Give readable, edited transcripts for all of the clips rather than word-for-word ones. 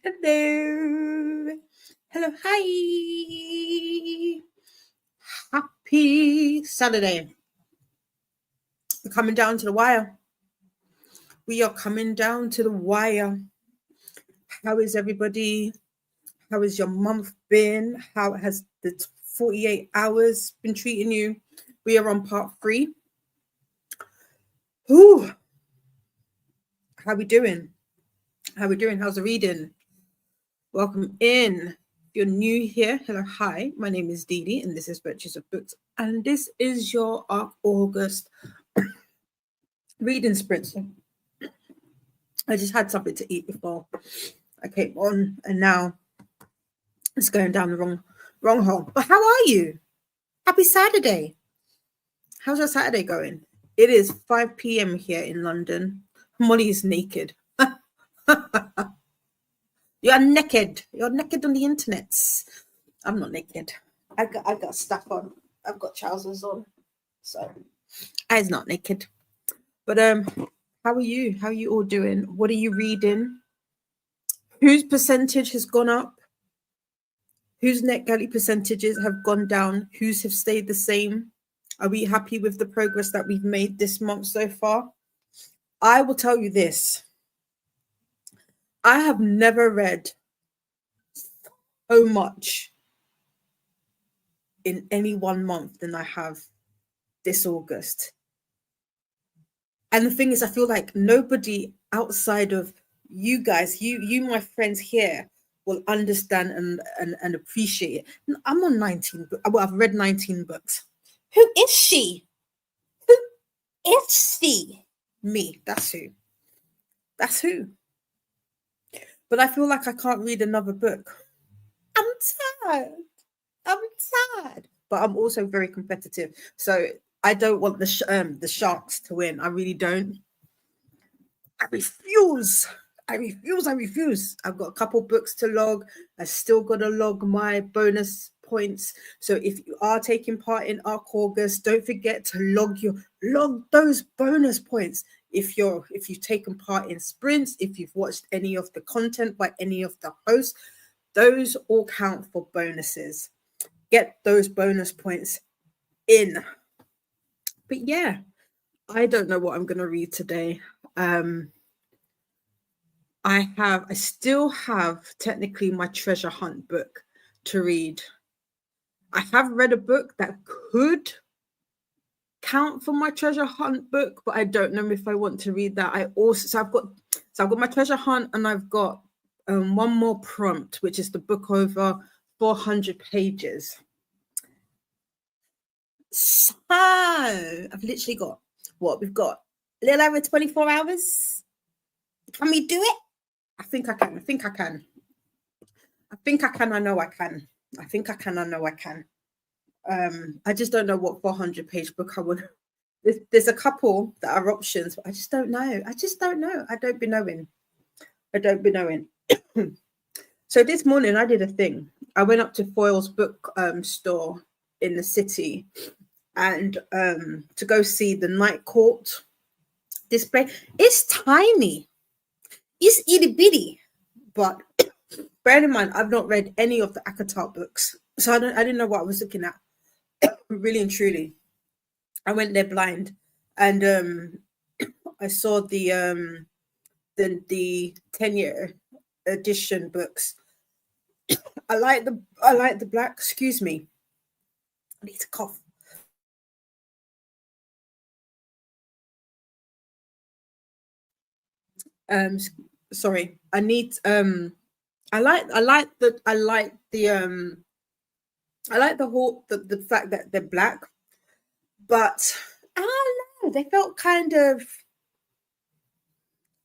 Hello. Hello. Hi. Happy Saturday. We're coming down to the wire. We are coming down to the wire. How is everybody? How has your month been? How has the 48 hours been treating you? We are on part 3. Ooh. How we doing? How we doing? How's the reading? Welcome in. If you're new here, hello, hi. My name is Dee Dee, and this is Virtues of Books, and this is your August reading sprint. I just had something to eat before I came on, and now it's going down the wrong hole. But how are you? Happy Saturday. How's your Saturday going? It is 5 p.m. here in London. Molly is naked. You're naked. You're naked on the internet. I'm not naked. I got stuff on. I've got trousers on. So I'm not naked. But how are you? How are you all doing? What are you reading? Whose percentage has gone up? Whose NetGalley percentages have gone down? Whose have stayed the same? Are we happy with the progress that we've made this month so far? I will tell you this. I have never read so much in any one month than I have this August. And the thing is, I feel like nobody outside of you guys, you my friends here, will understand and appreciate it. I'm on 19 books. Well, I've read 19 books. Who is she? Who is she? Me. That's who. That's who. But I feel like I can't read another book. I'm tired. But I'm also very competitive. So I don't want the shARCs to win. I really don't. I refuse. I've got a couple books to log. I still got to log my bonus points. So if you are taking part in ARC August, don't forget to log those bonus points. If you've taken part in sprints, if you've watched any of the content by any of the hosts, those all count for bonuses. Get those bonus points in. But yeah, I don't know what I'm going to read today. I still have technically my treasure hunt book to read. I have read a book that could count for my treasure hunt book, but I don't know if I want to read that. I've got my treasure hunt, and I've got one more prompt, which is the book over 400 pages. So I've literally got we've got a little over 24 hours. Can we do it? I think I can. I know I can. I just don't know what 400-page book I would. There's a couple that are options, but I just don't know. I don't be knowing. So this morning I did a thing. I went up to Foyle's book store in the city, and to go see the Night Court display. It's tiny. It's itty bitty, but bear in mind, I've not read any of the Akatar books, so I didn't know what I was looking at. Really and truly, I went there blind, and I saw the 10-year edition books. I like the black. Excuse me, I need to cough. Sorry, I need I like the fact that they're black, but I don't know, they felt kind of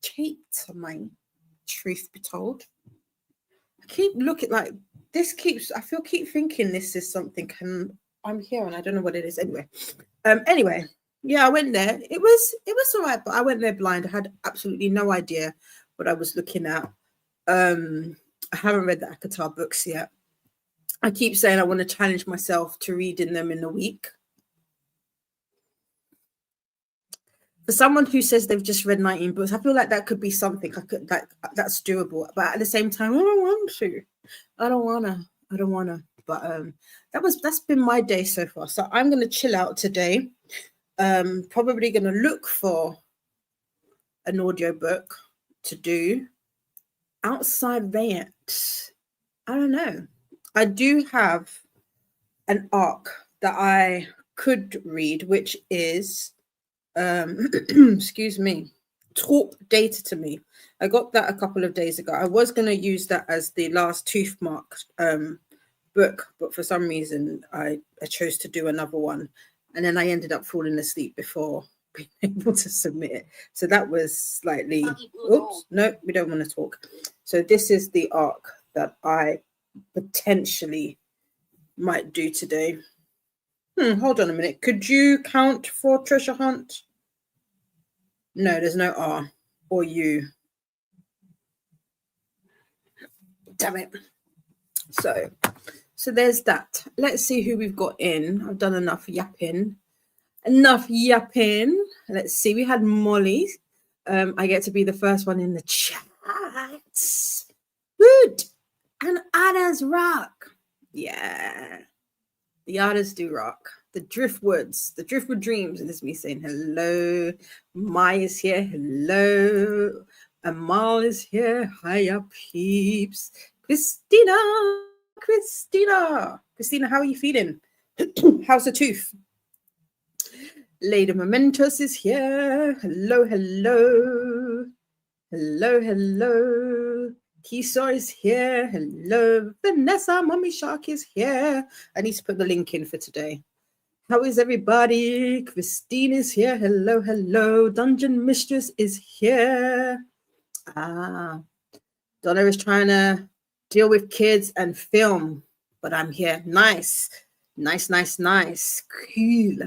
cheap to me, truth be told. I keep looking like this keeps keep thinking this is something, and I'm here and I don't know what it is. Anyway, yeah, I went there. It was all right, but I went there blind. I had absolutely no idea what I was looking at. I haven't read the Akatar books yet. I keep saying I want to challenge myself to reading them in a week. For someone who says they've just read 19 books, I feel like that could be something that's doable. But at the same time, I don't want to. I don't wanna. But that's been my day so far. So I'm gonna chill out today. Probably gonna look for an audiobook to do. Outside that, I don't know. I do have an ARC that I could read, which is excuse me, Talk Data to Me. I got that a couple of days ago. I was going to use that as the last Toothmark book, but for some reason I chose to do another one, and then I ended up falling asleep before being able to submit it. So that was slightly, oops, no, we don't want to talk. So this is the ARC that I potentially might do today. Hold on a minute. Could you count for treasure hunt? No, there's no R or U. Damn it. So there's that. Let's see who we've got in. I've done enough yapping. Let's see. We had Molly. I get to be the first one in the chat. Good. And others rock. Yeah. The others do rock. The Driftwood Dreams. And this is me saying hello. Mai is here. Hello. Amal is here. Hiya, peeps. Christina, how are you feeling? How's the tooth? Lady Momentous is here. Hello. Kiso is here. Hello. Vanessa, Mommy Shark is here. I need to put the link in for today. How is everybody? Christine is here. Hello. Dungeon Mistress is here. Donna is trying to deal with kids and film, but I'm here. Nice. Cool.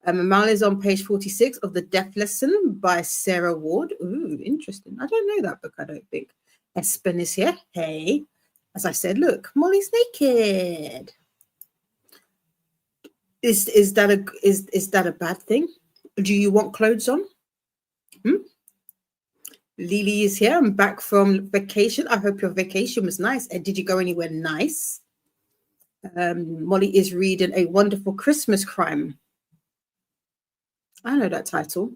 Amal is on page 46 of The Death Lesson by Sarah Ward. Ooh, interesting. I don't know that book, I don't think. Espen is here. Hey. As I said, look, Molly's naked. Is that a bad thing? Do you want clothes on? Lily is here. I'm back from vacation. I hope your vacation was nice. And did you go anywhere nice? Molly is reading A Wonderful Christmas Crime. I know that title.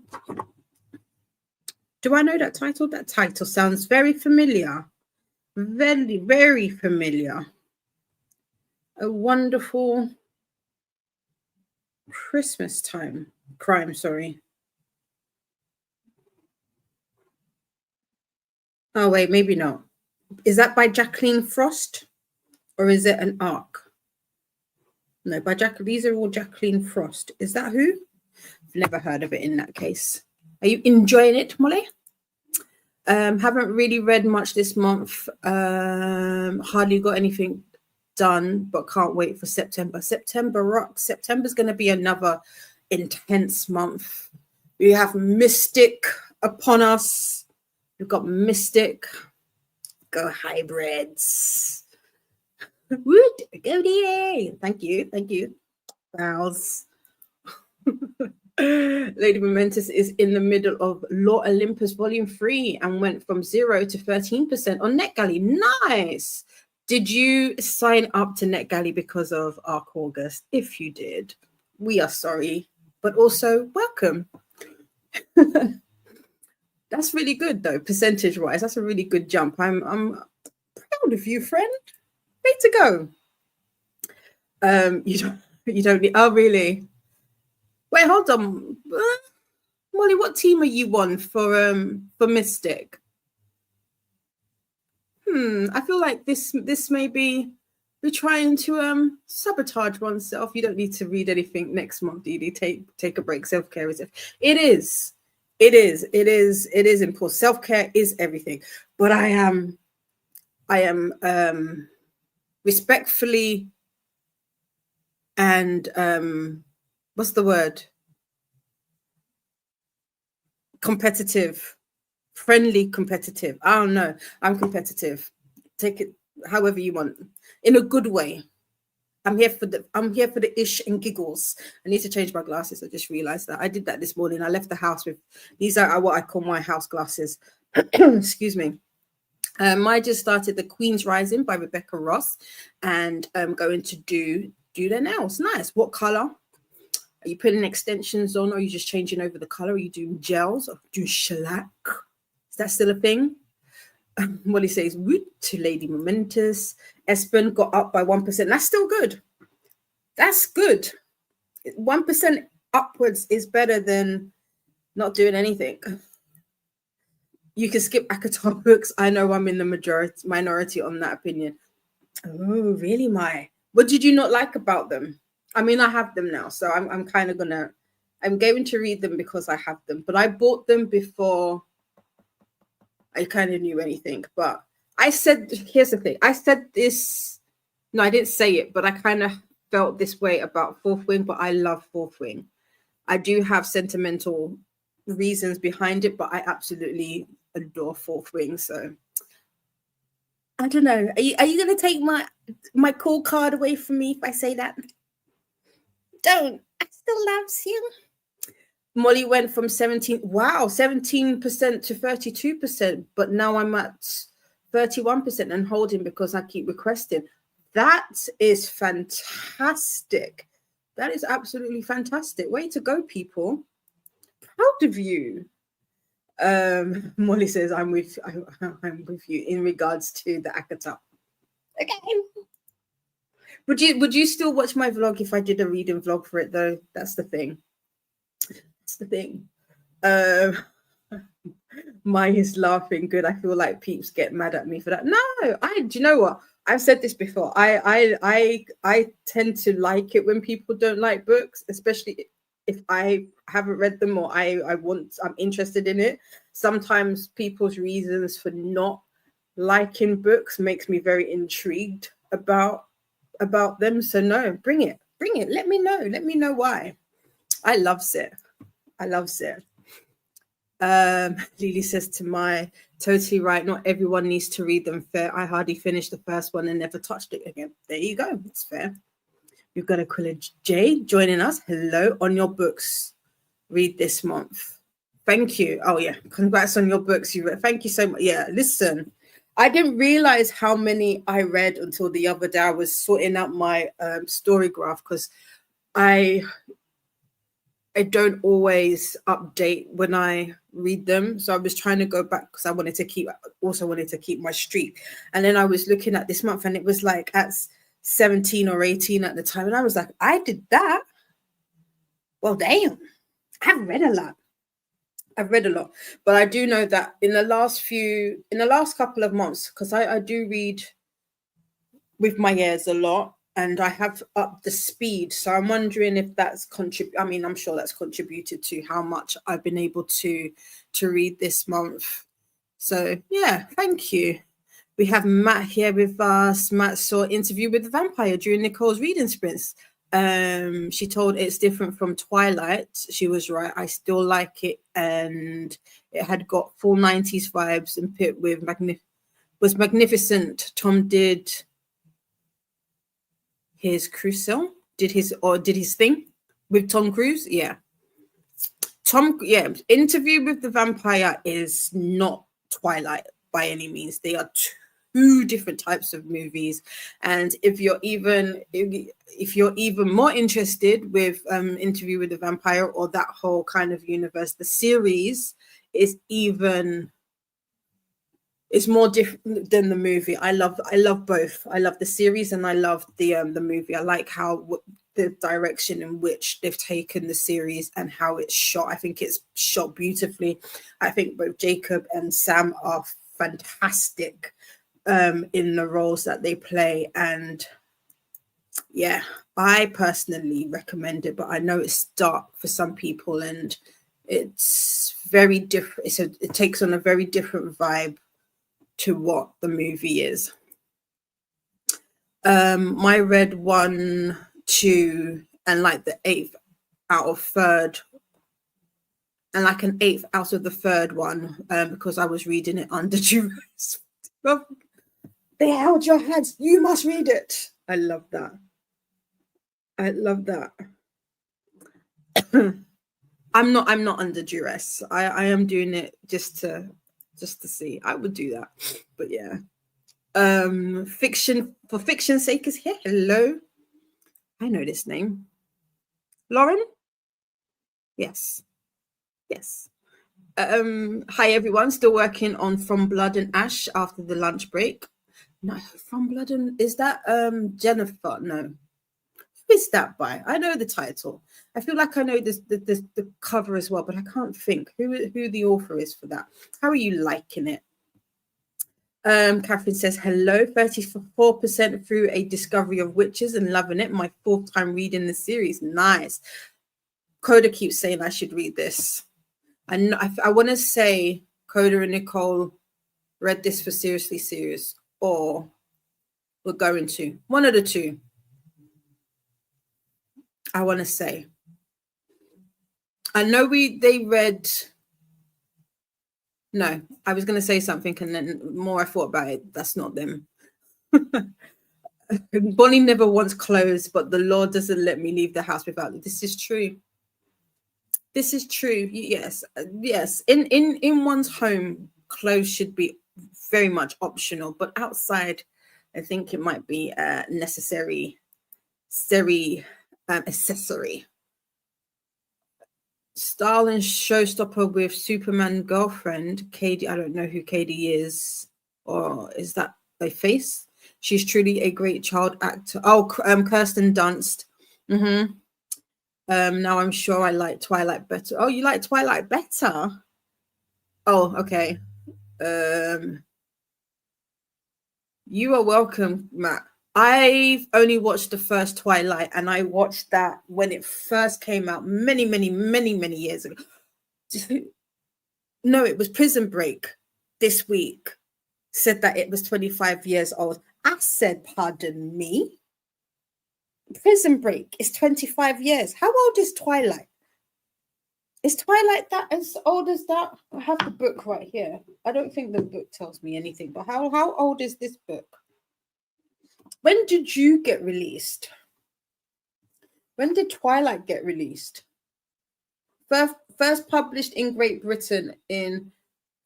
Do I know that title? That title sounds very familiar. Very, very familiar. A Wonderful Christmas Crime, sorry. Oh, wait, maybe not. Is that by Jacqueline Frost? Or is it an ARC? No, by these are all Jacqueline Frost. Is that who? I've never heard of it in that case. Are you enjoying it, Molly? Haven't really read much this month. Hardly got anything done, but can't wait for September. September rocks. September's going to be another intense month. We have Mystic upon us. We've got Mystic. Go hybrids. Woot, go DA. Thank you. Vows. Lady Momentous is in the middle of Law Olympus Volume 3 and went from 0 to 13% on NetGalley. Nice. Did you sign up to NetGalley because of ARC August? If you did, we are sorry, but also welcome. That's really good though, percentage wise. That's a really good jump. I'm proud of you, friend. Way to go. You don't need, oh really? Wait, hold on. Molly, what team are you on for Mystic? I feel like this may be we're trying to sabotage oneself. You don't need to read anything next month, Dee Dee. Take a break. Self-care is it is important. Self-care is everything. But I am respectfully and what's the word? Competitive, friendly, competitive. I don't know. I'm competitive. Take it however you want, in a good way. I'm here for the ish and giggles. I need to change my glasses. I just realized that I did that this morning. I left the house with these are what I call my house glasses. Excuse me. I just started The Queen's Rising by Rebecca Ross, and I'm going to do their nails. Nice. What color? Are you putting extensions on, or are you just changing over the color? Are you doing gels or do shellac? Is that still a thing? What he says, woot to Lady Momentous. Espen got up by 1%. That's still good. That's good. 1% upwards is better than not doing anything. You can skip ACOTAR books. I know I'm in the minority on that opinion. Oh, really, Mai? What did you not like about them? I mean, I have them now, so I'm kind of I'm going to read them because I have them. But I bought them before I kind of knew anything. But I said, here's the thing. I said this. No, I didn't say it, but I kind of felt this way about Fourth Wing. But I love Fourth Wing. I do have sentimental reasons behind it, but I absolutely adore Fourth Wing. So I don't know. Are you going to take my call card away from me if I say that? Don't. I still loves you. Molly went from 17% to 32%, but now I'm at 31% and holding because I keep requesting. That is fantastic. That is absolutely fantastic. Way to go, people. Proud of you. Molly says, I'm with you in regards to the ACOTAR. Okay. Would you still watch my vlog if I did a reading vlog for it though? That's the thing. That's the thing. Mine is laughing. Good. I feel like peeps get mad at me for that. No, do you know what? I've said this before. I tend to like it when people don't like books, especially if I haven't read them or I'm interested in it. Sometimes people's reasons for not liking books makes me very intrigued about them. So no, bring it. Let me know why. I loves it. Lily says to my totally right. Not everyone needs to read them. Fair. I hardly finished the first one and never touched it again. There you go. It's fair. We've got Aquila J joining us. Hello. On your books. Read this month. Thank you. Oh yeah. Congrats on your books. You read. Thank you so much. Yeah. Listen, I didn't realize how many I read until the other day. I was sorting out my story graph because I don't always update when I read them. So I was trying to go back because I wanted to keep my streak. And then I was looking at this month and it was like at 17 or 18 at the time. And I was like, I did that. Well, damn, I've read a lot. But I do know that in the last couple of months, because I do read with my ears a lot, and I have upped the speed. So I'm wondering if that's I'm sure that's contributed to how much I've been able to read this month. So yeah, thank you. We have Matt here with us. Matt saw Interview with the Vampire during Nicole's reading sprints. She told it's different from Twilight. She was right. I still like it, and it had got full 90s vibes, and Pip was magnificent. Tom did his Crusoe, did his thing with Tom Cruise. Yeah. Interview with the Vampire is not Twilight by any means. They are 2 different types of movies. And if you're even more interested with Interview with the Vampire or that whole kind of universe, the series is it's more different than the movie. I love both. I love the series and I love the movie. I like how the direction in which they've taken the series and how it's shot. I think it's shot beautifully. I think both Jacob and Sam are fantastic in the roles that they play. And yeah, I personally recommend it, but I know it's dark for some people and it's very different. It takes on a very different vibe to what the movie is. My read 1, 2, and like the 8th out of 3rd, and like an 8th out of the 3rd one, because I was reading it under duress. They held your hands. You must read it. I love that. I love that. I'm not under duress. I am doing it just to see. I would do that, but yeah. Fiction for fiction's sake is here. Hello, I know this name. Lauren. Yes. Hi everyone. Still working on From Blood and Ash after the lunch break. No, From Blood and is that Jennifer? No. Who is that by? I know the title. I feel like I know the cover as well, but I can't think who the author is for that. How are you liking it? Catherine says, hello, 34% through A Discovery of Witches and loving it. My 4th time reading the series. Nice. Coda keeps saying I should read this. And I want to say Coda and Nicole read this for Seriously Serious, or we're going to. One of the two. I want to say. I know they read. No, I was going to say something, and then the more I thought about it, that's not them. Bonnie never wants clothes, but the Lord doesn't let me leave the house without it. This is true. This is true. Yes. In one's home, clothes should be very much optional, but outside, I think it might be necessary, accessory. Style and showstopper with Superman girlfriend Katie. I don't know who Katie is, or is that a face? She's truly a great child actor. Oh, Kirsten Dunst. Now I'm sure I like Twilight better. Oh, you like Twilight better? Oh, okay. You are welcome, Matt. I've only watched the first Twilight, and I watched that when it first came out many years ago. No, it was Prison Break this week. Said that it was 25 years old. I said, pardon me? Prison Break is 25 years. How old is Twilight? Is Twilight that as old as that? I have the book right here. I don't think the book tells me anything, but how old is this book? When did you get released? When did Twilight get released? First published in Great Britain in,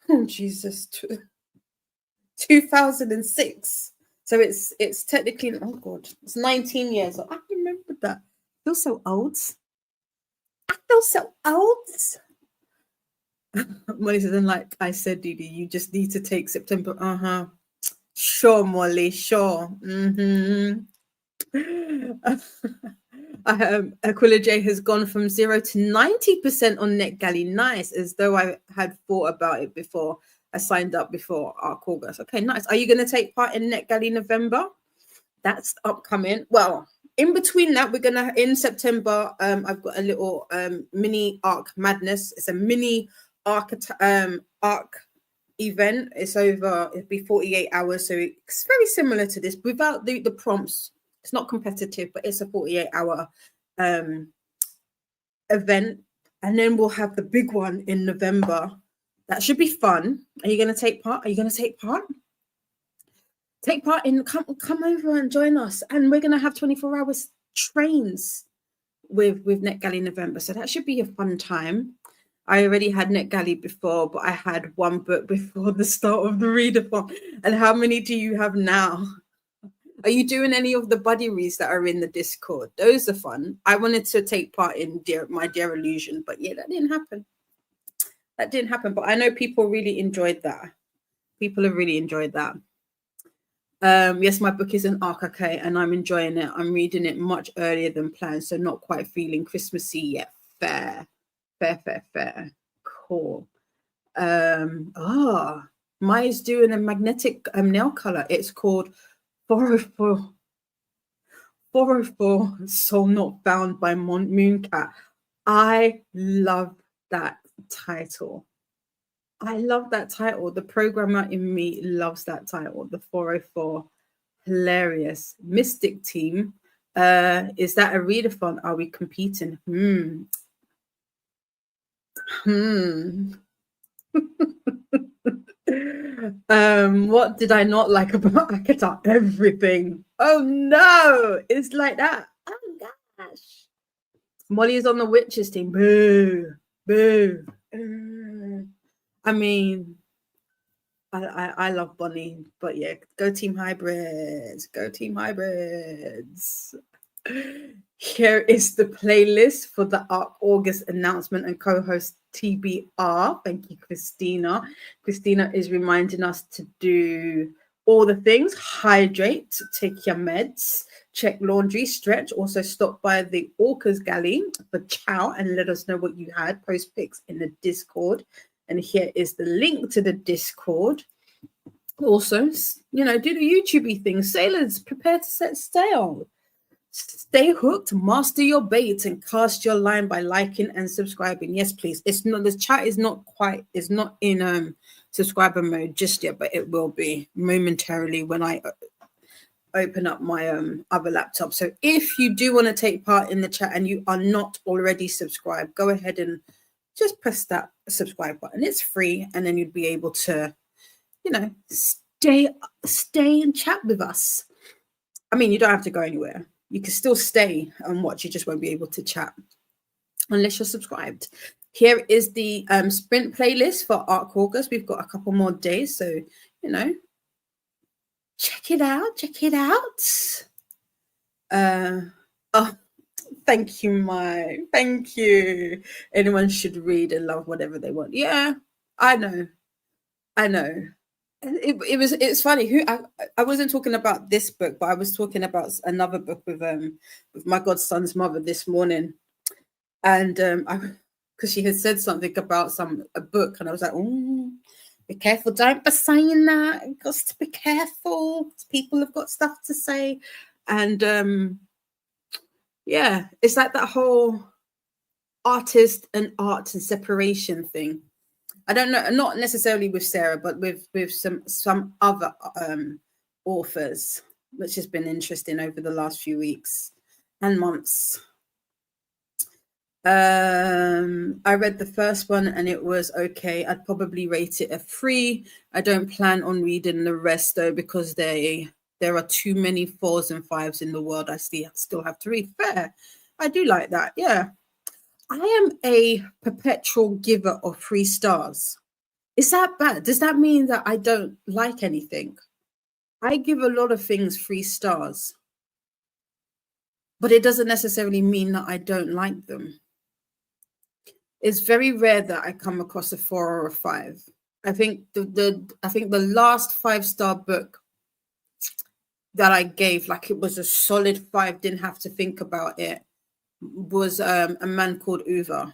2006. So it's technically, oh God, it's 19 years old. I remember that. I feel so old. Molly says, and like I said, Didi, you just need to take September. Sure, Molly, sure. Aquila J has gone from 0 to 90% on NetGalley. Nice, as though I had thought about it before I signed up before our August. Okay, nice. Are you going to take part in NetGalley November? That's upcoming. Well, in between that, we're gonna in September. I've got a little mini Arc Madness. It's a mini Arc event. It'll be 48 hours, so it's very similar to this without the prompts. It's not competitive, but it's a 48-hour event, and then we'll have the big one in November. That should be fun. Are you going to take part? Take part in, come over and join us, and we're going to have 24 hours trains with NetGalley November, so that should be a fun time. I already had NetGalley before, but I had one book before the start of the readathon. And how many do you have now? Are you doing any of the buddy reads that are in the Discord? Those are fun. I wanted to take part in my Dear Illusion, but yeah, that didn't happen. That didn't happen. But I know people really enjoyed that. People have really enjoyed that. Yes, my book is an ARC, okay, and I'm enjoying it. I'm reading it much earlier than planned, so not quite feeling Christmassy yet. Fair. Cool. Maya's doing a magnetic nail color. It's called 404 Soul Not Found by Mooncat. I love that title. The programmer in me loves that title. The 404. Hilarious. Mystic Team. Is that a readathon? Are we competing? What did I not like about Akata? Everything. Oh no, it's like that. Oh gosh. Molly is on the witches team. Boo. I mean, I love Bonnie, but yeah, go Team Hybrids. Here is the playlist for the August announcement and co-host TBR. Thank you, Christina. Christina is reminding us to do all the things: hydrate, take your meds, check laundry, stretch. Also stop by the Orcas Galley for chow and let us know what you had. Post pics in the Discord. And here is the link to the Discord. Also, do the YouTubey thing. Sailors, prepare to set sail. Stay hooked, master your bait, and cast your line by liking and subscribing. Yes, please. It's not, the chat is not in subscriber mode just yet, but it will be momentarily when I open up my other laptop. So if you do want to take part in the chat and you are not already subscribed, go ahead and just press that subscribe button. It's free, and then you'd be able to, stay and chat with us. I mean, you don't have to go anywhere. You can still stay and watch. You just won't be able to chat unless you're subscribed. Here is the sprint playlist for Arc August. We've got a couple more days, so check it out. Thank you, Mike. Thank you. Anyone should read and love whatever they want. Yeah, I know. It's funny. I wasn't talking about this book, but I was talking about another book with my godson's mother this morning, and because she had said something about a book, and I was like, oh, be careful! Don't be saying that. You've got to be careful. People have got stuff to say, and yeah, it's like that whole artist and art and separation thing. I don't know, not necessarily with Sarah, but with some other authors, which has been interesting over the last few weeks and months. I read the first one and it was okay. I'd probably rate it a 3. I don't plan on reading the rest though, because there are too many 4s and 5s in the world. I still have to read. Fair. I do like that. Yeah. I am a perpetual giver of 3 stars. Is that bad? Does that mean that I don't like anything? I give a lot of things 3 stars, but it doesn't necessarily mean that I don't like them. It's very rare that I come across a 4 or a 5. I think the last 5-star book that I gave, like it was a solid 5, didn't have to think about it, was A Man Called Uva.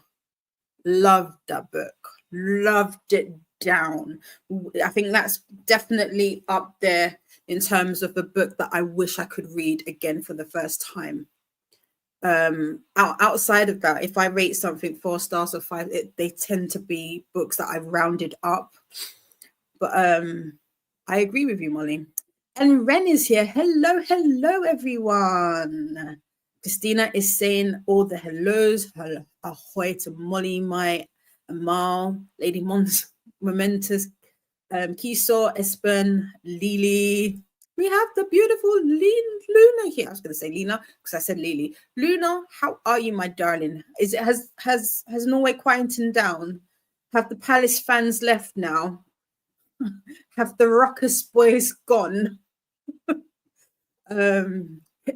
Loved that book. Loved it down. I think that's definitely up there in terms of a book that I wish I could read again for the first time. Outside of that, if I rate something 4 stars or 5, they tend to be books that I've rounded up. But I agree with you, Molly. And Ren is here. Hello, everyone. Christina is saying all the hellos. Ahoy to Molly, my Amal, Lady Momentous, Kiso, Espen, Lily. We have the beautiful Luna here. I was going to say Lena because I said Lily. Luna, how are you, my darling? Is it has Norway quietened down? Have the Palace fans left now? Have the Ruckus boys gone?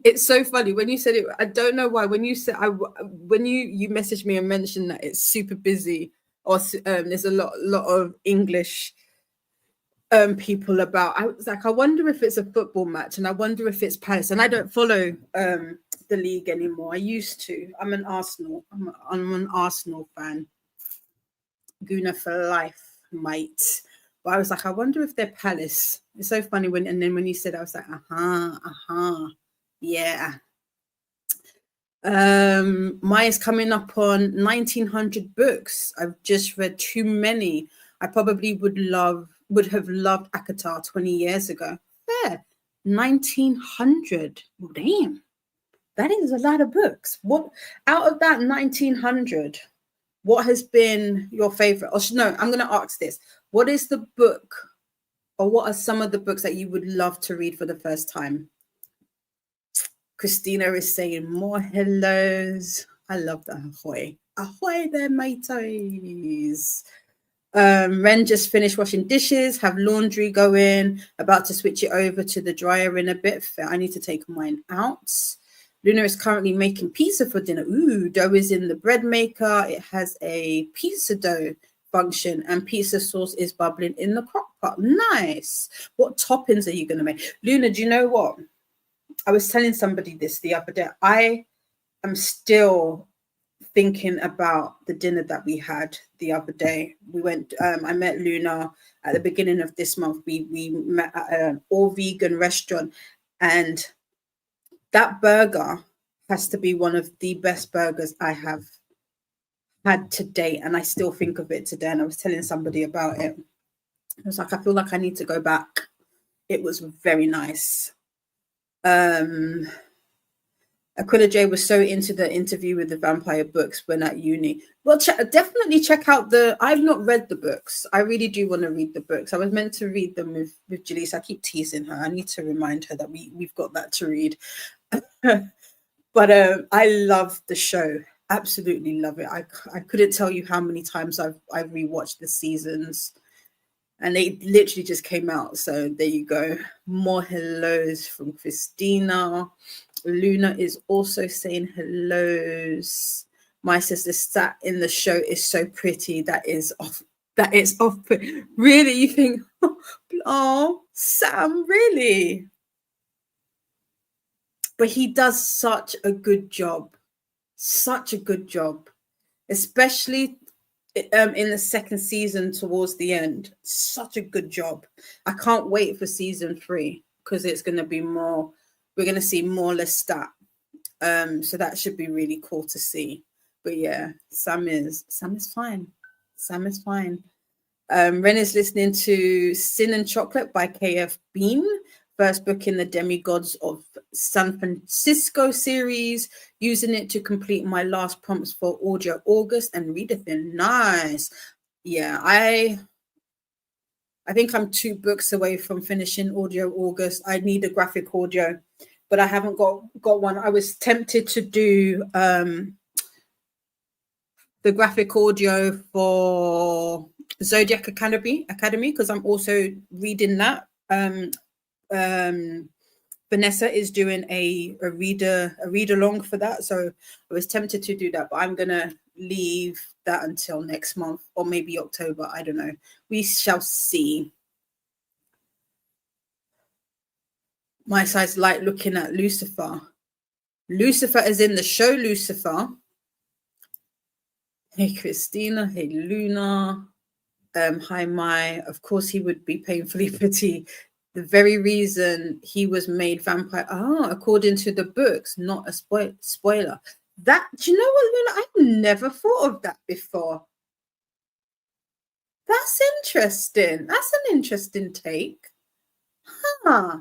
It's so funny when you said it. I don't know why. When you said when you messaged me and mentioned that it's super busy, or there's a lot of English people about. I was like, I wonder if it's a football match, and I wonder if it's Palace. And I don't follow the league anymore. I used to. I'm an Arsenal fan. Guna for life, mate. But I was like, I wonder if they're Palace. It's so funny when you said, I was like, yeah. Maya's coming up on 1900 books. I've just read too many. I probably would have loved Akatar 20 years ago. Yeah, 1900. Well, damn, that is a lot of books. What out of that 1900? What has been your favorite? Or no, I'm going to ask this. What is the book, or what are some of the books that you would love to read for the first time? Christina is saying more hellos. I love that. Ahoy. Ahoy there, mateys. Ren just finished washing dishes, have laundry going, about to switch it over to the dryer in a bit. I need to take mine out. Luna is currently making pizza for dinner. Ooh, dough is in the bread maker. It has a pizza dough function, and pizza sauce is bubbling in the crock pot. Nice. What toppings are you going to make? Luna, do you know what? I was telling somebody this the other day. I am still thinking about the dinner that we had the other day. We went, I met Luna at the beginning of this month. We met at an all-vegan restaurant, and that burger has to be one of the best burgers I have had to date, and I still think of it today. And I was telling somebody about it. I was like, I feel like I need to go back. It was very nice. Aquila J was so into the interview with the vampire books when at uni. Well, definitely check out I've not read the books. I really do want to read the books. I was meant to read them with Jalise. I keep teasing her. I need to remind her that we've got that to read. But I love the show. Absolutely love it. I couldn't tell you how many times I've rewatched the seasons. And they literally just came out. So there you go. More hellos from Christina. Luna is also saying hellos. My sister sat in the show is so pretty. That is off. Really? You think, oh, Sam, really? But he does such a good job. Such a good job. Especially in the second season towards the end. Such a good job. I can't wait for season 3 because it's going to be more. We're going to see more Lestat. So that should be really cool to see. But yeah, Sam is fine. Sam is fine. Ren is listening to Sin and Chocolate by KF Bean. First book in the Demigods of San Francisco series, using it to complete my last prompts for Audio August and Readathon. Nice. Yeah, I think I'm 2 books away from finishing Audio August. I need a graphic audio, but I haven't got one. I was tempted to do the graphic audio for Zodiac Academy because I'm also reading that. Vanessa is doing a read along for that, so I was tempted to do that, but I'm gonna leave that until next month or maybe October. I don't know. We shall see. My size like looking at Lucifer. Lucifer is in the show Lucifer. Hey Christina. Hey Luna. Hi Mai. Of course he would be painfully pretty. The very reason he was made vampire, according to the books, not a spoiler. That, do you know what, Luna? I've never thought of that before. That's interesting. That's an interesting take. Huh.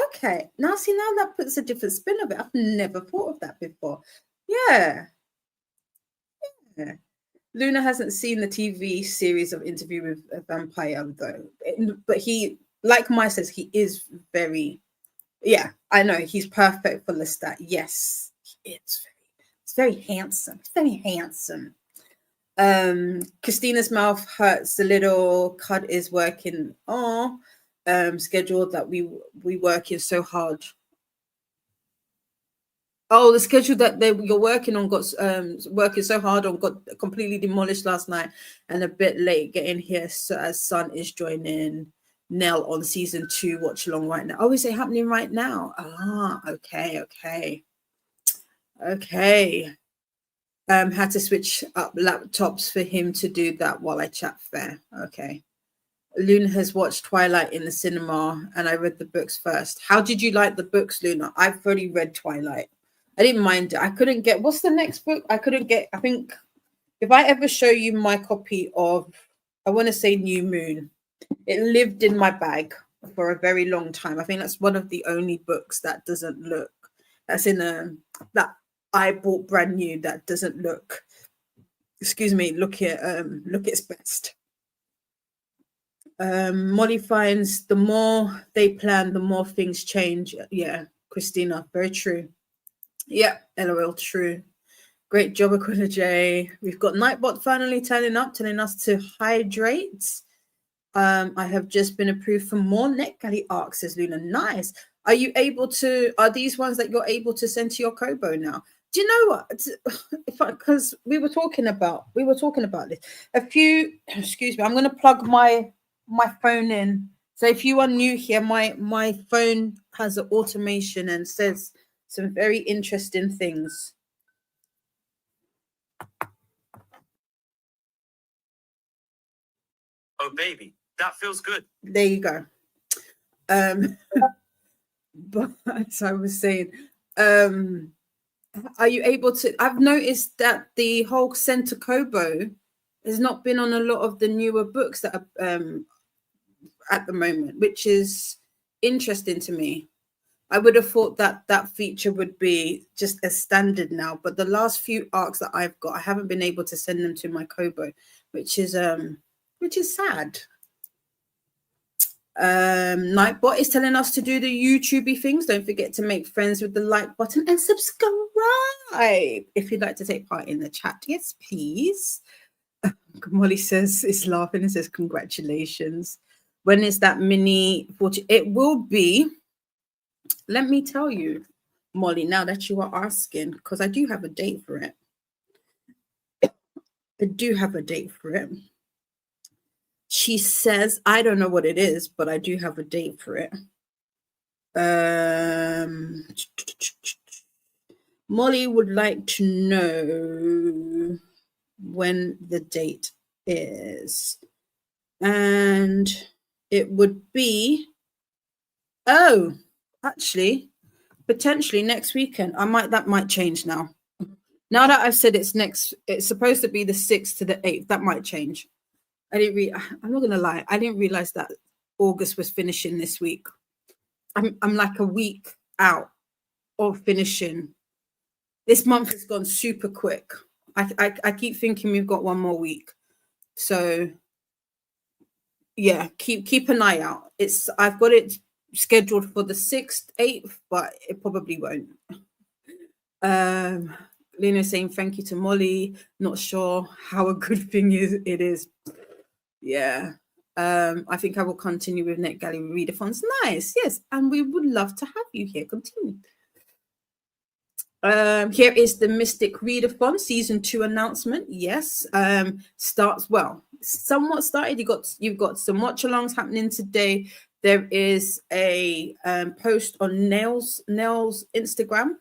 Okay. Now that puts a different spin of it. I've never thought of that before. Yeah. Luna hasn't seen the TV series of Interview with a Vampire, though. But like Maya says, he is very, yeah, I know he's perfect for Lestat. Yes, he is. It's very handsome. It's very handsome. Christina's mouth hurts a little. Cud is working. Schedule that we working so hard. Oh, the schedule that you're working on got working so hard on got completely demolished last night, and a bit late getting here. So as Sun is joining Nell on season 2 watch along right now. Oh, is it happening right now? Ah, okay. Had to switch up laptops for him to do that while I chat. Fair. Okay. Luna has watched Twilight in the cinema, and I read the books first. How did you like the books, Luna? I've already read Twilight. I didn't mind it. I couldn't get, what's the next book? I think if I ever show you my copy of, I want to say New Moon, it lived in my bag for a very long time. I think that's one of the only books that doesn't look, that's in that I bought brand new, that doesn't look, look its best. Molly finds the more they plan, the more things change. Yeah, Christina, very true. Yeah, LOL, true. Great job, Aquila J. We've got Nightbot finally turning up, telling us to hydrate. I have just been approved for more NetGalley arcs, says Luna. Nice. Are these ones that you're able to send to your Kobo now? Do you know what? Because we were talking about this. Excuse me, I'm going to plug my phone in. So if you are new here, my phone has an automation and says some very interesting things. Oh baby, that feels good. There you go. But as I was saying, are you able to, I've noticed that the whole center Kobo has not been on a lot of the newer books that are at the moment, which is interesting to me. I would have thought that feature would be just as standard now, but the last few arcs that I've got, I haven't been able to send them to my Kobo, which is sad. Nightbot is telling us to do the YouTubey things. Don't forget to make friends with the like button and subscribe if you'd like to take part in the chat. Yes, please. Molly says, is laughing and says, congratulations. When is that mini 40? It will be, let me tell you, Molly, now that you are asking, because I do have a date for it. She says, I don't know what it is, but I do have a date for it. Molly would like to know when the date is. And it would be, actually, potentially next weekend. That might change now. Now that I've said it's supposed to be the 6th to the 8th, that might change. I'm not gonna lie, I didn't realize that August was finishing this week. I'm like a week out of finishing. This month has gone super quick. I keep thinking we've got one more week. So yeah, keep an eye out. I've got it scheduled for the 6th, 8th, but it probably won't. Lena saying thank you to Molly. Not sure how a good thing it is. Yeah. I think I will continue with NetGalley readathons. Nice, yes, and we would love to have you here. Continue. Here is the Mystic Readathon season 2 announcement. Yes, starts well. Somewhat started. You've got some watch-alongs happening today. There is a post on Nell's Instagram.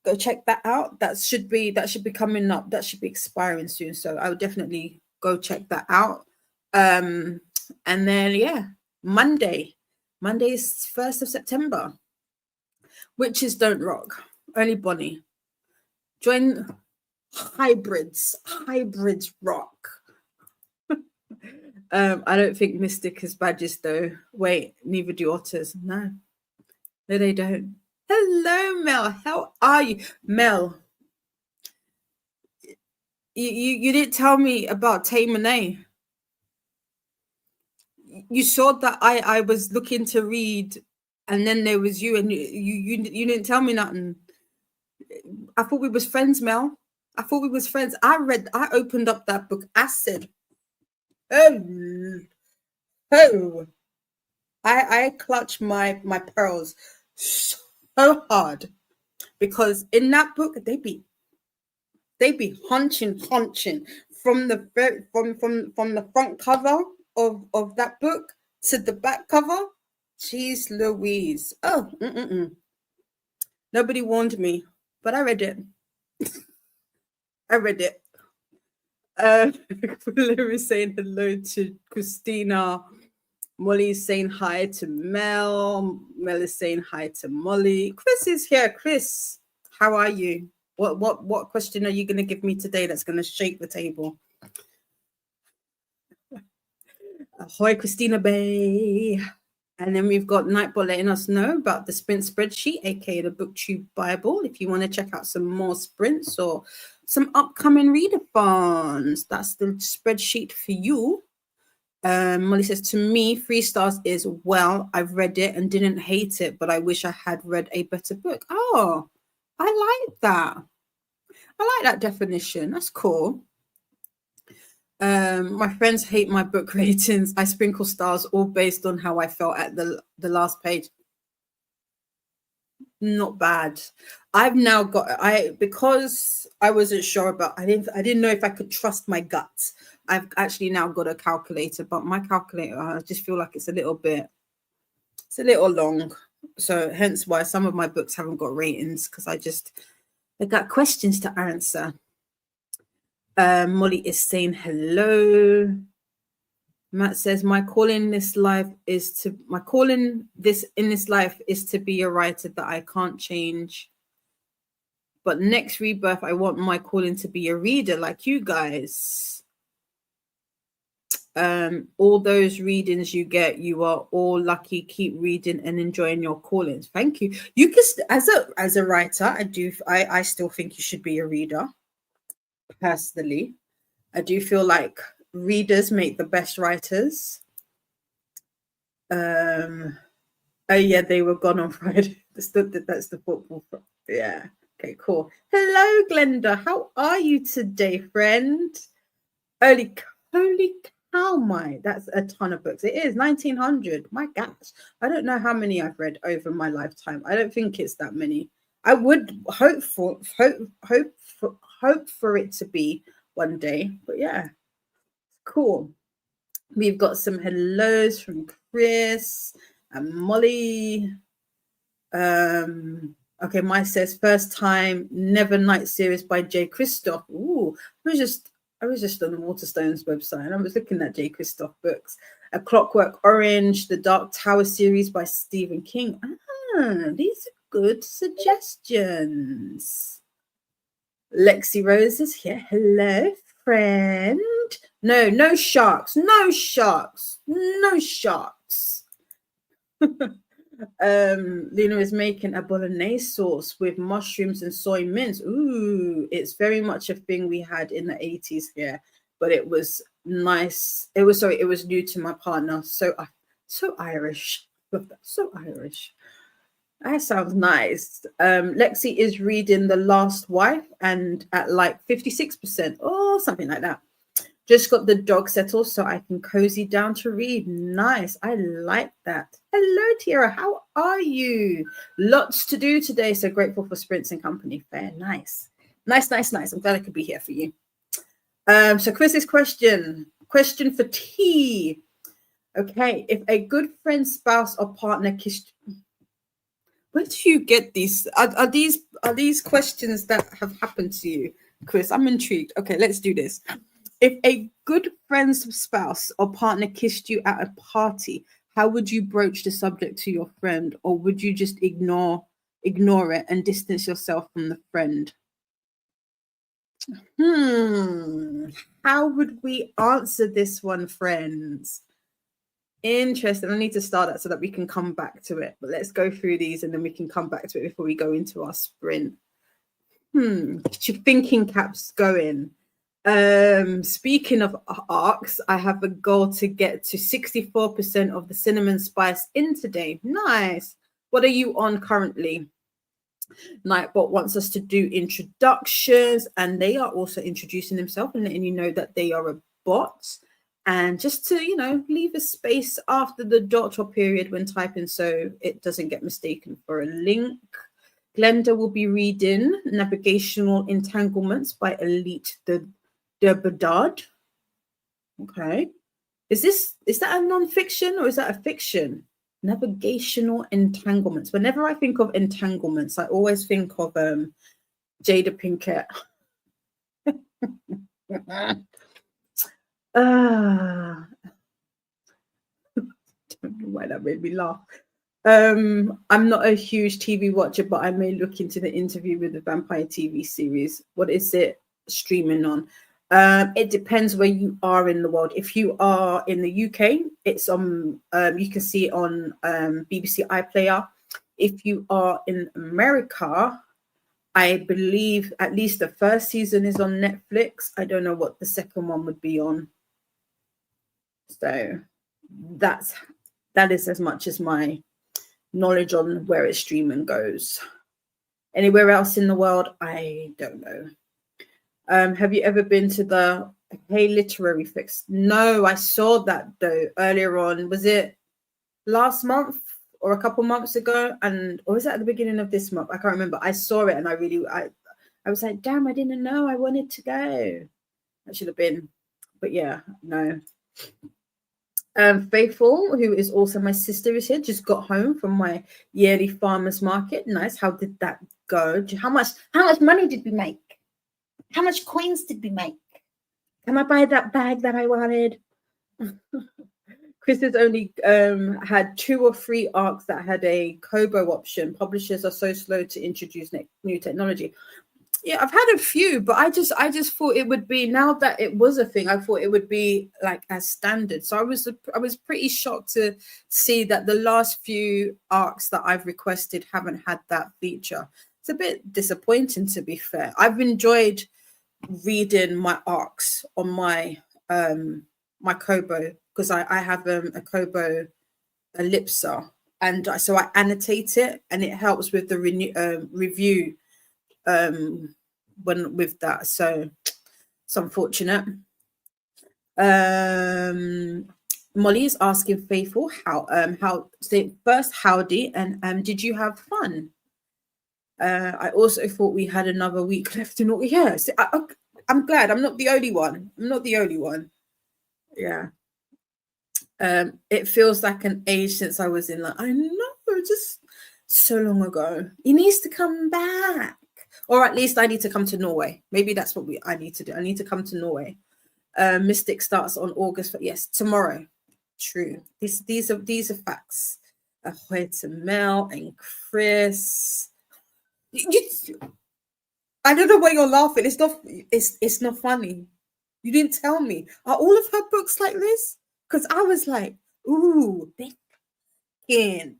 Go check that out. That should be coming up. That should be expiring soon. So I would definitely go check that out. And then yeah, Monday is 1st of September. Witches don't rock. Only Bonnie. Join hybrids. Hybrids rock. I don't think Mystic has badges though. Wait, neither do otters. No, they don't. Hello, Mel. How are you, Mel? You didn't tell me about Tay Monet. you saw that I was looking to read, and then there was you, and you didn't tell me nothing. I thought we was friends, Mel. I thought we was friends. I opened up that book. I said, oh, oh. I clutch my pearls so hard, because in that book they be hunching from the from the front cover of that book to the back cover. Jeez Louise. Oh, nobody warned me, but I read it. I read it. Larry's saying hello to Christina. Molly's saying hi to Mel. Mel is saying hi to Molly. Chris is here. Chris, how are you? What question are you going to give me today that's going to shake the table? Ahoy, Christina Bay. And then we've got Nightbot letting us know about the sprint spreadsheet, aka the BookTube Bible. If you want to check out some more sprints or some upcoming readathons, that's the spreadsheet for you. Molly says, to me, 3 stars is, well, I've read it and didn't hate it, but I wish I had read a better book. Oh, I like that. I like that definition. That's cool. My friends hate my book ratings. I sprinkle stars all based on how I felt at the last page. Not bad. I've now got, because I wasn't sure about, I didn't know if I could trust my gut. I've actually now got a calculator, but my calculator, I just feel like it's a little long. So hence why some of my books haven't got ratings, because I got questions to answer. Molly is saying hello. Matt says, my calling in this life is to be a writer that I can't change. But next rebirth, I want my calling to be a reader like you guys. All those readings you get, you are all lucky. Keep reading and enjoying your callings. Thank you. You can, as a writer, I still think you should be a reader. Personally, I do feel like readers make the best writers. Oh yeah, they were gone on Friday. That's the football. Yeah. Okay, cool. Hello, Glenda. How are you today, friend? Holy cow, that's a ton of books. It is 1900. My gosh, I don't know how many I've read over my lifetime. I don't think it's that many. I would hope for it to be one day, but yeah, cool. We've got some hellos from Chris and Molly. Okay, Mike says first time Never Night series by J. Christoph. Ooh, I was just on the Waterstones website and I was looking at J. Christoph books. A Clockwork Orange, the Dark Tower series by Stephen King. These are good suggestions. Lexi Rose is here. Hello, friend. No sharks. No sharks. No sharks. Lena is making a bolognese sauce with mushrooms and soy mince. Ooh, it's very much a thing we had in the 80s here, but it was nice. It was new to my partner. So Irish. So Irish. That sounds nice. Lexi is reading The Last Wife and at like 56% or something like that. Just got the dog settled so I can cozy down to read. Nice. I like that. Hello, Tiara. How are you? Lots to do today. So grateful for sprints and company. Fair. Nice. Nice. I'm glad I could be here for you. So Chris's question for T. Okay. If a good friend, spouse, or partner kissed... Where do you get these? Are these questions that have happened to you, Chris? I'm intrigued. Okay, let's do this. If a good friend's spouse or partner kissed you at a party, how would you broach the subject to your friend, or would you just ignore it and distance yourself from the friend? How would we answer this one, friends? Interesting. I need to start that so that we can come back to it. But let's go through these and then we can come back to it before we go into our sprint. Thinking caps going. Speaking of arcs, I have a goal to get to 64% of the cinnamon spice in today. Nice. What are you on currently? Nightbot wants us to do introductions, and they are also introducing themselves and letting you know that they are a bot. And just to, leave a space after the dot or period when typing so it doesn't get mistaken for a link. Glenda will be reading Navigational Entanglements by Elite de Bedard. Okay. Is that a non-fiction or is that a fiction? Navigational entanglements. Whenever I think of entanglements, I always think of Jada Pinkett. Don't know why that made me laugh. I'm not a huge TV watcher, but I may look into the interview with the vampire TV series. What is it streaming on? It depends where you are in the world. If you are in the UK, it's on, you can see it on BBC iPlayer. If you are in America, I believe at least the first season is on Netflix. I don't know what the second one would be on. So that is as much as my knowledge on where it's streaming goes. Anywhere else in the world, I don't know. Have you ever been to the Hey Literary Fix? No, I saw that though earlier on. Was it last month or a couple months ago? Or was it at the beginning of this month? I can't remember. I saw it and I was like, damn, I didn't know. I wanted to go. I should have been. But yeah, no. Faithful, who is also my sister, is here. Just got home from my yearly farmers market. Nice. How did that go? How much money did we make? How much coins did we make? Can I buy that bag that I wanted? Chris has only had 2 or 3 arcs that had a Kobo option. Publishers are so slow to introduce new technology. Yeah, I've had a few, but I just thought it would be, now that it was a thing, I thought it would be like as standard. So I was pretty shocked to see that the last few arcs that I've requested haven't had that feature. It's a bit disappointing, to be fair. I've enjoyed reading my arcs on my my Kobo, because I have a Kobo ellipser, and so I annotate it, and it helps with the review when with that. So it's unfortunate. Molly's asking Faithful how say first howdy, and did you have fun? I also thought we had another week left in all. Yes, I'm glad I'm not the only one. Yeah. It feels like an age since I was in, like, I know, just so long ago. He needs to come back, or at least I need to come to Norway. Maybe that's what I need to do. I need to come to Norway. Mystic starts on August, yes, tomorrow. True. These are facts. Ahoy to Mel and Chris. I don't know why you're laughing. It's not funny. You didn't tell me. Are all of her books like this? Because I was like, ooh, they can.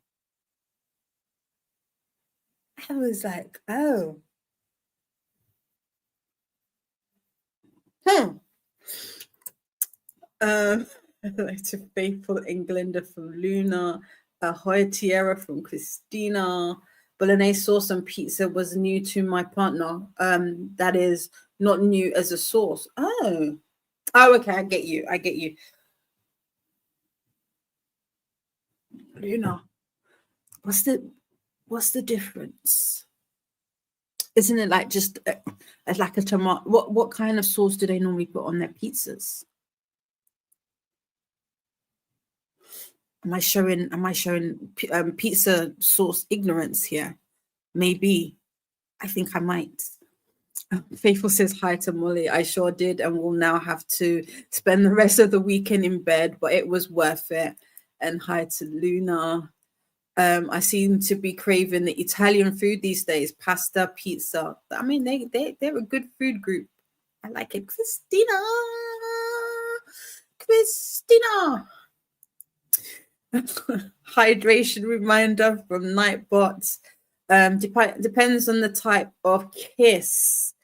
I was like, oh. To Faithful and Glinda from Luna. Ahoy Tierra from Christina. Bolognese sauce and pizza was new to my partner. That is not new as a sauce. Oh, okay. I get you. Luna, what's the difference? Isn't it like just like a tomato? What kind of sauce do they normally put on their pizzas? Am I showing pizza sauce ignorance here? Maybe. I think I might. Faithful says hi to Molly. I sure did, and will now have to spend the rest of the weekend in bed, but it was worth it. And hi to Luna. I seem to be craving the Italian food these days. Pasta, pizza. I mean, they're a good food group. I like it. Christina. Hydration reminder from Nightbot. Depends on the type of kiss.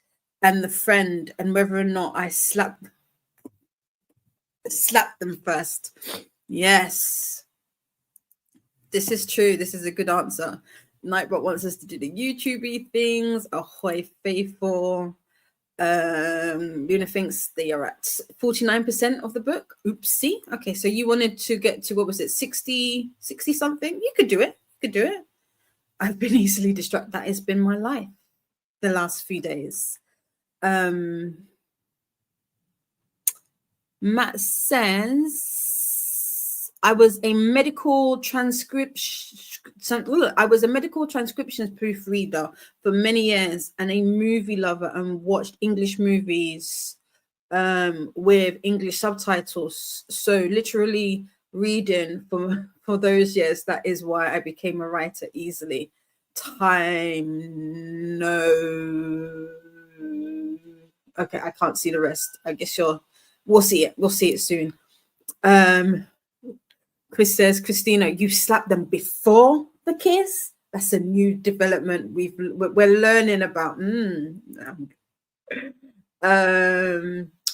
and the friend, and whether or not I slapped them first. Yes, this is true. This is a good answer. Nightbot wants us to do the YouTube things. Ahoy, faithful. Luna thinks they are at 49% of the book. Oopsie. Okay, so you wanted to get to, what was it, 60 something? You could do it. I've been easily distracted. That has been my life the last few days. Matt says, I was a medical transcriptions proofreader for many years and a movie lover, and watched English movies with English subtitles. So literally reading for those years, that is why I became a writer easily. Time, no. Okay, I can't see the rest. I guess we'll see it soon. Chris says, Christina, you slapped them before the kiss? That's a new development we're learning about.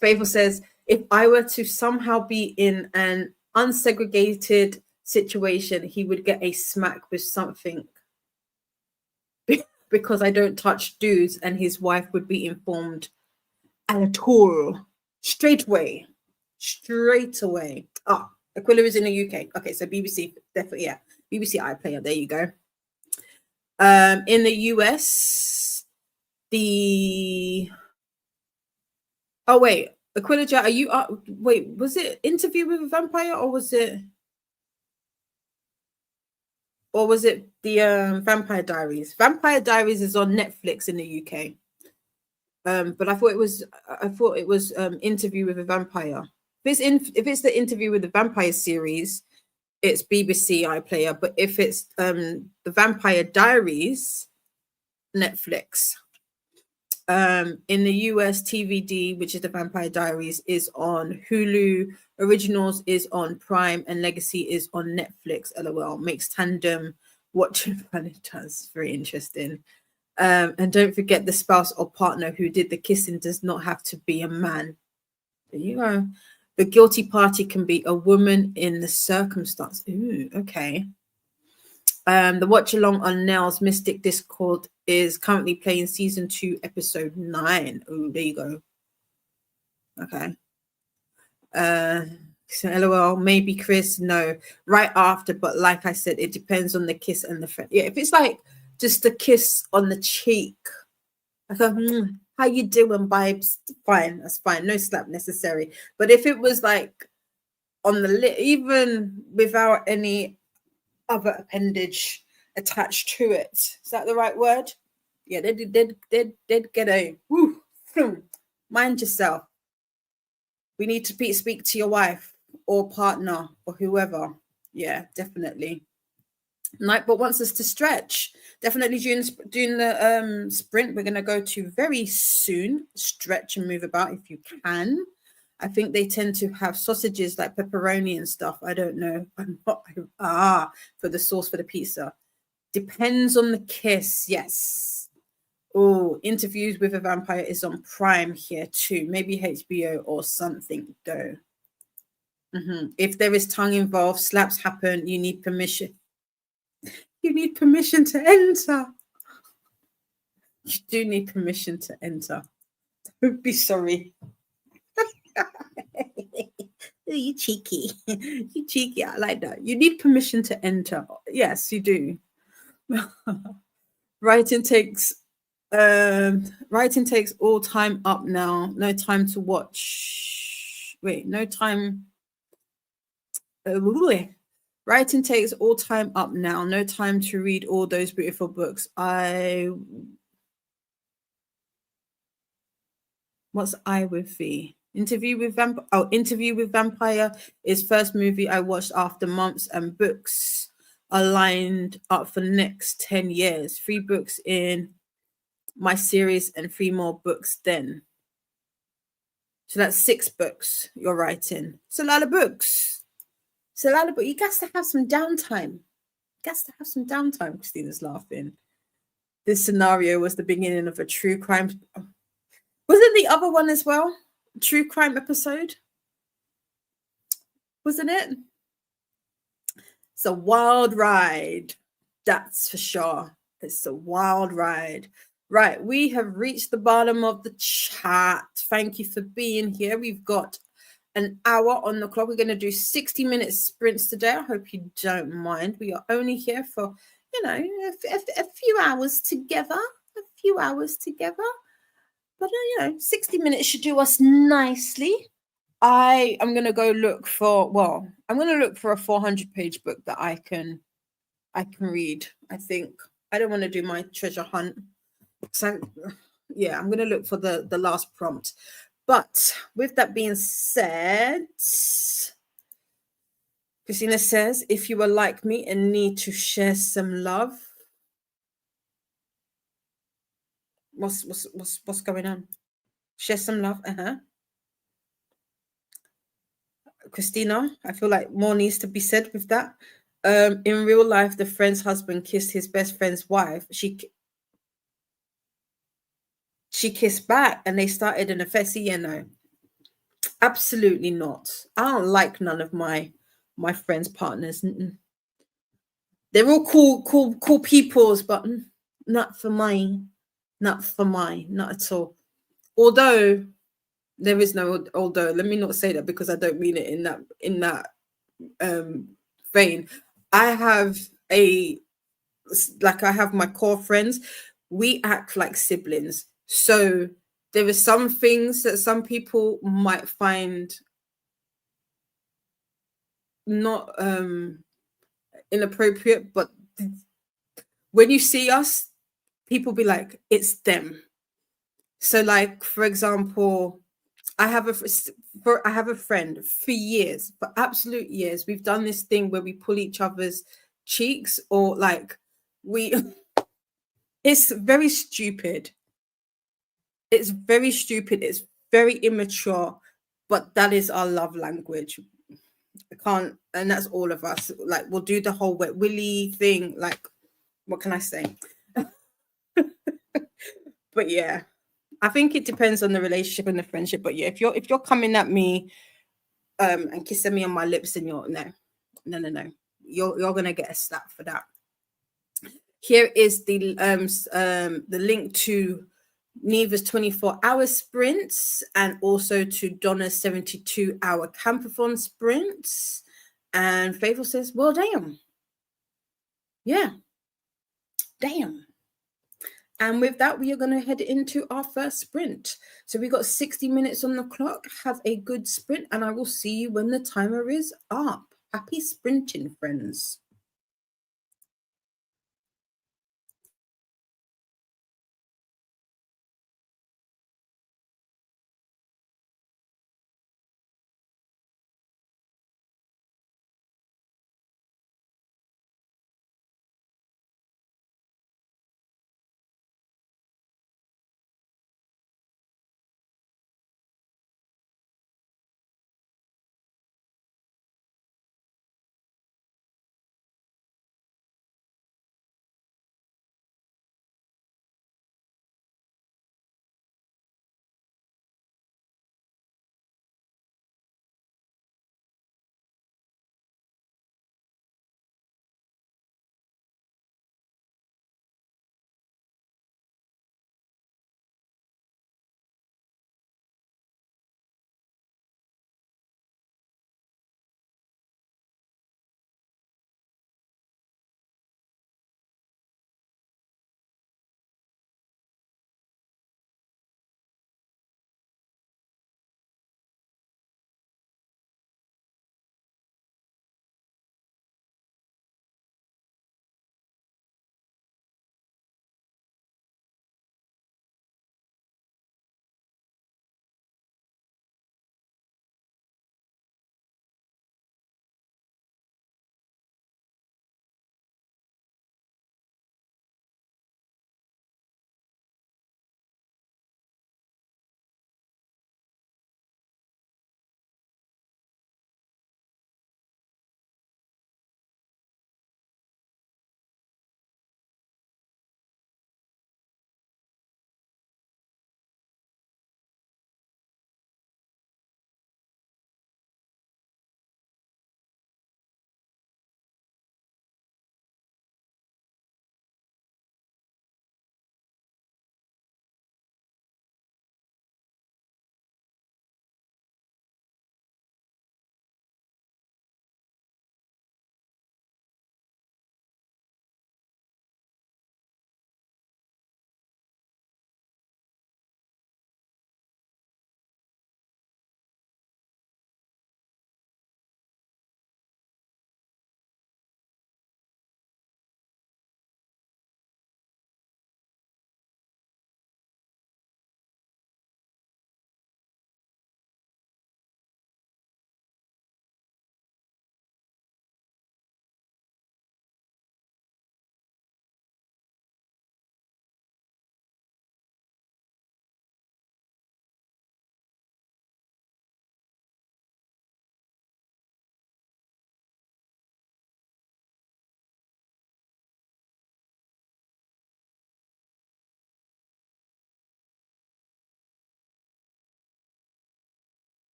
Faithful says, if I were to somehow be in an unsegregated situation, he would get a smack with something because I don't touch dudes, and his wife would be informed at all. Straight away. Aquila is in the UK. Okay, so BBC, definitely, yeah. BBC iPlayer, there you go. In the US, Aquila, are you was it Interview with a Vampire, or was it the Vampire Diaries? Vampire Diaries is on Netflix in the UK. But I thought it was Interview with a Vampire. If it's the Interview with the Vampire series, it's BBC iPlayer. But if it's the Vampire Diaries, Netflix. In the US, TVD, which is the Vampire Diaries, is on Hulu. Originals is on Prime, and Legacy is on Netflix. LOL makes tandem watching fun. It does. Very interesting. And don't forget, the spouse or partner who did the kissing does not have to be a man. There you go. The guilty party can be a woman in the circumstance. Ooh, okay. The watch along on Nell's Mystic Discord is currently playing season 2, episode 9. Oh, there you go. Okay. So LOL, maybe Chris, no, right after, but like I said, it depends on the kiss and the friend. Yeah, if it's like just a kiss on the cheek, like how you doing, vibes? Fine, that's fine. No slap necessary. But if it was like on the lip, even without any other appendage attached to it, is that the right word? Yeah, they'd get a woo. Mind yourself. We need to speak to your wife or partner or whoever. Yeah, definitely. Nightbot wants us to stretch. Definitely during the sprint, we're going to go to very soon. Stretch and move about if you can. I think they tend to have sausages like pepperoni and stuff. I don't know. For the sauce for the pizza. Depends on the kiss. Yes. Oh, Interviews with a Vampire is on Prime here too. Maybe HBO or something though. If there is tongue involved, slaps happen. You need permission. You need permission to enter. You do need permission to enter. Don't be sorry. You cheeky. You cheeky. I like that. You need permission to enter. Yes, you do. Writing takes all time up now. No time to watch. Wait, no time. Writing takes all time up now. No time to read all those beautiful books. What's I with V? Interview with Vampire is first movie I watched after months, and books are lined up for the next 10 years. 3 books in my series and 3 more books then. So that's 6 books you're writing. It's a lot of books. It's a lot of books. You got to have some downtime. Christina's laughing. This scenario was the beginning of a true crime. Wasn't the other one as well? True crime episode? Wasn't it? It's a wild ride. That's for sure. It's a wild ride. Right, we have reached the bottom of the chat. Thank you for being here. We've got an hour on the clock. We're going to do 60-minute sprints today. I hope you don't mind. We are only here for, you know, a few hours together. A few hours together. But, you know, 60 minutes should do us nicely. I am going to go look for, well, I'm going to look for a 400-page book that I can read. I think I don't want to do my treasure hunt. So, yeah, I'm going to look for the last prompt. But with that being said, Christina says, if you are like me and need to share some love, what's going on? Share some love. Christina, I feel like more needs to be said with that. In real life, the friend's husband kissed his best friend's wife. She kissed back and they started an affair. See, no, absolutely not. I don't like none of my friends' partners. They're all cool peoples, but not for mine. Not at all. Although there is no although, let me not say that because I don't mean it in that vein. I have my core friends. We act like siblings. So there are some things that some people might find not inappropriate, but when you see us, people be like, it's them. So, like, for example, I have a friend for years, for absolute years. We've done this thing where we pull each other's cheeks, or like it's very stupid. It's very stupid. It's very immature, but that is our love language. I can't, and that's all of us. Like, we'll do the whole wet willy thing. Like, what can I say? But yeah, I think it depends on the relationship and the friendship. But yeah, if you're coming at me and kissing me on my lips, and you're no. You're gonna get a slap for that. Here is the link to Neva's 24-hour sprints and also to Donna's 72-hour campathon sprints. And Faithful says, well, damn. Yeah. Damn. And with that, we are going to head into our first sprint. So we got 60 minutes on the clock. Have a good sprint, and I will see you when the timer is up. Happy sprinting, friends.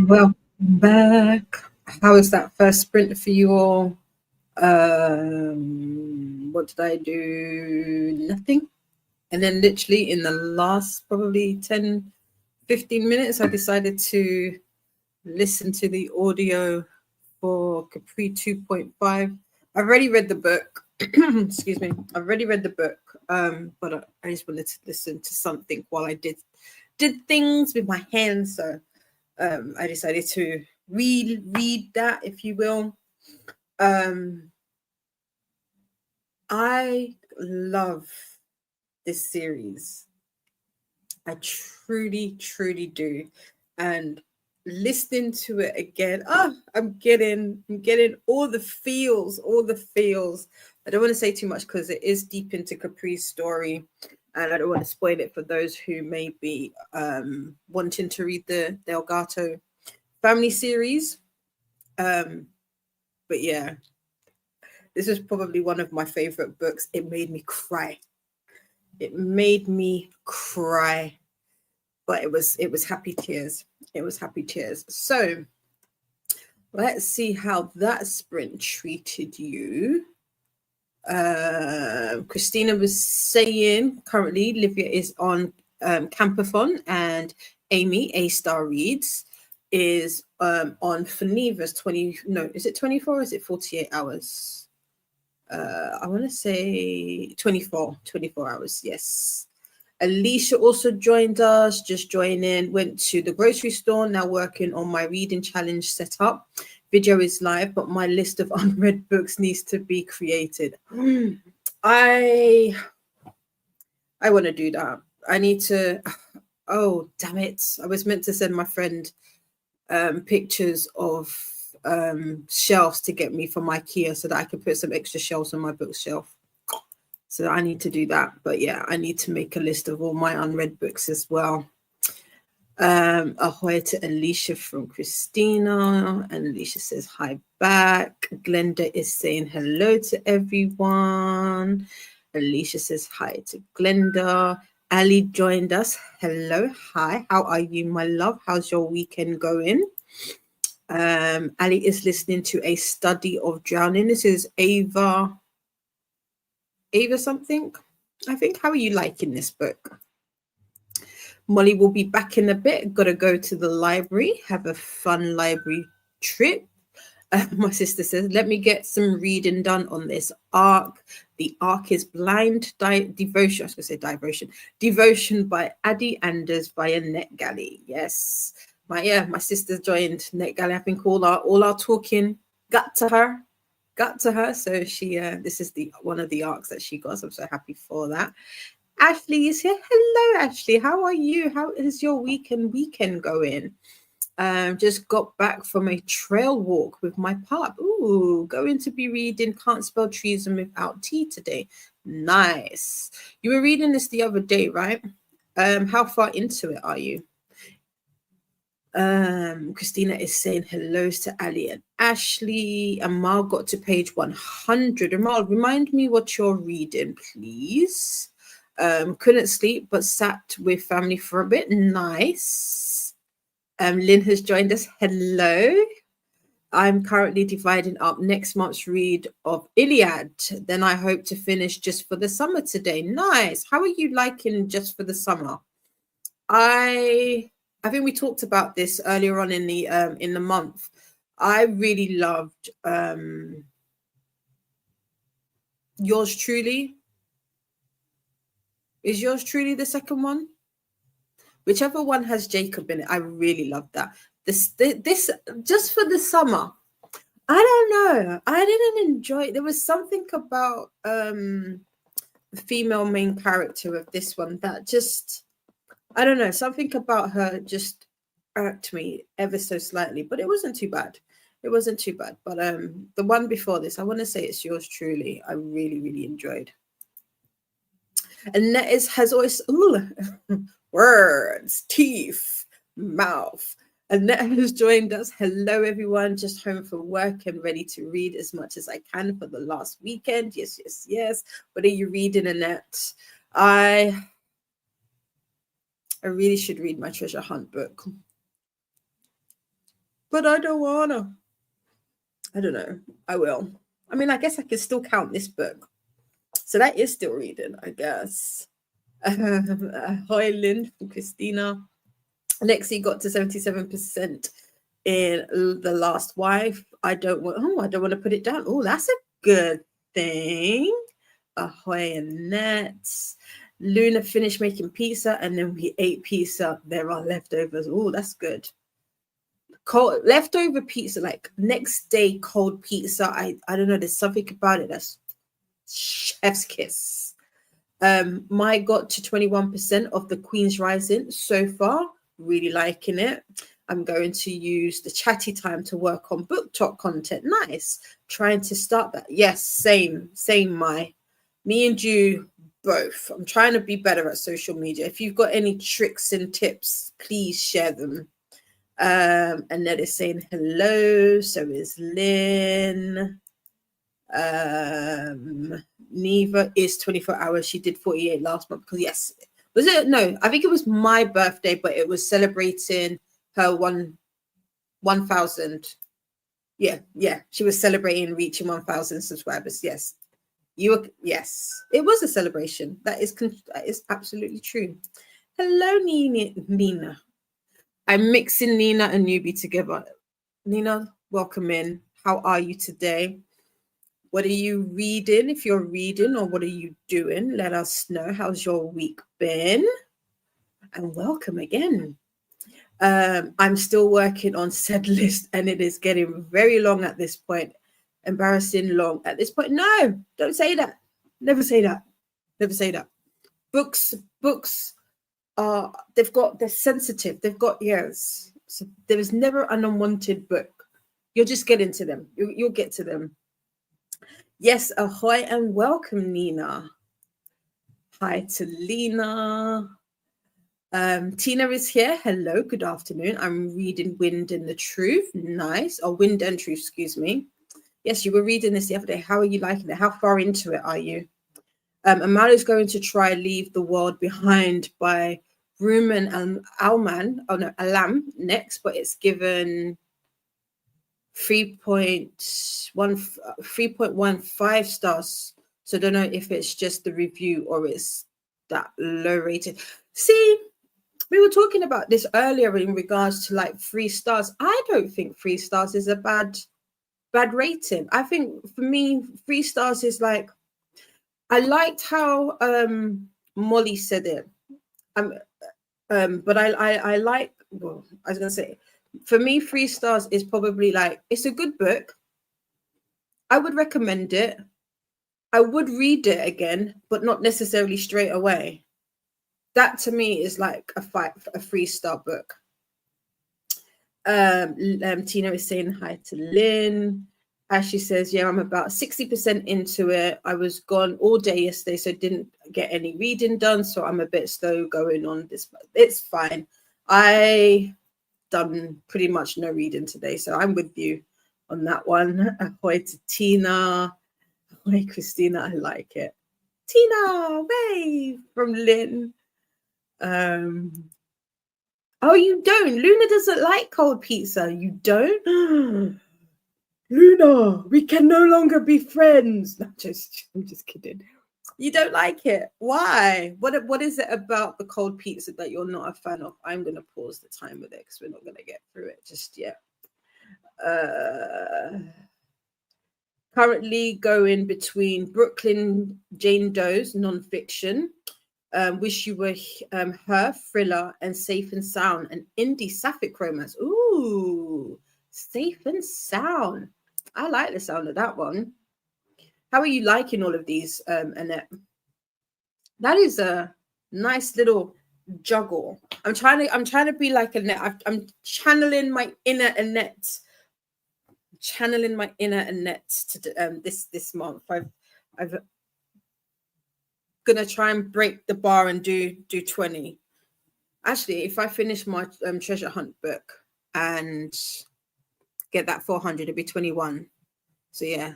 Welcome back. How was that first sprint for you all? What did I do? Nothing. And then literally in the last probably 10, 15 minutes, I decided to listen to the audio for Capri 2.5. I've already read the book. Excuse me. I've already read the book, but I just wanted to listen to something while I did things with my hands. So I decided to read that, if you will. I love this series. I truly, truly do. And listening to it again, I'm getting all the feels. I don't want to say too much because it is deep into Capri's story, and I don't want to spoil it for those who may be wanting to read the Delgado family series. But yeah, this is probably one of my favorite books. It made me cry. But it was happy tears. So let's see how that sprint treated you. Christina was saying currently Livia is on Campathon, and Amy A-Star Reads is on Feneva's 24 or is it 48 hours? I want to say 24 hours. Yes. Alicia also joined us, just joining, went to the grocery store, now working on my reading challenge setup. Video is live, but my list of unread books needs to be created. I want to do that. I need to, oh, damn it. I was meant to send my friend pictures of shelves to get me from IKEA so that I could put some extra shelves on my bookshelf. So I need to do that. But yeah, I need to make a list of all my unread books as well. Ahoy to Alicia from Christina. And Alicia says hi back. Glenda is saying hello to everyone. Alicia says hi to Glenda. Ali joined us. Hello. Hi. How are you, my love? How's your weekend going? Ali is listening to a study of drowning. This is Ava something, I think. How are you liking this book? Molly will be back in a bit. Gotta go to the library, have a fun library trip. My sister says, let me get some reading done on this arc. The arc is Blind Devotion. I was going to say Devotion by Addie Anders via NetGalley. Yes. My sister joined NetGalley. I think all our talking got to her. So she this is one of the arcs that she got. So I'm so happy for that. Ashley is here. Hello, Ashley. How are you? How is your weekend going? Just got back from a trail walk with my pup. Ooh, going to be reading Can't Spell Treason Without Tea today. Nice. You were reading this the other day, right? How far into it are you? Christina is saying hellos to Ali and Ashley. Amal got to page 100. Amal, remind me what you're reading, please. Couldn't sleep, but sat with family for a bit. Nice. Lynn has joined us. Hello. I'm currently dividing up next month's read of Iliad. Then I hope to finish Just for the Summer today. Nice. How are you liking Just for the Summer? I think we talked about this earlier on in the month. I really loved Yours Truly. Is Yours Truly the second one? Whichever one has Jacob in it, I really love that. This Just for the Summer. I don't know. I didn't enjoy it. There was something about the female main character of this one that just, I don't know, something about her just irked me ever so slightly, but it wasn't too bad. But the one before this, I want to say it's Yours Truly, I really, really enjoyed. And that has always words, teeth, mouth. Annette has joined us. Hello, everyone. Just home from work and ready to read as much as I can for the last weekend. Yes. What are you reading, Annette? I really should read my treasure hunt book. But I don't wanna. I don't know. I will. I mean, I guess I can still count this book. So that is still reading, I guess. Hi, Lynn from Christina. Lexi got to 77% in The Last Wife. I don't want to put it down. Oh, that's a good thing. Ahoy, Annette. Luna finished making pizza and then we ate pizza. There are leftovers. Oh, that's good. Cold leftover pizza, like next day cold pizza. I don't know. There's something about it that's chef's kiss. My got to 21% of the Queen's Rising so far. Really liking it. I'm going to use the chatty time to work on book talk content. Nice. Trying to start that. Yes, same. Me and you both. I'm trying to be better at social media. If you've got any tricks and tips, please share them. Annette is saying hello. So is Lynn. Neva is 24 hours. She did 48 last month. Because yes, was it? No, I think it was my birthday, but it was celebrating her 1,000. Yeah. She was celebrating reaching 1,000 subscribers. Yes. Yes, it was a celebration. That is absolutely true. Hello, Nina. I'm mixing Nina and Newbie together. Nina, welcome in. How are you today? What are you reading? If you're reading, or what are you doing? Let us know. How's your week been? And welcome again. I'm still working on said list, and it is getting very long at this point. Embarrassing long at this point. No, don't say that. Never say that. Never say that. Books are, they're sensitive. They've got ears. So there is never an unwanted book. You'll just get into them. You'll get to them. Yes, ahoy and welcome, Nina. Hi to Lena. Tina is here. Hello, good afternoon. I'm reading Wind and the Truth. Nice. Oh, Wind and Truth, excuse me. Yes, you were reading this the other day. How are you liking it? How far into it are you? Amal is going to try Leave the World Behind by Ruman and Alam next, but it's given 3.15 stars. So I don't know if it's just the review or it's that low rated. See, we were talking about this earlier in regards to like 3 stars. I don't think 3 stars is a bad rating. I think for me, 3 stars is like, I liked how Molly said it. But I like, well, I was gonna say, for me, 3 stars is probably like, it's a good book. I would recommend it. I would read it again, but not necessarily straight away. That to me is like a 3-star book. Tina is saying hi to Lynn. Ashley says, yeah, I'm about 60% into it. I was gone all day yesterday, so didn't get any reading done. So I'm a bit slow going on this. It's fine. I done pretty much no reading today, so I'm with you on that one. Ahoy to Tina. Ahoy, Christina. I like it. Tina, wave from Lynn. Oh, you don't. Luna doesn't like cold pizza. You don't? Luna, we can no longer be friends. No, I'm just kidding. You don't like it. Why? What is it about the cold pizza that you're not a fan of? I'm going to pause the time with it because we're not going to get through it just yet. Currently going between Brooklyn Jane Doe's nonfiction, Wish You Were Her thriller, and Safe and Sound, an indie sapphic romance. Ooh, Safe and Sound. I like the sound of that one. How are you liking all of these, Annette? That is a nice little juggle. I'm trying to be like Annette. I'm channeling my inner Annette. Channeling my inner Annette to this month. I've gonna try and break the bar and do 20. Actually, if I finish my treasure hunt book and get that 400, it'll be 21. So yeah,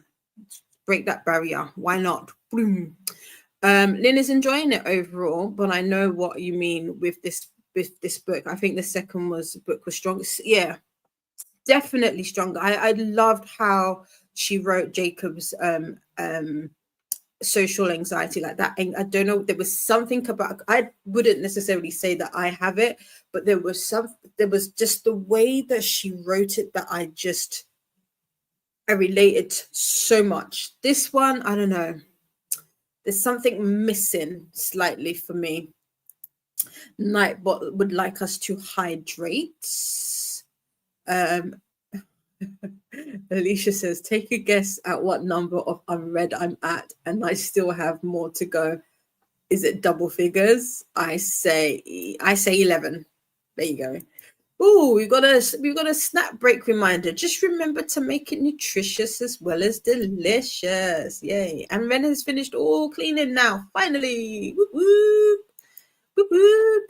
break that barrier. Why not? Boom. Lynn is enjoying it overall, but I know what you mean with this this book. I think the second book was strong. Yeah, definitely stronger. I loved how she wrote Jacob's social anxiety like that. And I don't know, there was something about, I wouldn't necessarily say that I have it, but there was just the way that she wrote it that I related so much. This one, I don't know. There's something missing slightly for me. Nightbot would like us to hydrate. Alicia says, take a guess at what number of unread I'm at, and I still have more to go. Is it double figures? I say 11. There you go. Oh, we've got a snack break reminder. Just remember to make it nutritious as well as delicious. Yay. And Ren has finished all cleaning now. Finally. Whoop, whoop. Whoop, whoop.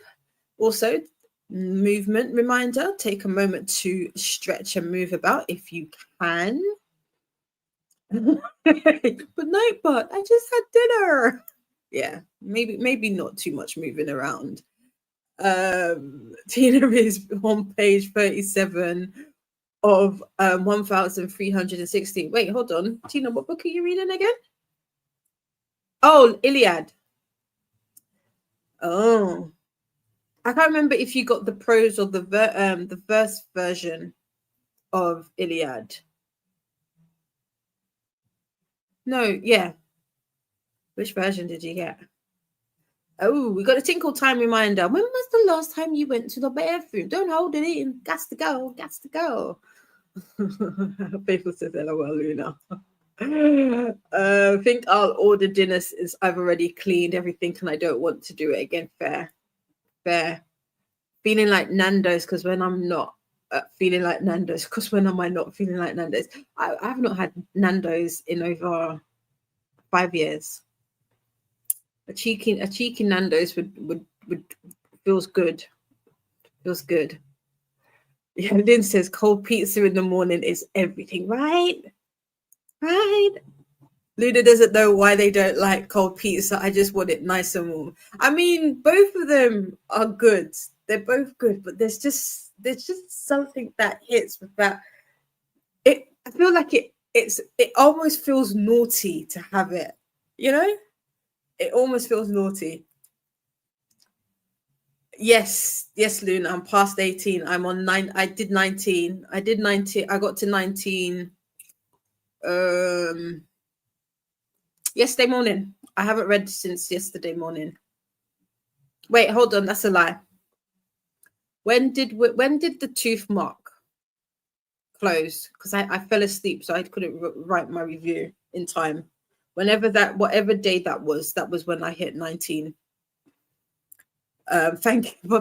Also, movement reminder. Take a moment to stretch and move about if you can. But no, but I just had dinner. Yeah, maybe not too much moving around. Tina is on page 37 of 1316. Wait, hold on. Tina, what book are you reading again? Oh, Iliad. Oh, I can't remember if you got the prose or the verse version of Iliad. No, yeah. Which version did you get? Oh, we got a tinkle time reminder. When was the last time you went to the bathroom? Don't hold it in. Gas to go. Gas to go. People said LOL, Luna. I think I'll order dinner since I've already cleaned everything and I don't want to do it again. Fair. Feeling like Nando's because when I'm not feeling like Nando's, because when am I not feeling like Nando's? I've not had Nando's in over 5 years. A cheeky Nando's would feels good. Feels good. Yeah, Lynn says cold pizza in the morning is everything, right? Right. Luna doesn't know why they don't like cold pizza. I just want it nice and warm. I mean, both of them are good. They're both good, but there's just something that hits with that. I feel like it almost feels naughty to have it, you know? It almost feels naughty. Yes, Luna. I'm past 18. I'm on 9. I did 19. I got to 19. Yesterday morning. I haven't read since yesterday morning. Wait, hold on. That's a lie. When did the tooth mark close? Because I fell asleep, so I couldn't write my review in time. Whatever day that was when I hit 19. Thank you.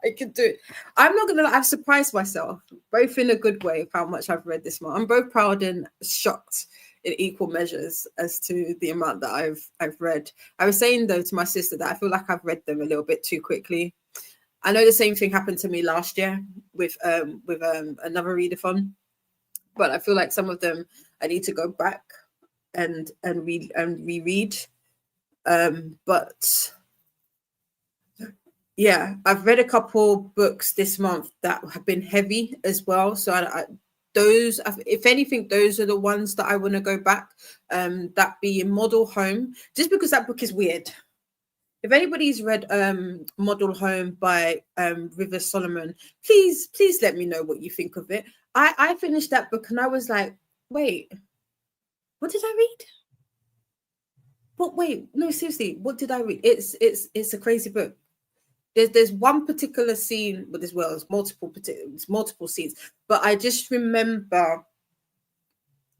I can do it. I'm not gonna lie, I've surprised myself, both in a good way, of how much I've read this month. I'm both proud and shocked in equal measures as to the amount that I've read. I was saying though to my sister that I feel like I've read them a little bit too quickly. I know the same thing happened to me last year with another readathon, but I feel like some of them I need to go back and reread. But yeah, I've read a couple books this month that have been heavy as well. So those, if anything, those are the ones that I want to go back. That be Model Home, just because that book is weird. If anybody's read Model Home by River Solomon, please let me know what you think of it. I finished that book and I was like, wait, what did I read? But wait, no, seriously, what did I read? It's a crazy book. There's one particular scene, but as well as multiple scenes. But I just remember,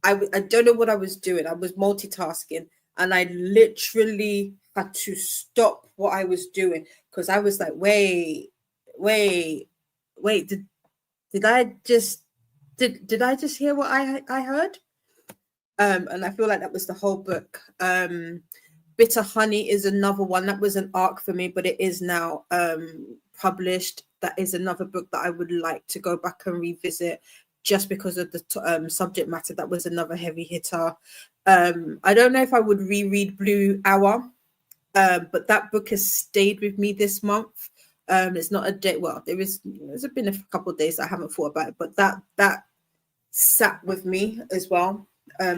I don't know what I was doing. I was multitasking, and I literally had to stop what I was doing because I was like, wait. Did I just hear what I heard? And I feel like that was the whole book. Bitter Honey is another one that was an arc for me, but it is now published. That is another book that I would like to go back and revisit just because of the subject matter. That was another heavy hitter. I don't know if I would reread Blue Hour, but that book has stayed with me this month. It's not a day. Well, there's been a couple of days I haven't thought about it, but that sat with me as well.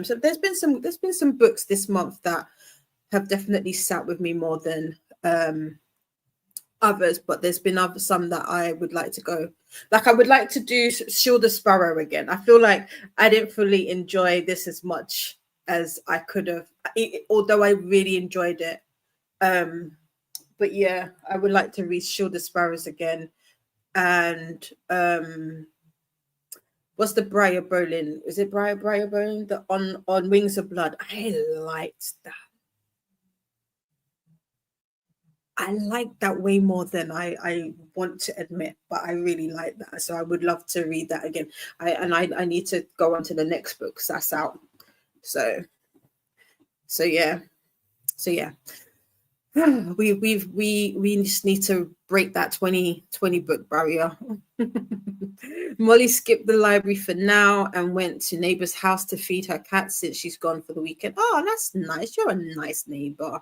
So there's been some books this month that have definitely sat with me more than others, but there's been some that I would like to go. Like I would like to do Shield the Sparrow again. I feel like I didn't fully enjoy this as much as I could have, although I really enjoyed it. But yeah, I would like to read Shield the Sparrows again. And what's the Briar Bolin? Is it Briar Bolin? The on Wings of Blood. I liked that. I like that way more than I want to admit, but I really like that. So I would love to read that again. I need to go on to the next book because that's out. So yeah. We just need to break that 20 book barrier. Molly skipped the library for now and went to neighbor's house to feed her cat since she's gone for the weekend. Oh, that's nice. You're a nice neighbor.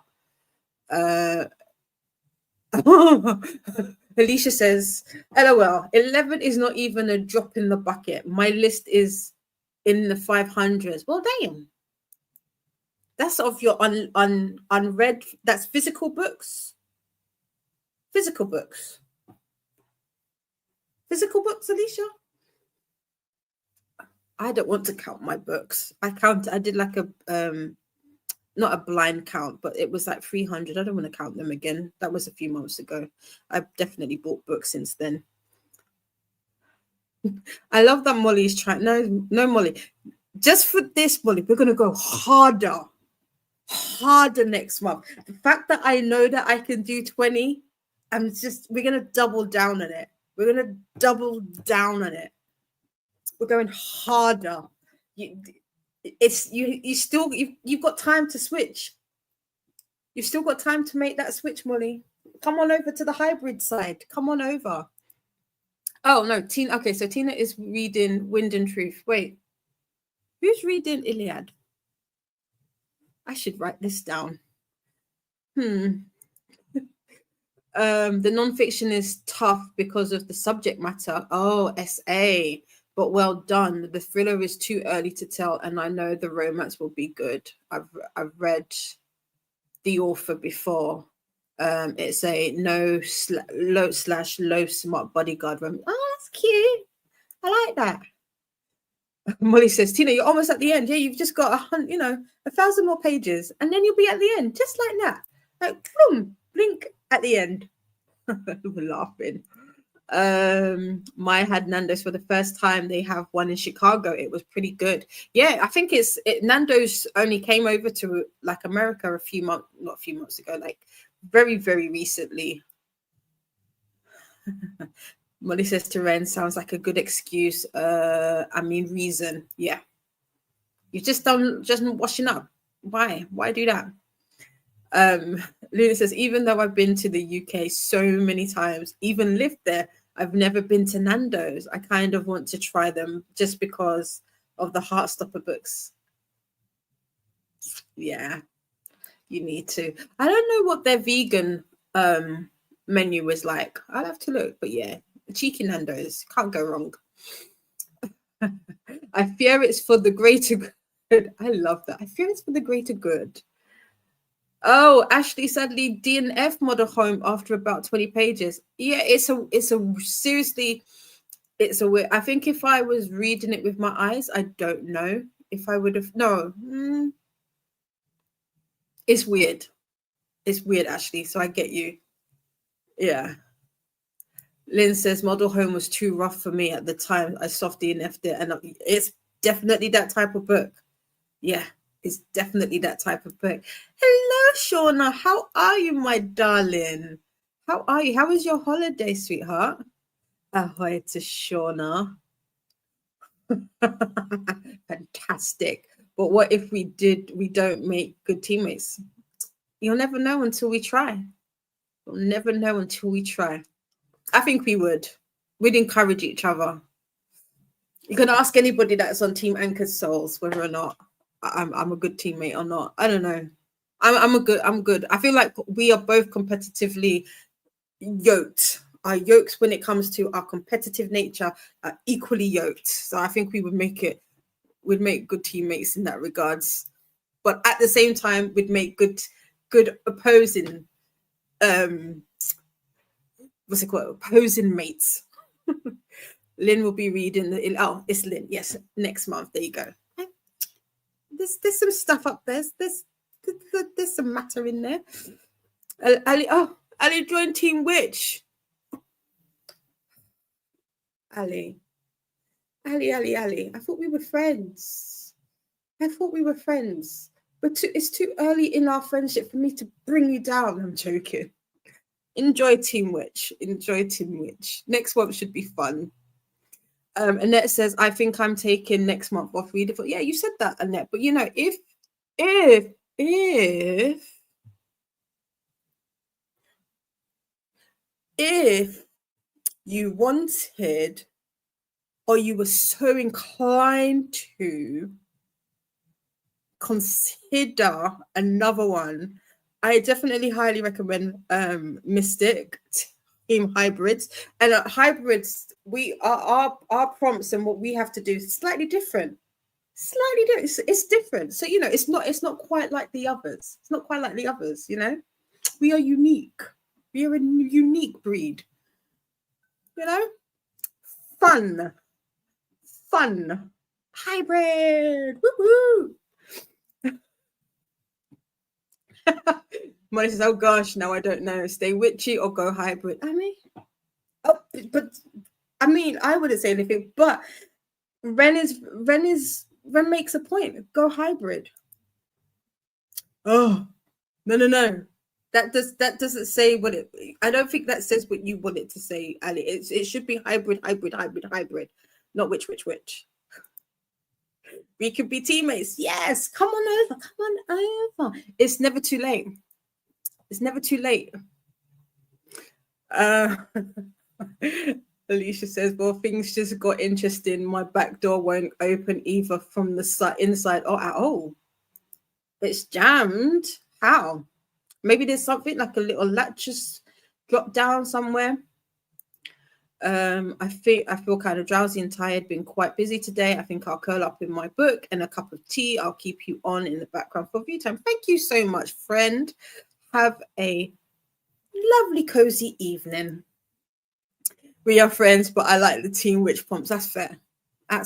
Alicia says, LOL, 11 is not even a drop in the bucket. My list is in the 500s. Well, damn. That's of your unread. That's physical books. Physical books, Alicia. I don't want to count my books. I did like a not a blind count, but it was like 300. I don't want to count them again. That was a few months ago. I've definitely bought books since then. I love that Molly's trying. No, Molly. Just for this, Molly, we're going to go harder next month. The fact that I know that I can do 20, we're going to double down on it. We're going to double down on it. We're going harder. You've got time to switch. You've still got time to make that switch, Molly. Come on over to the hybrid side. Come on over. Oh no, Tina. Okay, so Tina is reading Wind and Truth. Wait, who's reading Iliad? I should write this down. The nonfiction is tough because of the subject matter. Oh, SA. But well done. The thriller is too early to tell, and I know the romance will be good. I've read the author before. It's a low smart bodyguard romance. Oh, that's cute. I like that. Molly says, Tina, you're almost at the end. Yeah, you've just got 1,000 more pages, and then you'll be at the end, just like that. Like, boom, blink at the end. We're laughing. Maya had Nando's for the first time. They have one in Chicago. It was pretty good. Yeah, I think Nando's only came over to like America not a few months ago, like very, very recently. Molly says to Ren, sounds like a good excuse. Reason. Yeah. You've just washing up. Why do that? Luna says, even though I've been to the UK so many times, even lived there, I've never been to Nando's. I kind of want to try them just because of the Heartstopper books. Yeah, you need to. I don't know what their vegan menu was like. I'll have to look, but yeah, cheeky Nando's, can't go wrong. I fear it's for the greater good. I love that. I fear it's for the greater good. Oh, Ashley sadly DNF model home after about 20 pages. Yeah, it's a seriously, it's a weird. I think if I was reading it with my eyes, I don't know if I would have. No, it's weird. It's weird, Ashley. So I get you. Yeah. Lynn says model home was too rough for me at the time. I soft DNF'd it, and it's definitely that type of book. Yeah. It's definitely that type of book. Hello, Shauna. How are you, my darling? How are you? How was your holiday, sweetheart? Ahoy to Shauna. Fantastic. But what if we don't make good teammates? You'll never know until we try. You'll never know until we try. I think we would. We'd encourage each other. You can ask anybody that's on Team Anchored Souls whether or not I'm a good teammate or not. I don't know. I'm good. I feel like we are both competitively yoked. our yokes when it comes to our competitive nature are equally yoked. So I think we'd make good teammates in that regards. But at the same time, we'd make good opposing opposing mates. Lynn will be reading it's Lynn. Yes, next month. There you go. There's some stuff up there. There's some matter in there. Ali joined Team Witch. Ali. I thought we were friends. But it's too early in our friendship for me to bring you down. I'm joking. Enjoy Team Witch. Next month should be fun. Annette says, I think I'm taking next month off reader. Yeah, you said that, Annette. But you know, if you wanted or you were so inclined to consider another one, I definitely highly recommend Mystic Team Hybrids. And hybrids, we are our prompts and what we have to do is slightly different. It's different. So you know, it's not quite like the others. You know, we are unique. We are a unique breed. You know, fun hybrid. Woo-hoo. Molly says, oh gosh, no, I don't know. Stay witchy or go hybrid. I mean, I wouldn't say anything, but Ren makes a point. Go hybrid. Oh, no. That doesn't say what it. I don't think that says what you want it to say, Ali. It should be hybrid, not witch. We could be teammates. Yes, come on over. It's never too late. Alicia says, well, things just got interesting. My back door won't open either from the inside or at all. It's jammed. How? Maybe there's something like a little latch just dropped down somewhere. I feel kind of drowsy and tired, been quite busy today. I think I'll curl up in my book and a cup of tea. I'll keep you on in the background for view time. Thank you so much, friend. Have a lovely, cozy evening. We are friends, but I like the Team Witch prompts. That's fair. I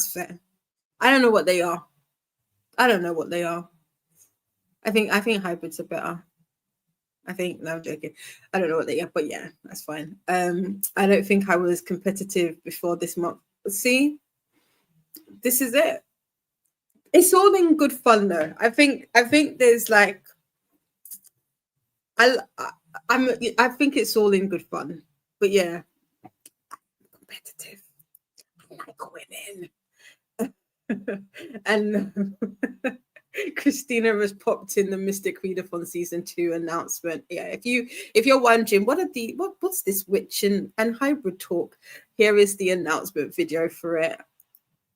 don't know what they are. I think hybrids are better. No, I'm joking. I don't know what they are, but yeah, that's fine. I don't think I was competitive before this month. See, this is it. It's all in good fun, though. I think there's like, I think it's all in good fun. But yeah, competitive. I like winning. And Christina has popped in the Mystic Readathon season 2 announcement. Yeah, if you're wondering what's this witch and hybrid talk, here is the announcement video for it.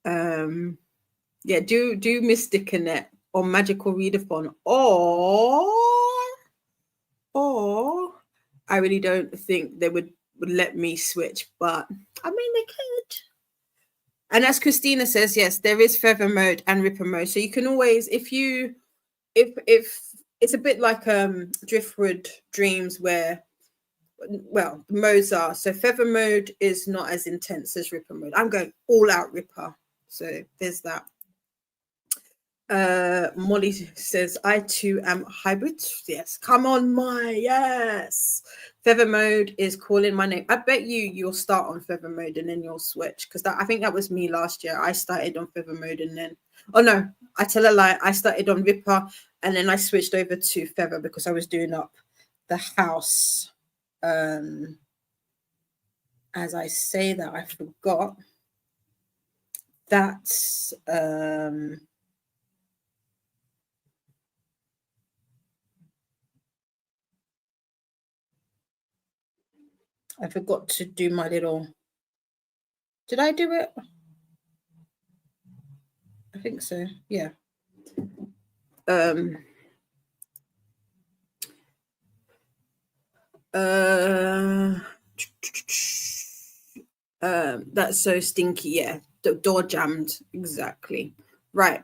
Yeah, do Mystic Annette or Magical Readathon or I really don't think they would let me switch, but I mean they could. And as Christina says, yes, there is feather mode and ripper mode. So you can always, if it's a bit like Driftwood Dreams where, well, the modes are. So feather mode is not as intense as ripper mode. I'm going all out ripper. So there's that. Molly says, I too am hybrid. Yes, come on, yes. Feather mode is calling my name. I bet you'll start on feather mode and then you'll switch, because I think that was me last year. I started on feather mode and then, oh no, I tell a lie. I started on ripper and then I switched over to feather because I was doing up the house. As I say that, I forgot that I forgot to do my little. Did I do it? I think so. Yeah. That's so stinky. Yeah, the door jammed. Exactly. Right.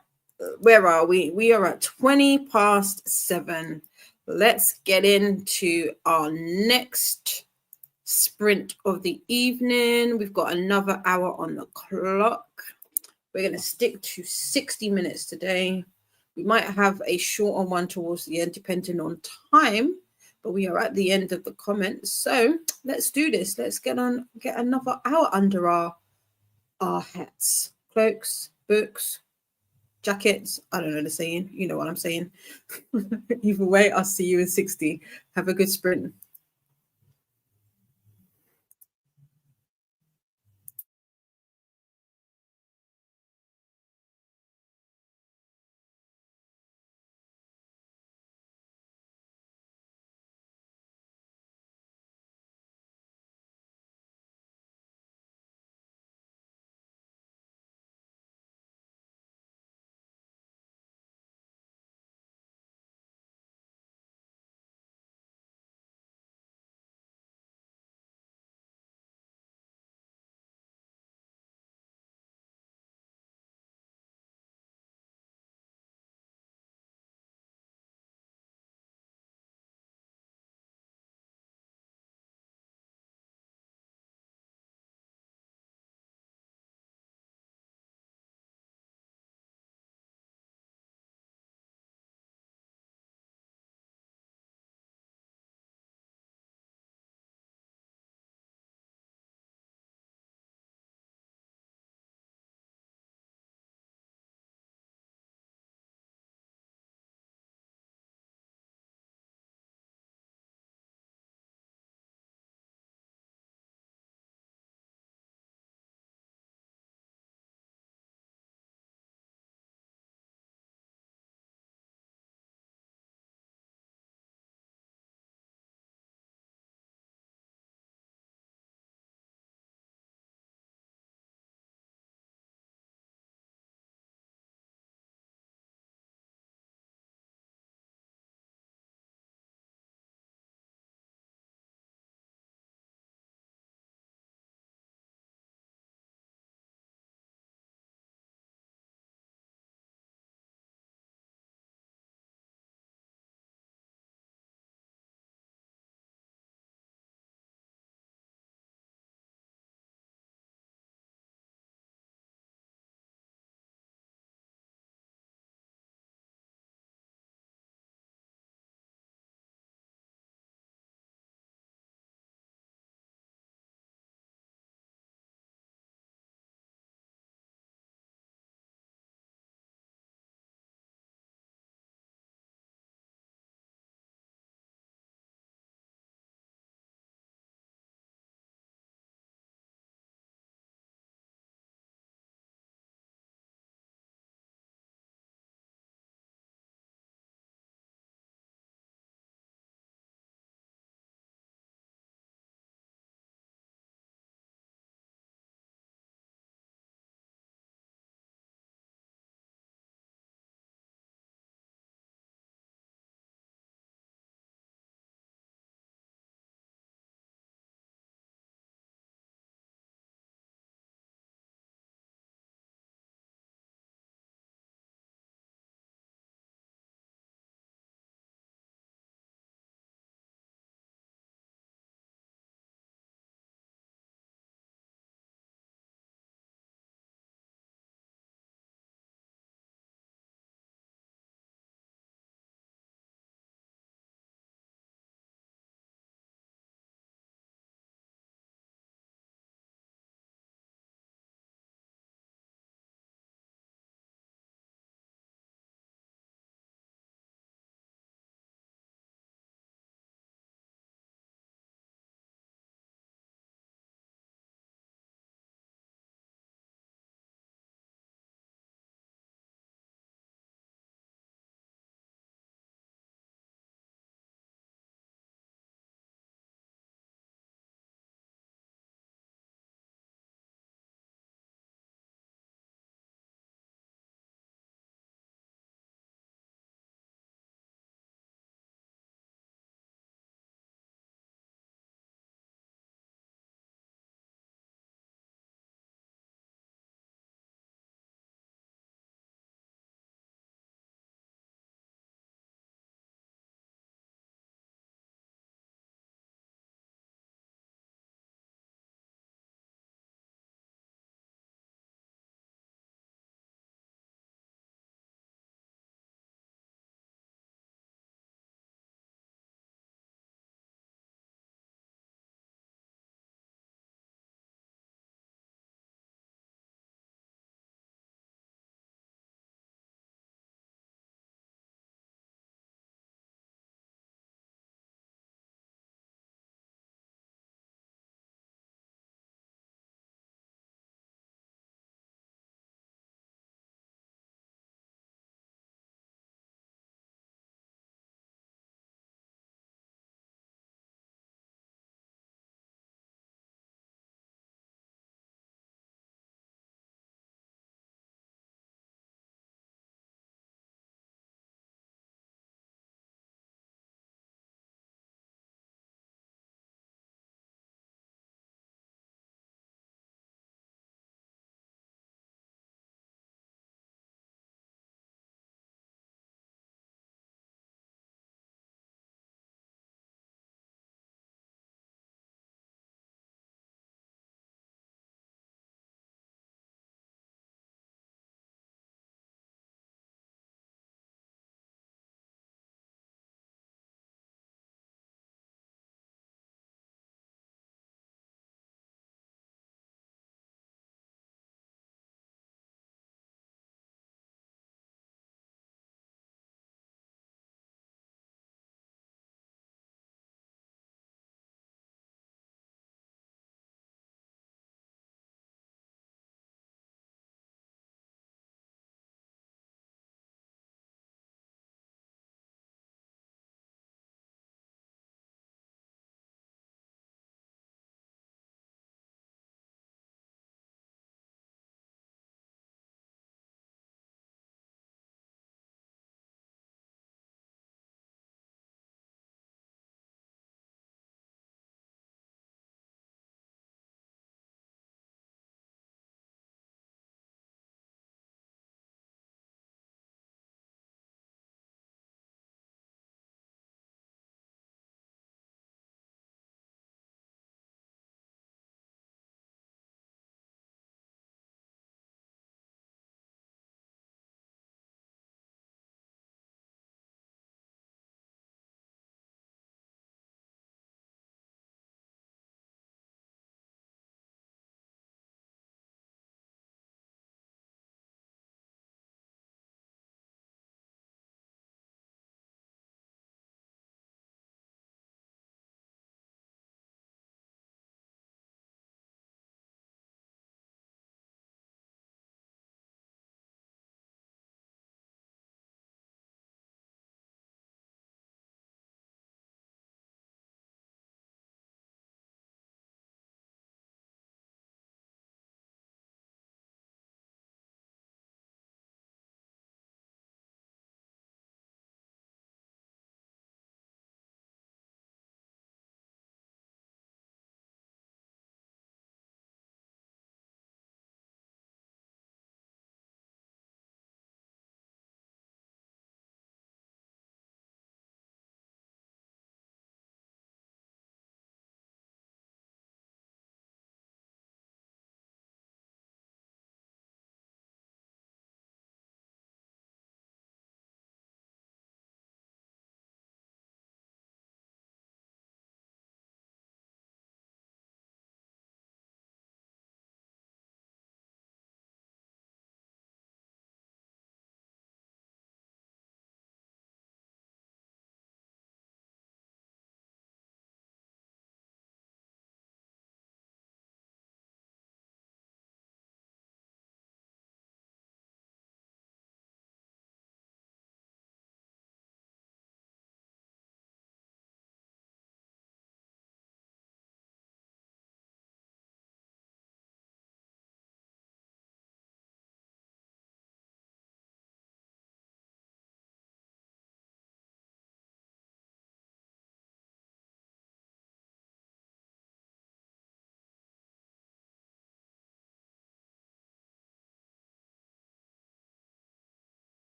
Where are we? We are at 7:20. Let's get into our next sprint of the evening. We've got another hour on the clock. We're going to stick to 60 minutes today. We might have a shorter one towards the end, depending on time, but we are at the end of the comments. So let's do this. Let's get another hour under our hats, cloaks, books, jackets. I don't know the saying. You know what I'm saying. Either way, I'll see you in 60. Have a good sprint.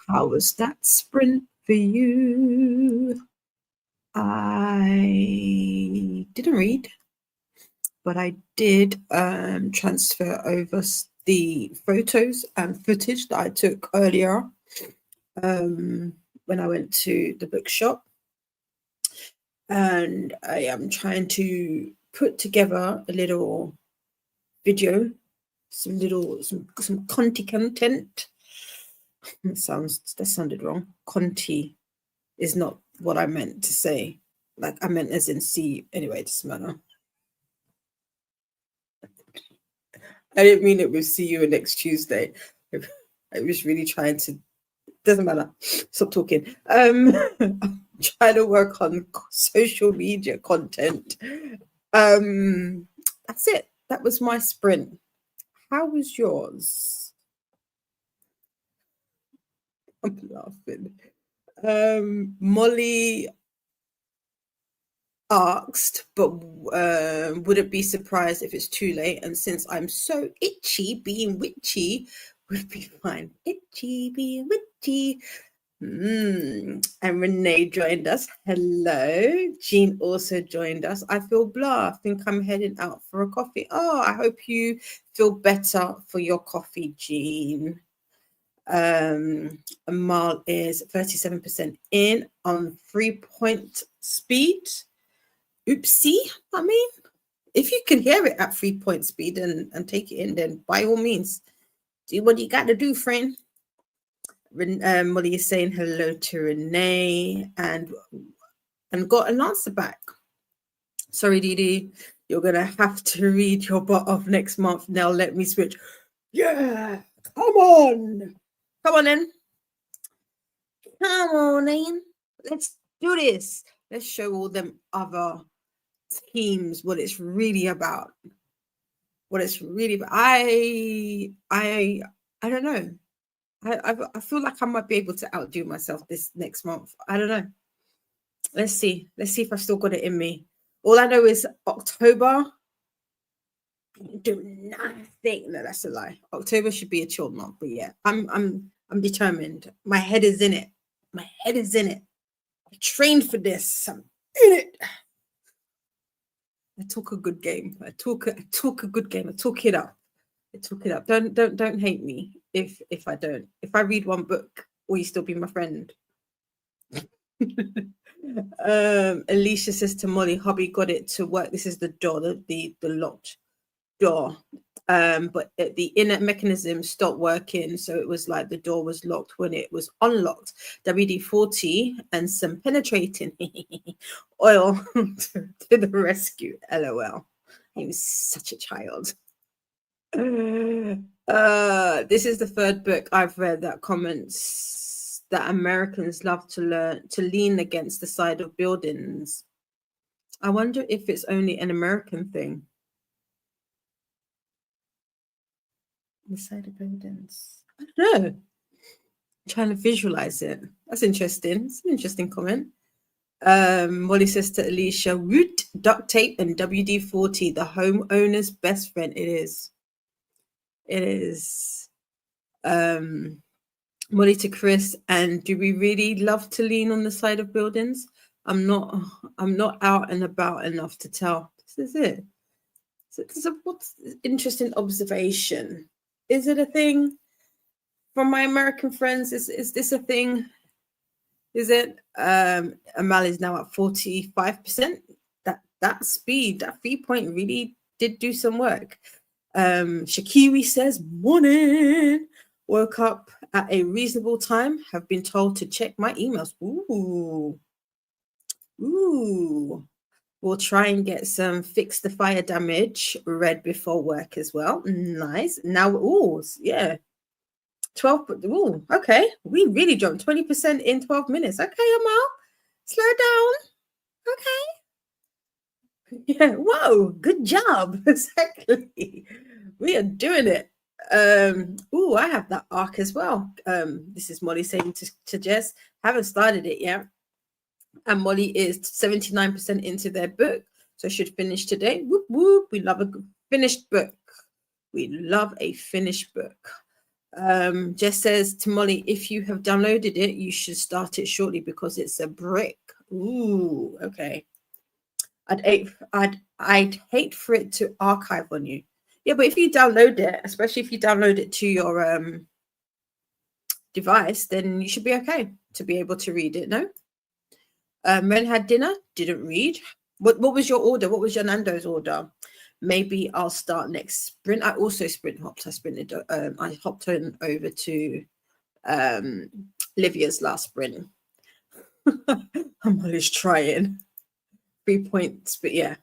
How was that sprint for you? I didn't read, but I did transfer over the photos and footage that I took earlier when I went to the bookshop. And I am trying to put together a little video, some content. That sounded wrong. Conti is not what I meant to say. Like I meant as in see. Anyway, it doesn't matter. I didn't mean it with see you next Tuesday. I was really trying to. Doesn't matter. Stop talking. I'm trying to work on social media content. That's it. That was my sprint. How was yours? I'm laughing. Molly asked, but wouldn't be surprised if it's too late. And since I'm so itchy, being witchy would be fine. Itchy, being witchy. And Renee joined us. Hello. Jean also joined us. I feel blah. I think I'm heading out for a coffee. Oh, I hope you feel better for your coffee, Jean. Amal is 37% in on 3-point speed. Oopsie. I mean, if you can hear it at 3-point speed and take it in, then by all means, do what you got to do, friend. Molly is saying hello to Renee and got an answer back. Sorry, Didi, you're gonna have to read your butt off next month. Now let me switch. Yeah, come on in. Let's do this. Let's show all them other teams what it's really about. What it's really about. I don't know. I feel like I might be able to outdo myself this next month. I don't know. Let's see. Let's see if I've still got it in me. All I know is October. Do nothing. No, that's a lie. October should be a chill month, but yeah, I'm determined. My head is in it. My head is in it. I trained for this. I'm in it. I talk a good game. I talk a good game. I talk it up. Don't hate me if I don't. If I read one book, will you still be my friend? Alicia says to Molly, hubby got it to work. This is the door, the locked door. But the inner mechanism stopped working, so it was like the door was locked when it was unlocked. WD-40 and some penetrating oil to the rescue. LOL. He was such a child. This is the third book I've read that comments that Americans love to lean against the side of buildings. I wonder if it's only an American thing. The side of buildings. I don't know. I'm trying to visualize it. That's interesting. It's an interesting comment. Molly says to Alicia, root, duct tape, and WD-40, the homeowner's best friend. It is. It is. Molly to Chris, and do we really love to lean on the side of buildings? I'm not out and about enough to tell. This is it. So what's interesting observation? Is it a thing from my American friends? Is this a thing? Is it? Amal is now at 45%. That speed, that 3-point really did do some work. Shakiri says, morning. Woke up at a reasonable time. Have been told to check my emails. Ooh. We'll try and get some Fix the Fire Damage read before work as well. Nice. Now, yeah. 12. Okay. We really jumped 20% in 12 minutes. Okay, Amal. Slow down. Okay. Yeah. Whoa. Good job. Exactly. We are doing it. I have that arc as well. This is Molly saying to Jess, haven't started it yet. And Molly is 79% into their book, so should finish today. Whoop whoop. We love a finished book. We love a finished book. Jess says to Molly, if you have downloaded it, you should start it shortly because it's a brick. Ooh, okay. I'd hate for it to archive on you. Yeah, but if you download it, especially if you download it to your device, then you should be okay to be able to read it. No. Men had dinner, didn't read. What was your order? What was your Nando's order? Maybe I'll start next sprint. I also sprint hopped. I hopped on over to Livia's last sprint. I'm always trying 3 points, but yeah,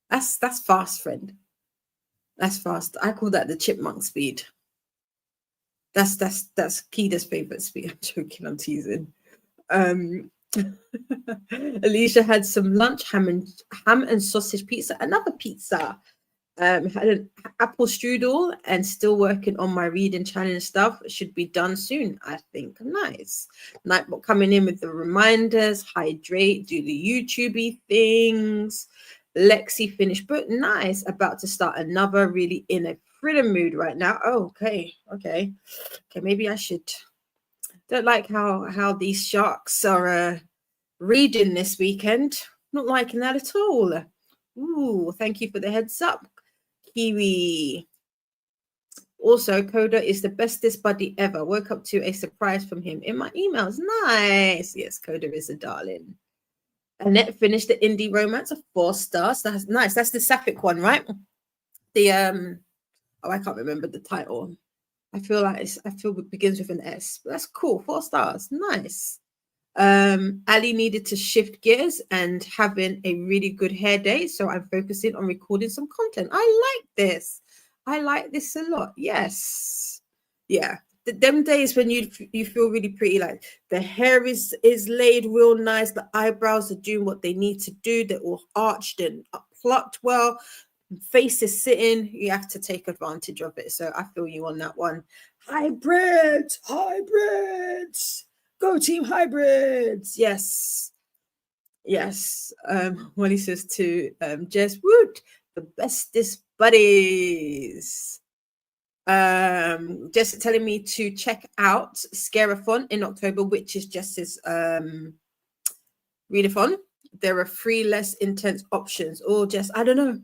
that's fast, friend. That's fast. I call that the chipmunk speed. That's Keda's favorite speed. I'm joking. I'm teasing. Alicia had some lunch, ham and sausage pizza, another pizza. Had an apple strudel and still working on my reading challenge stuff. Should be done soon, I think. Nice. Nightbot coming in with the reminders, hydrate, do the YouTubey things. Lexi finished book. Nice. About to start another, really in a freedom mood right now. Oh, okay. Maybe I should. Don't like how these sharks are reading this weekend. Not liking that at all. Ooh, thank you for the heads up, Kiwi. Also, Coda is the bestest buddy ever. Woke up to a surprise from him in my emails. Nice. Yes, Coda is a darling. Annette finished the indie romance of 4 stars. That's nice. That's the sapphic one, right? The I can't remember the title. I feel it begins with an S. But that's cool. 4 stars. Nice. Ali needed to shift gears and having a really good hair day, so I'm focusing on recording some content. I like this a lot. Yes, yeah, them days when you feel really pretty, like the hair is laid real nice, the eyebrows are doing what they need to do, they're all arched and plucked well, face is sitting, you have to take advantage of it. So I feel you on that one. Hybrids. Go team hybrids. Yes. Molly says to Jess, Wood, the bestest buddies. Jess telling me to check out Scarathon in October, which is Jess's readathon. There are 3 less intense options. Oh, Jess, I don't know.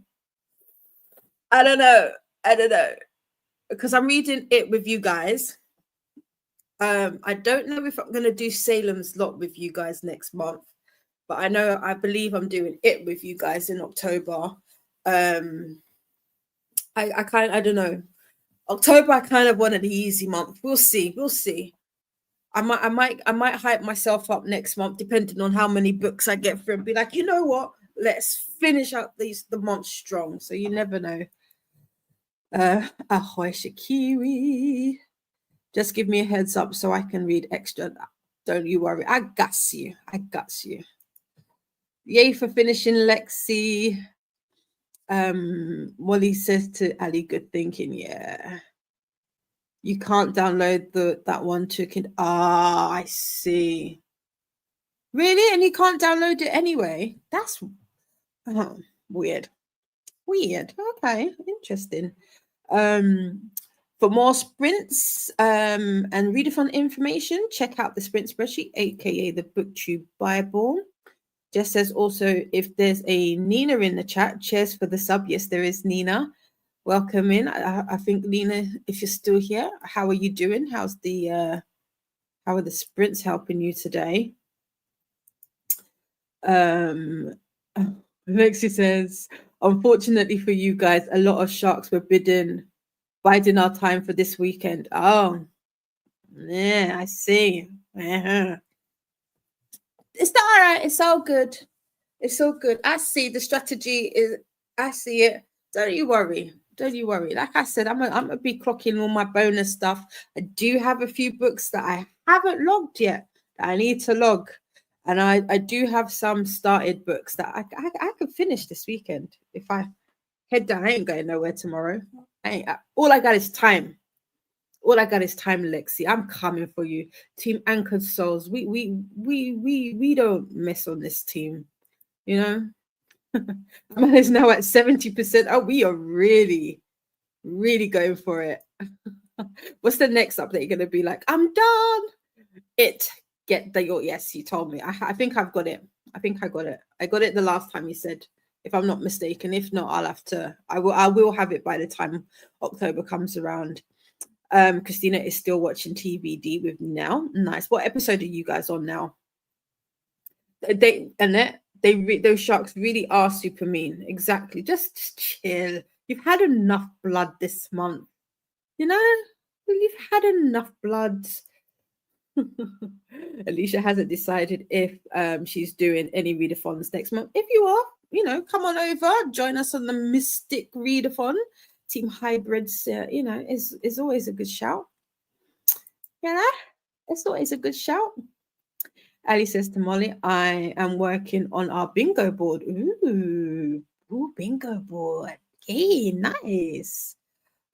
Because I'm reading it with you guys. I don't know if I'm going to do Salem's Lot with you guys next month, but I believe I'm doing it with you guys in October. I don't know. October, I kind of wanted the easy month. We'll see. I might hype myself up next month, depending on how many books I get through, and be like, you know what? Let's finish up the month strong. So you never know. Ahoy, Shakiri. Just give me a heads up so I can read extra. Don't you worry. I got you. Yay for finishing, Lexi. Molly says to Ali, good thinking. Yeah. You can't download that one chicken. I see. Really? And you can't download it anyway? That's weird. Okay, interesting. For more sprints and readathon information, check out the sprint spreadsheet, aka the BookTube Bible. Just says also, if there's a Nina in the chat, cheers for the sub. Yes, there is Nina. Welcome in. I think Nina, if you're still here, how are you doing? How are the sprints helping you today? Lexi says, unfortunately for you guys, a lot of sharks were biding our time for this weekend. Oh, yeah, I see. It's all right. It's all good. I see the strategy I see it. Don't you worry. Like I said, I'm gonna be clocking all my bonus stuff. I do have a few books that I haven't logged yet that I need to log. And I do have some started books that I could finish this weekend. If I head down, I ain't going nowhere tomorrow. All I got is time. Lexi. I'm coming for you. Team Anchored Souls. We don't mess on this team. You know? Amal is now at 70%. Oh, we are really Really going for it. What's the next update going to be like? I'm done. Yes, you told me. I think I've got it. I think I got it. I got it the last time you said, if I'm not mistaken. If not, I will have it by the time October comes around. Christina is still watching TVD with me now. Nice. What episode are you guys on now? Those sharks really are super mean. Exactly. Just chill. You've had enough blood this month. You know, you've had enough blood. Alicia hasn't decided if she's doing any readathons next month. If you are, come on over, join us on the Mystic Readathon. Team Hybrids, is always a good shout. It's always a good shout. Ali says to Molly, I am working on our bingo board. Ooh, bingo board. Yay, nice.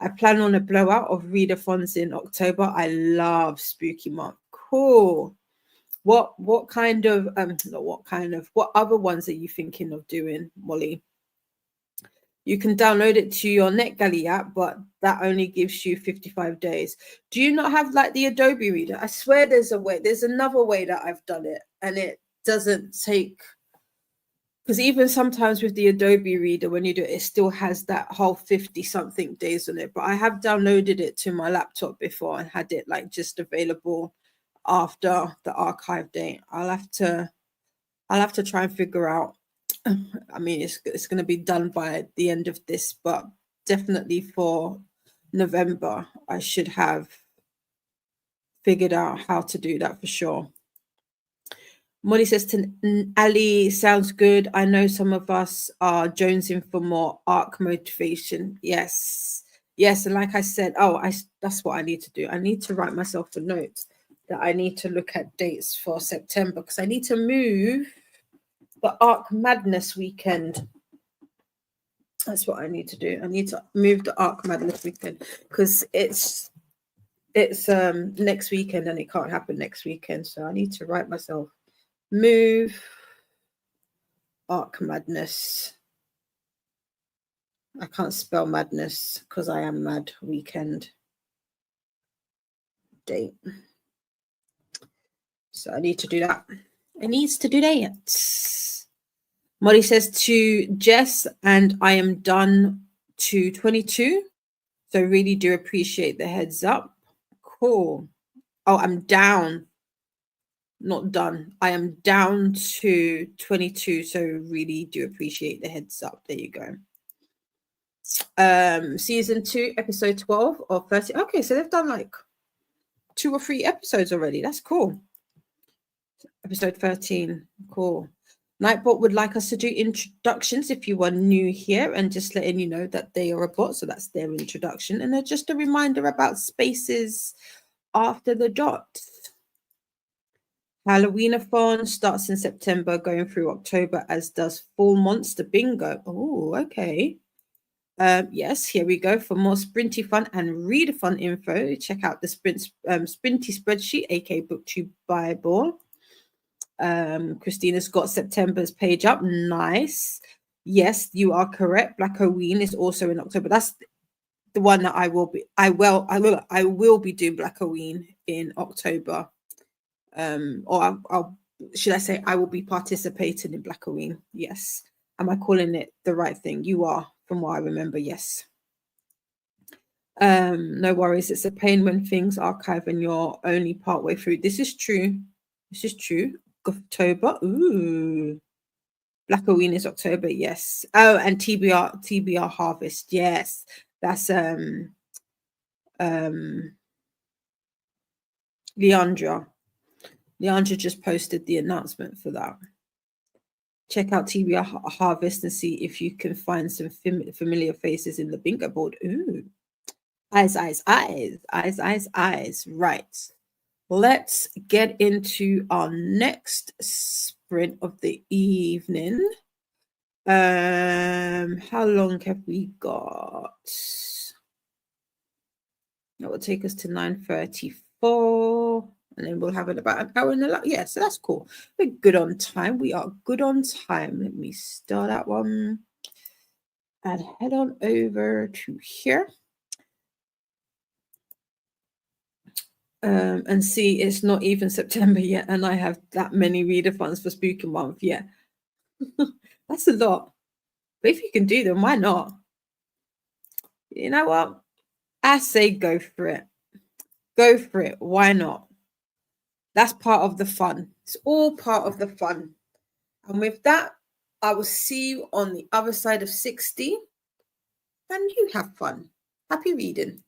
I plan on a blowout of readathons in October. I love Spooky Month. Cool. What other ones are you thinking of doing, Molly? You can download it to your NetGalley app, but that only gives you 55 days. Do you not have like the Adobe Reader? I swear there's a way. There's another way that I've done it, and it doesn't take, because even sometimes with the Adobe Reader, when you do it, it still has that whole 50-something days on it. But I have downloaded it to my laptop before and had it like just available after the archive date. I'll have to try and figure out. I mean, it's going to be done by the end of this, but definitely for November, I should have figured out how to do that for sure. Molly says to Ali, sounds good. I know some of us are jonesing for more ARC motivation. Yes. And like I said, that's what I need to do. I need to write myself a note that I need to look at dates for September, because I need to move the ARC Madness weekend. That's what I need to do. I need to move the ARC Madness weekend, because it's next weekend and it can't happen next weekend. So I need to write myself, move ARC Madness. I can't spell madness because I am mad weekend date. So I need to do that. It needs to do that. Molly says to Jess, and I am done to 22. So really do appreciate the heads up. Cool. Oh, I'm down. Not done. I am down to 22. So really do appreciate the heads up. There you go. Season 2, episode 12 or 30. Okay, so they've done like 2 or 3 episodes already. That's cool. Episode 13. Cool. Nightbot would like us to do introductions if you are new here, and just letting you know that they are a bot, so that's their introduction. And just a reminder about spaces after the dot. Halloween-a-thon starts in September, going through October, as does Fall Monster Bingo. Oh, okay. Yes, here we go. For more sprinty fun and readathon info, check out the sprinty spreadsheet, aka BookTube Bible. Christina's got September's page up. Nice. Yes, you are correct. Black Halloween is also in October. That's the one that I will be doing Black Halloween in October. Or should I say I will be participating in Black Halloween? Yes. Am I calling it the right thing? You are, from what I remember. Yes. No worries. It's a pain when things archive and you're only partway through. This is true. October. Ooh. Black Halloween is October. Yes. Oh, and TBR Harvest. Yes. That's Leandra. Leandra just posted the announcement for that. Check out TBR Harvest and see if you can find some familiar faces in the bingo board. Ooh. Eyes. Right. Let's get into our next sprint of the evening. How long have we got? That will take us to 9:34, and then we'll have it about an hour and a lot. Yeah, so that's cool. We're good on time. We are good on time. Let me start that one and head on over to here. and see it's not even September yet, and I have that many reader funds for Spooky Month. Yeah, that's a lot. But if you can do them, why not? You know what? I say go for it. Go for it. Why not? That's part of the fun. It's all part of the fun. And with that, I will see you on the other side of 60. And you have fun. Happy reading.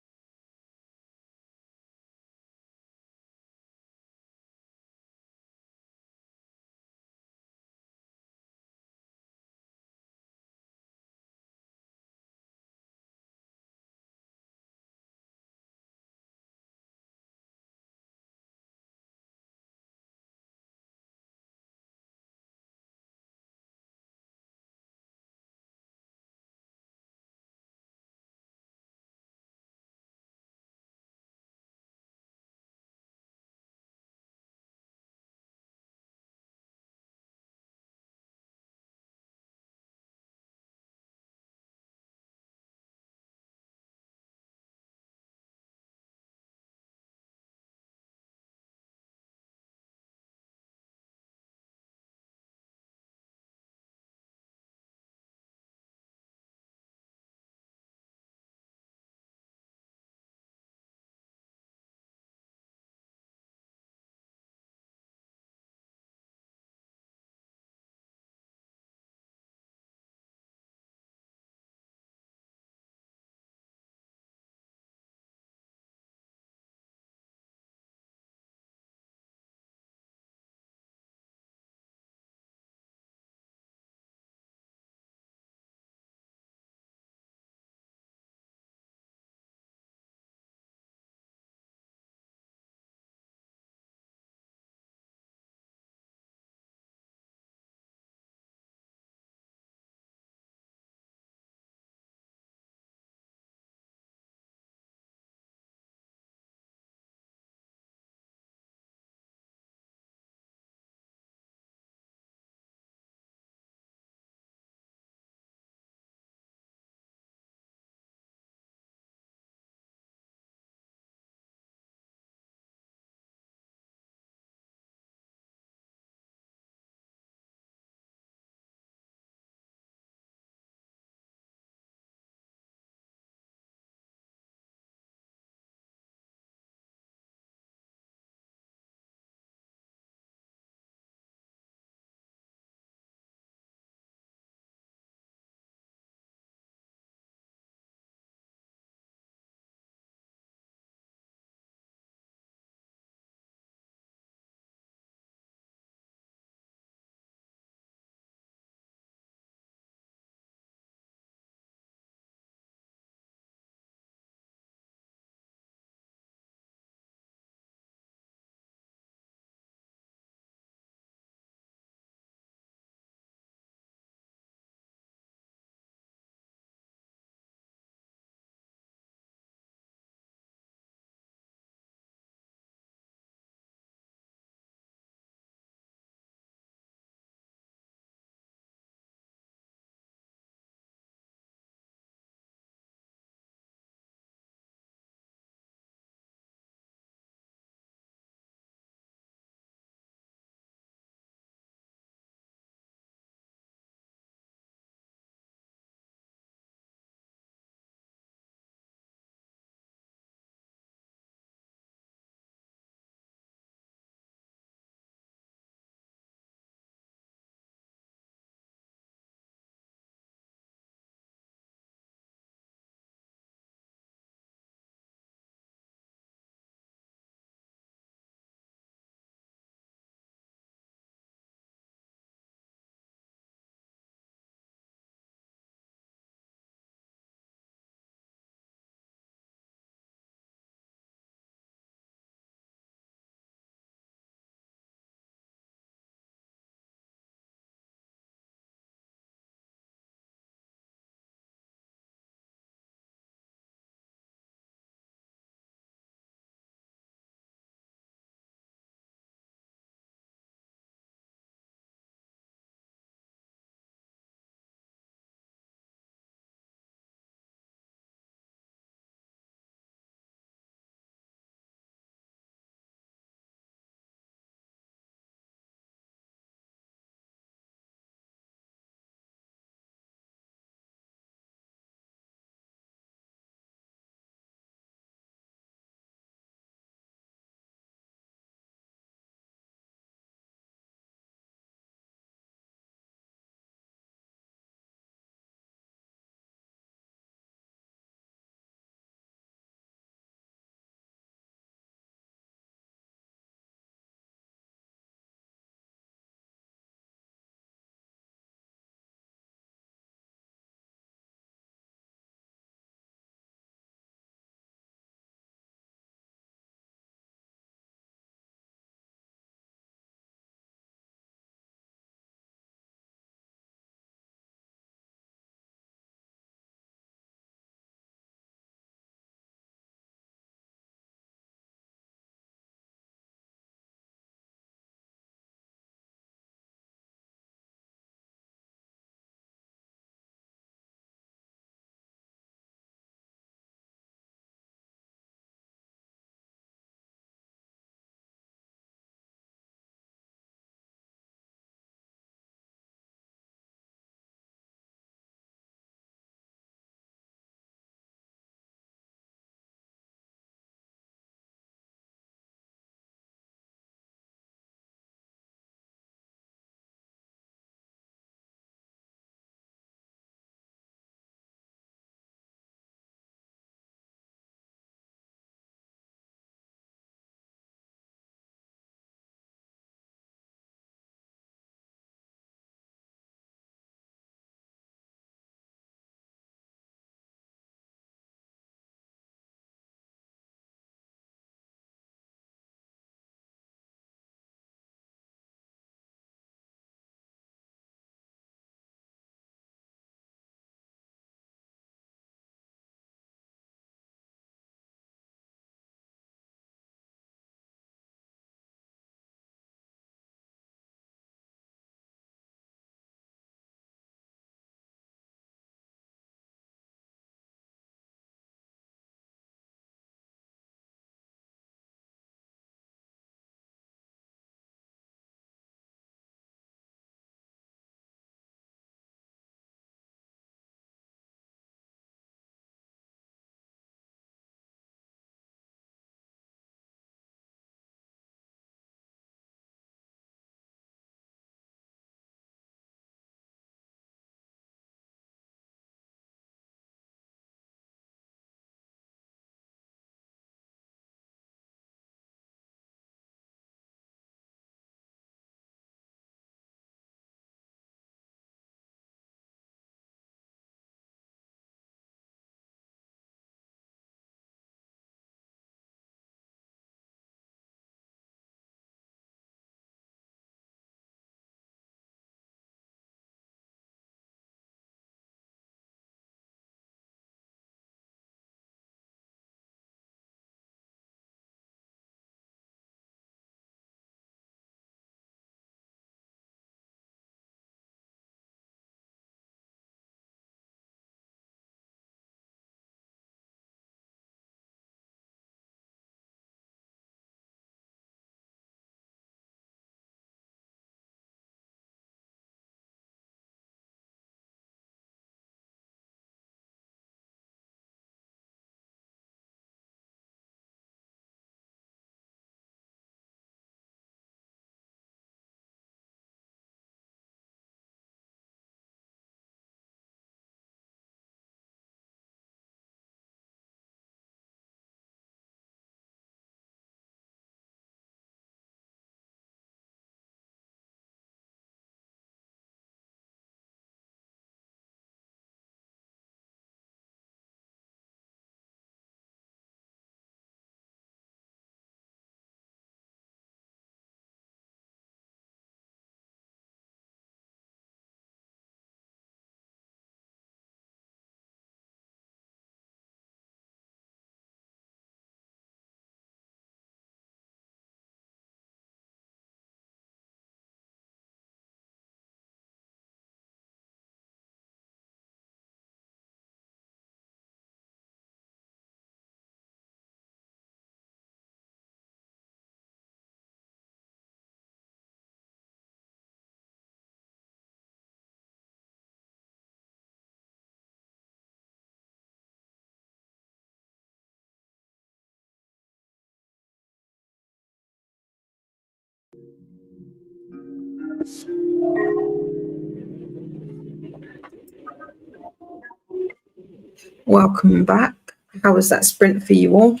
Welcome back. How was that sprint for you all?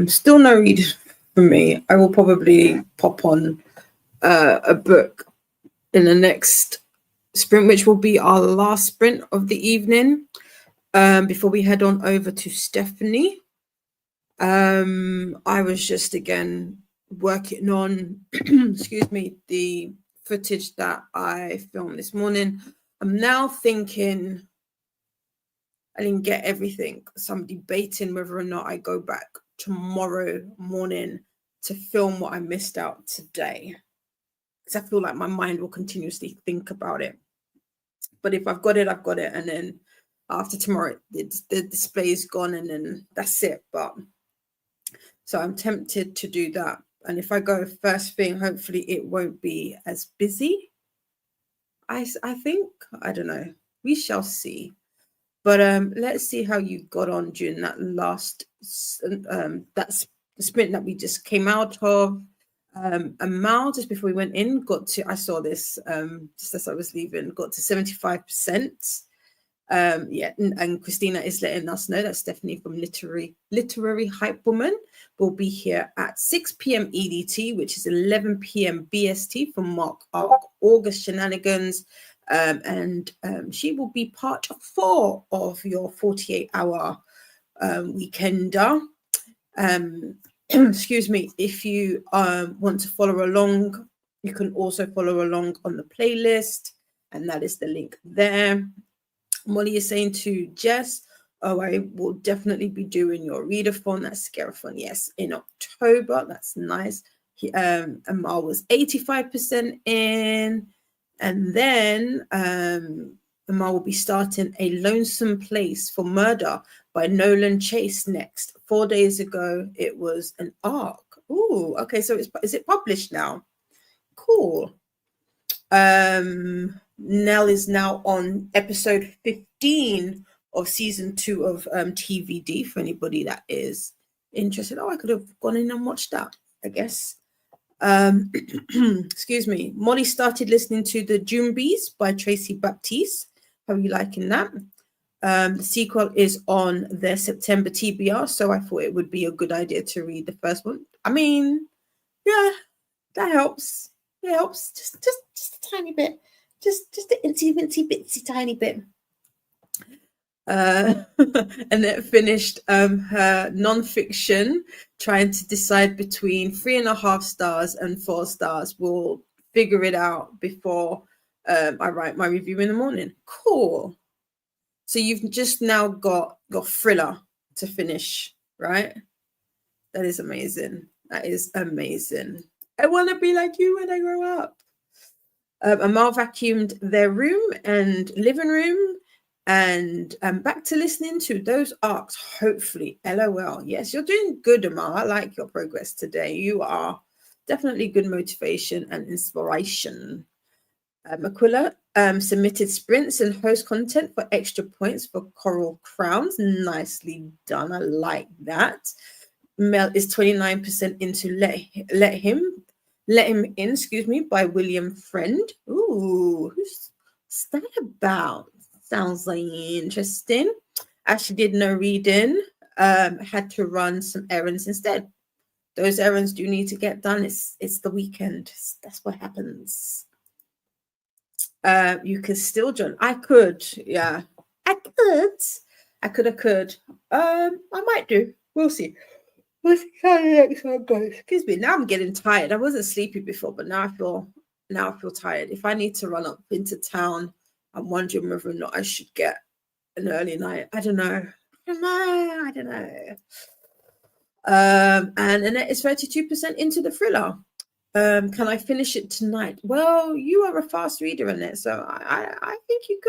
Still no read for me. I will probably pop on a book in the next sprint, which will be our last sprint of the evening, before we head on over to Stephanie. I was just again working on excuse me, the footage that I filmed this morning. I'm now thinking I didn't get everything, so I'm debating whether or not I go back tomorrow morning to film what I missed out today, because I feel like my mind will continuously think about it. But if I've got it, I've got it, and then after tomorrow the display is gone, and then that's it. But so I'm tempted to do that, and if I go first thing, hopefully it won't be as busy. I think, I don't know, we shall see. But let's see how you got on during that last that's the sprint that we just came out of. Amal, just before we went in, got to, I saw this just as I was leaving, got to 75%. Yeah, and Christina is letting us know that Stephanie from Literary Hype Woman will be here at 6 p.m. EDT, which is 11 p.m. BST for Mark Arc August Shenanigans. And she will be part 4 of your 48-hour weekender. Excuse me. If you want to follow along, you can also follow along on the playlist, and that is the link there. Molly is saying to Jess, oh, I will definitely be doing your readathon. That's Scarathon, yes, in October. That's nice. Amal was 85% in. And then Amal will be starting A Lonesome Place for Murder by Nolan Chase next. 4 days ago, it was an ARC. Ooh, okay, so is it published now? Cool. Nell is now on episode 15 of season 2 of TVD, for anybody that is interested. Oh, I could have gone in and watched that, I guess. Excuse me. Molly started listening to The Jumbies by Tracy Baptiste. How are you liking that? The sequel is on their September TBR, so I thought it would be a good idea to read the first one. I mean, yeah, that helps. It helps just a tiny bit, just the incy bitsy tiny bit. And then finished her non-fiction, trying to decide between 3.5 stars and 4 stars. We'll figure it out before I write my review in the morning. Cool. So you've just now got Thriller to finish, right? That is amazing. That is amazing. I want to be like you when I grow up. Amal vacuumed their room and living room, and back to listening to those arcs, hopefully. LOL. Yes, you're doing good, Amal. I like your progress today. You are definitely good motivation and inspiration. Aquila submitted sprints and host content for extra points for Coral Crowns. Nicely done. I like that. Mel is 29% into Let Him In, excuse me, by William Friend. Ooh, who's that about? Sounds like interesting. Actually did no reading. Had to run some errands instead. Those errands do need to get done. It's the weekend. That's what happens. You could still join. I could, yeah. I could. I might do. We'll see. We'll see how the next one goes. Excuse me. Now I'm getting tired. I wasn't sleepy before, but now I feel tired. If I need to run up into town, I'm wondering whether or not I should get an early night. I don't know. And Annette is 32% into the Thriller. Can I finish it tonight? Well, you are a fast reader, Annette, so I think you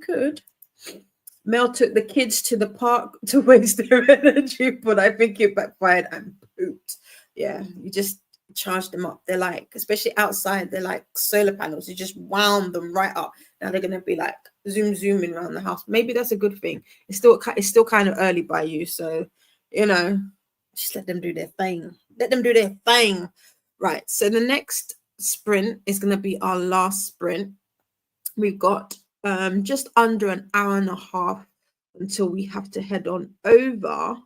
could. Mel took the kids to the park to waste their energy, but I think it backfired and pooped. Yeah, you just charge them up. They're like, especially outside, they're like solar panels. You just wound them right up. Now they're gonna be like zooming around the house. Maybe that's a good thing. It's still kind of early by you, so you know, just let them do their thing. Right. So the next sprint is going to be our last sprint. We've got just under an hour and a half until we have to head on over.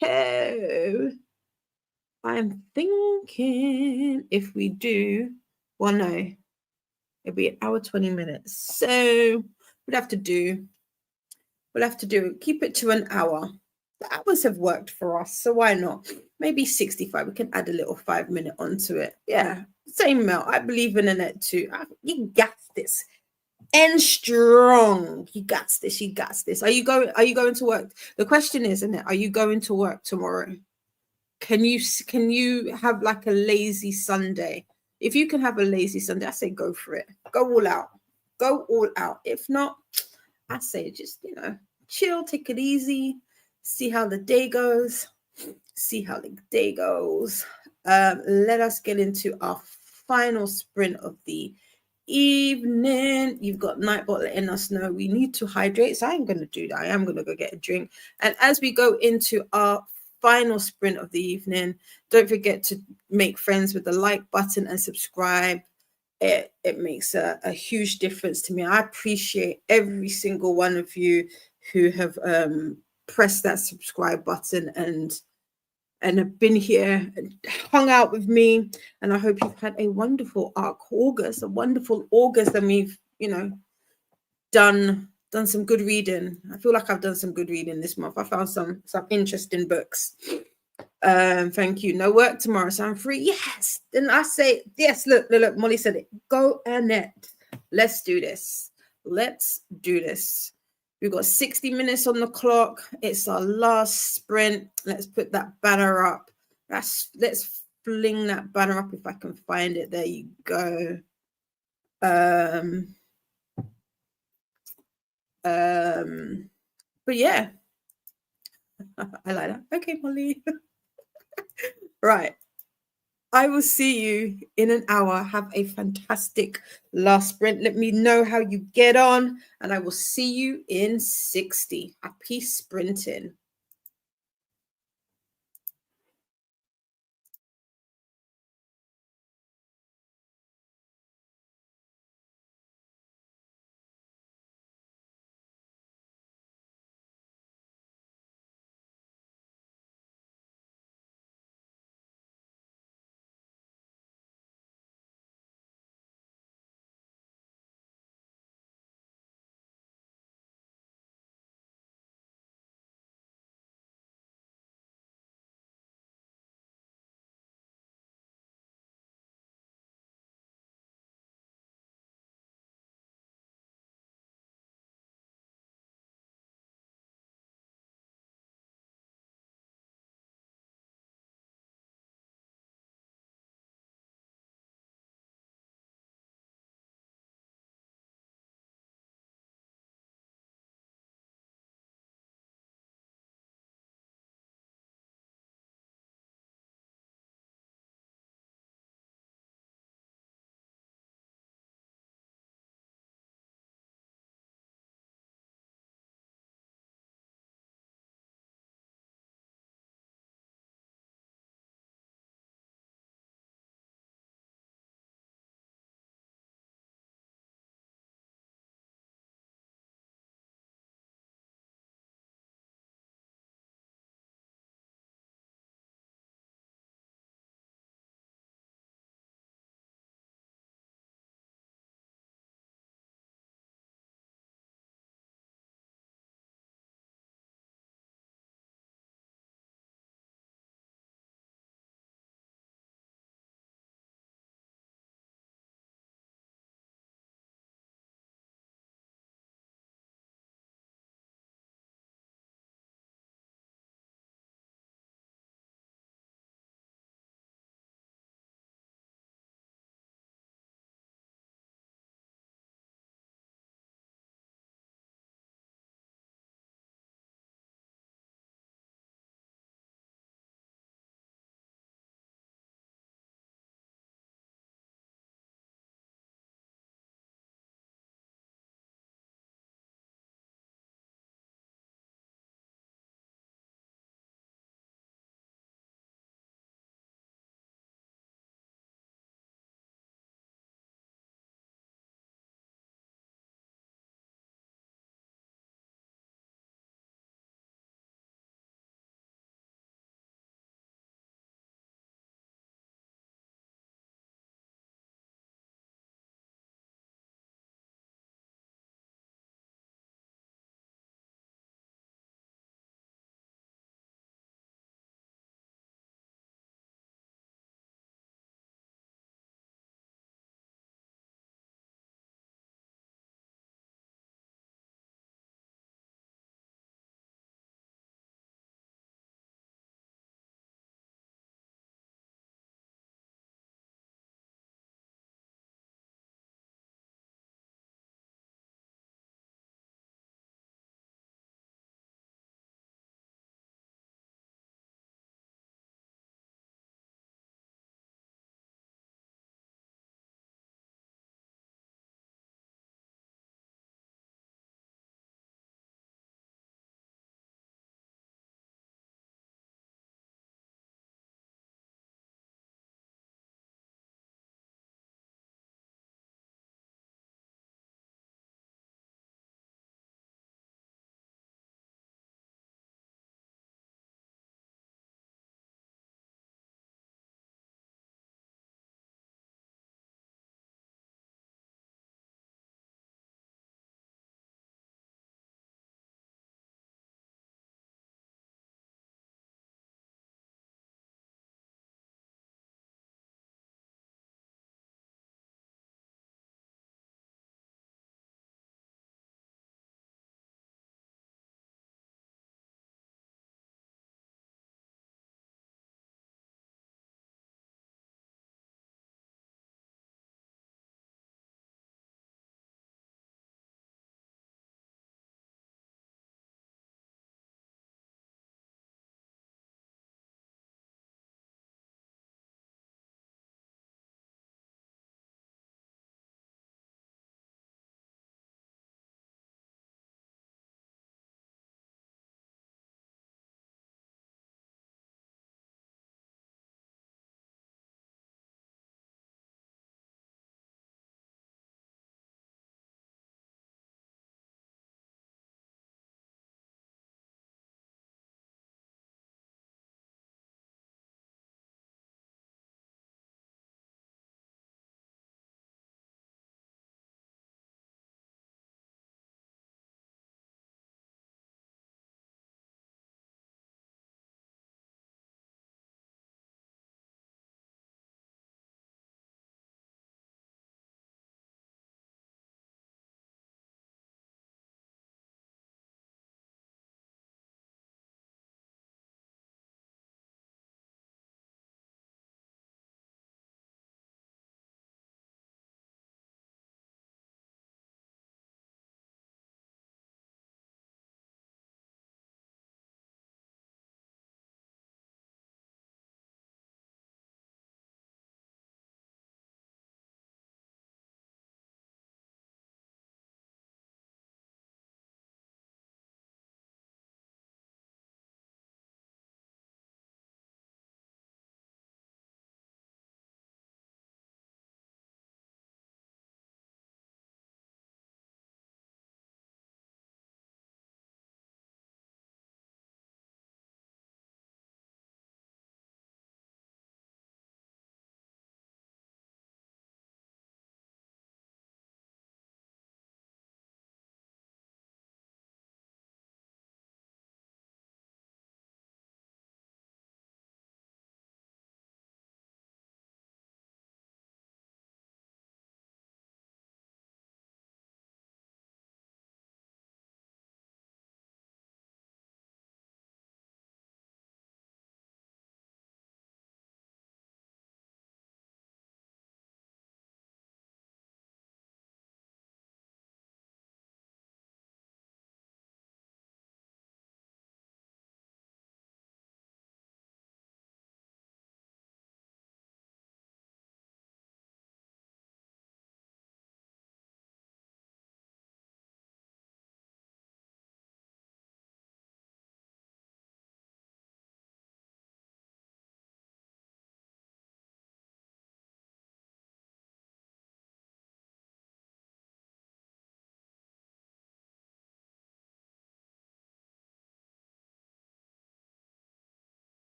So I'm thinking if we do, well, no, it'll be an hour, 20 minutes. So we'll have to do keep it to an hour. The hours have worked for us, so why not? Maybe 65. We can add a little 5-minute onto it. Yeah, same Mel. I believe in Annette too. You got this. And strong. You got this. You got this. Are you going to work? The question is, Annette, are you going to work tomorrow? Can you have like a lazy Sunday? If you can have a lazy Sunday, I say go for it. Go all out. Go all out. If not, I say just, chill, take it easy, see how the day goes. Let us get into our final sprint of the evening. You've got Nightbot letting us know we need to hydrate, so I'm going to do that. I am going to go get a drink. And as we go into our final sprint of the evening, don't forget to make friends with the like button and subscribe. It makes a huge difference to me. I appreciate every single one of you who have pressed that subscribe button and have been here and hung out with me. And I hope you've had a wonderful August, and we've, done some good reading. I feel like I've done some good reading this month. I found some interesting books. Thank you. No work tomorrow, so I'm free. Yes. Then I say yes. Look. Molly said it. Go, Annette. Let's do this. We've got 60 minutes on the clock. It's our last sprint. Let's put that banner up. Let's fling that banner up if I can find it. There you go. But yeah, I like that. Okay, Molly. Right. I will see you in an hour. Have a fantastic last sprint. Let me know how you get on, and I will see you in 60. Happy sprinting.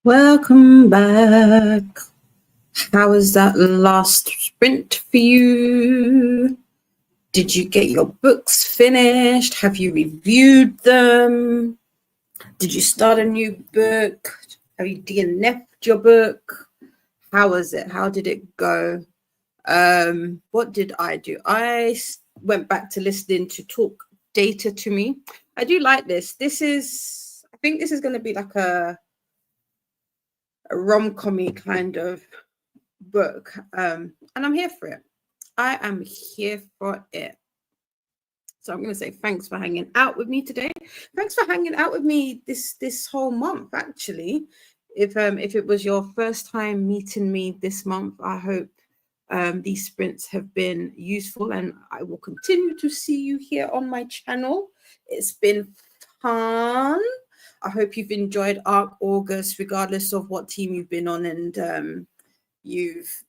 Welcome back. How was that last sprint for you? Did you get your books finished? Have you reviewed them? Did you start a new book? Have you DNF'd your book? How was it? How did it go? What did I do? I went back to listening to Talk Data to Me. I do like this. I think this is going to be like a rom-com-y kind of book. And I'm here for it. I am here for it. So I'm going to say thanks for hanging out with me today. Thanks for hanging out with me this whole month, actually. If it was your first time meeting me this month, I hope these sprints have been useful, and I will continue to see you here on my channel. It's been fun. I hope you've enjoyed ARC August, regardless of what team you've been on, and you've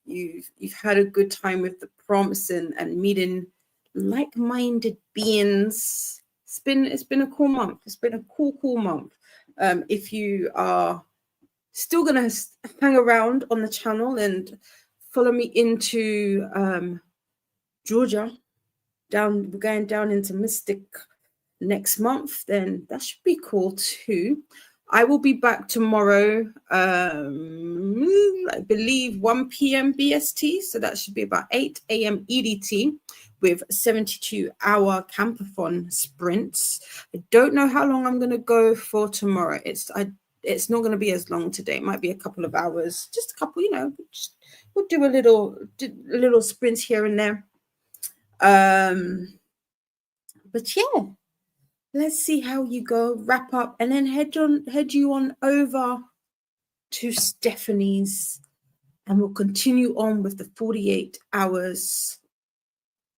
had a good time with the prompts and meeting like-minded beings. It's been a cool month. It's been a cool month. If you are still gonna hang around on the channel and follow me into Georgia, we're going down into Mystic next month, then that should be cool too. I will be back tomorrow, I believe 1 p.m. BST, so that should be about 8 a.m. EDT with 72-hour campathon sprints. I don't know how long I'm going to go for tomorrow. It's not going to be as long today. It might be a couple of hours, just a couple, we'll do a little sprints here and there. But yeah. Let's see how you go, wrap up, and then head you on over to Stephanie's, and we'll continue on with the 48 hours.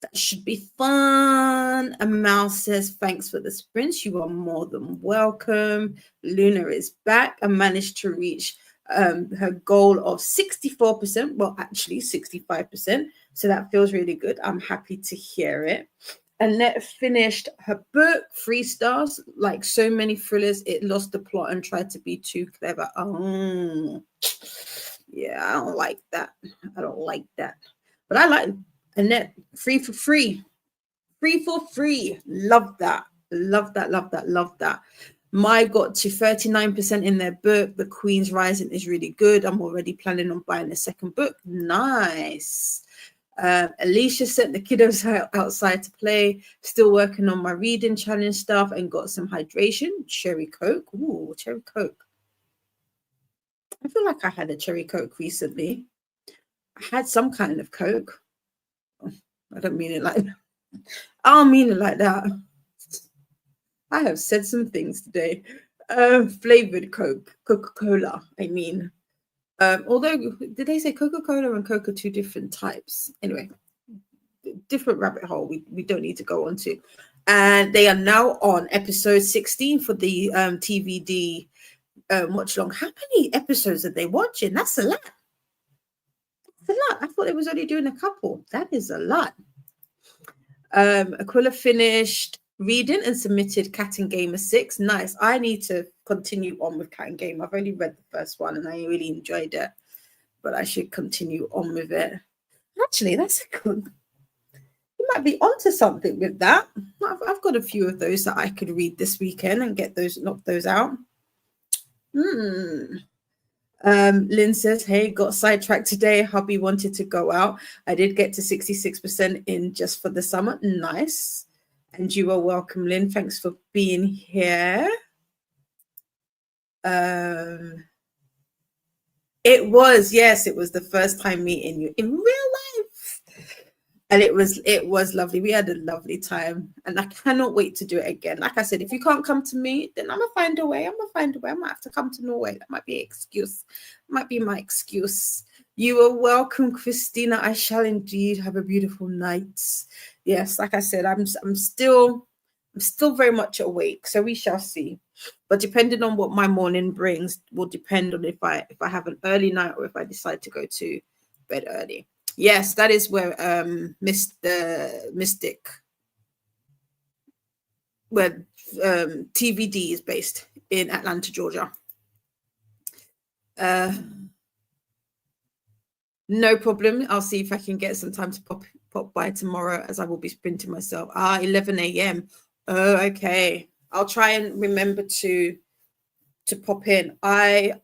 That should be fun. And Mal says, thanks for the sprints. You are more than welcome. Luna is back and managed to reach her goal of 64%. Well, actually 65%. So that feels really good. I'm happy to hear it. Annette finished her book, 3 stars. Like so many thrillers, it lost the plot and tried to be too clever. Oh, yeah, I don't like that. But I like Annette, free for free. Love that. My got to 39% in their book. The Queen's Rising is really good. I'm already planning on buying the second book. Nice. Alicia sent the kiddos outside to play. Still working on my reading challenge stuff and got some hydration. Cherry Coke. Ooh, cherry Coke. I feel like I had a cherry Coke recently. I had some kind of Coke. I don't mean it like that. I don't mean it like that. I have said some things today. Flavored Coke. Coca-Cola, I mean. Although, did they say Coca-Cola and Coke are 2 different types? Anyway, different rabbit hole we don't need to go on to. And they are now on episode 16 for the TVD watch long. How many episodes are they watching? That's a lot. I thought it was only doing a couple. That is a lot. Aquila finished reading and submitted Cat and Gamer 6. Nice. I need to continue on with Cat and Game. I've only read the first one and I really enjoyed it, but I should continue on with it. Actually, that's good. You might be onto something with that. I've got a few of those that I could read this weekend and knock those out. Lynn says, hey, got sidetracked today. Hubby wanted to go out. I did get to 66% in just for the summer. Nice. And you are welcome, Lynn. Thanks for being here. It was the first time meeting you in real life. And it was lovely. We had a lovely time. And I cannot wait to do it again. Like I said, if you can't come to me, then I'm going to find a way. I might have to come to Norway. That might be an excuse. Might be my excuse. You are welcome, Christina. I shall indeed have a beautiful night. Yes, like I said, I'm still very much awake. So we shall see. But depending on what my morning brings will depend on if I have an early night or if I decide to go to bed early. Yes, that is where Mystic where TVD is based in Atlanta, Georgia. No problem. I'll see if I can get some time to pop by tomorrow, as I will be sprinting myself. 11 a.m. Oh, okay. I'll try and remember to pop in. I'm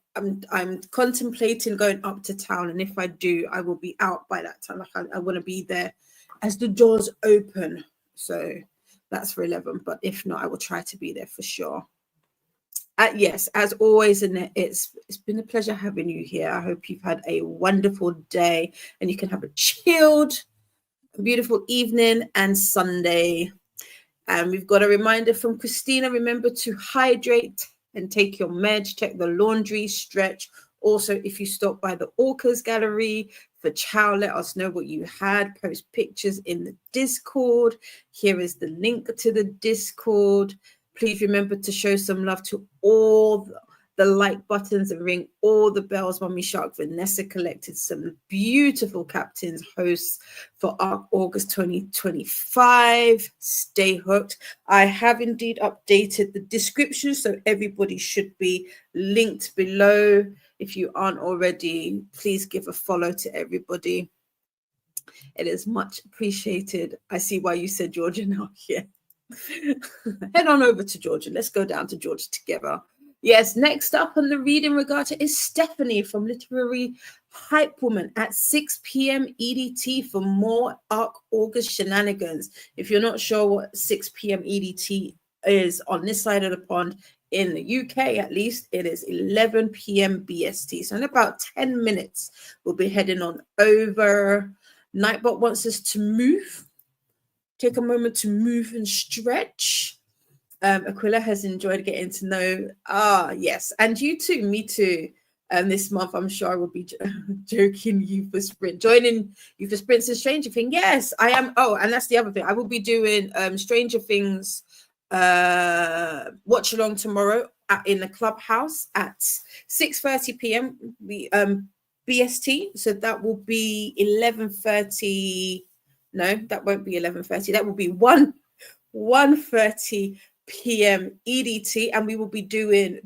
contemplating going up to town, and if I do, I will be out by that time. Like I want to be there as the doors open. So that's for 11. But if not, I will try to be there for sure. Yes, as always, Annette, it's been a pleasure having you here. I hope you've had a wonderful day and you can have a chilled, beautiful evening and Sunday. And we've got a reminder from Christina. Remember to hydrate and take your meds, check the laundry, stretch. Also, if you stop by the Orcas Gallery for chow, let us know what you had. Post pictures in the Discord. Here is the link to the Discord. Please remember to show some love to all the like buttons and ring all the bells. Mummy Shark Vanessa collected some beautiful captains hosts for August 2025. Stay hooked. I have indeed updated the description, so everybody should be linked below. If you aren't already, please give a follow to everybody. It is much appreciated. I see why you said Georgia now. Yeah. Head on over to Georgia. Let's go down to Georgia together. Yes, next up on the reading regatta is Stephanie from Literary Hype Woman at 6 p.m. EDT for more August shenanigans. If you're not sure what 6 p.m. EDT is on this side of the pond, in the UK at least, it is 11 p.m. BST. So in about 10 minutes, we'll be heading on over. Nightbot wants us to move. Take a moment to move and stretch. Aquila has enjoyed getting to know. Yes. And you too, me too. This month, I'm sure I will be joking you for sprint. Joining you for sprints and Stranger Things. Yes, I am. Oh, and that's the other thing. I will be doing Stranger Things watch along tomorrow in the clubhouse at 6:30 p.m. BST. So that will be 11:30. No, that won't be 11:30. That will be 1:30 p.m. EDT, and we will be doing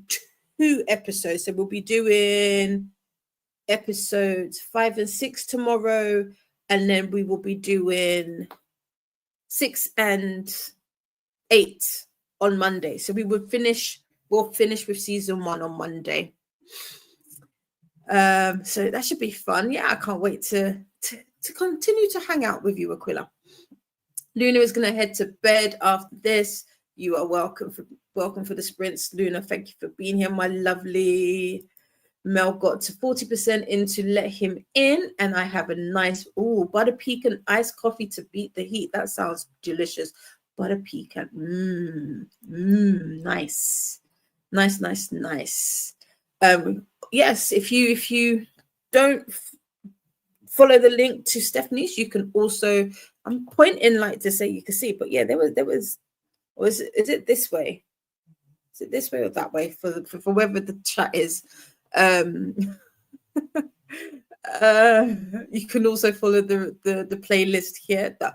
2 episodes. So we'll be doing episodes 5 and 6 tomorrow, and then we will be doing 6 and 8 on Monday. So we'll finish with season 1 on Monday. So that should be fun. Yeah, I can't wait to continue to hang out with you, Aquila. Luna is going to head to bed after this. You are welcome for the sprints, Luna. Thank you for being here, my lovely. Mel got to 40% in to let him in, and I have a nice butter pecan iced coffee to beat the heat. That sounds delicious. Butter pecan, nice. Yes, if you don't follow the link to Stephanie's, you can also, I'm pointing like to say you can see, but yeah, there was, or is it this way? Is it this way or that way for wherever the chat is? You can also follow the playlist here, the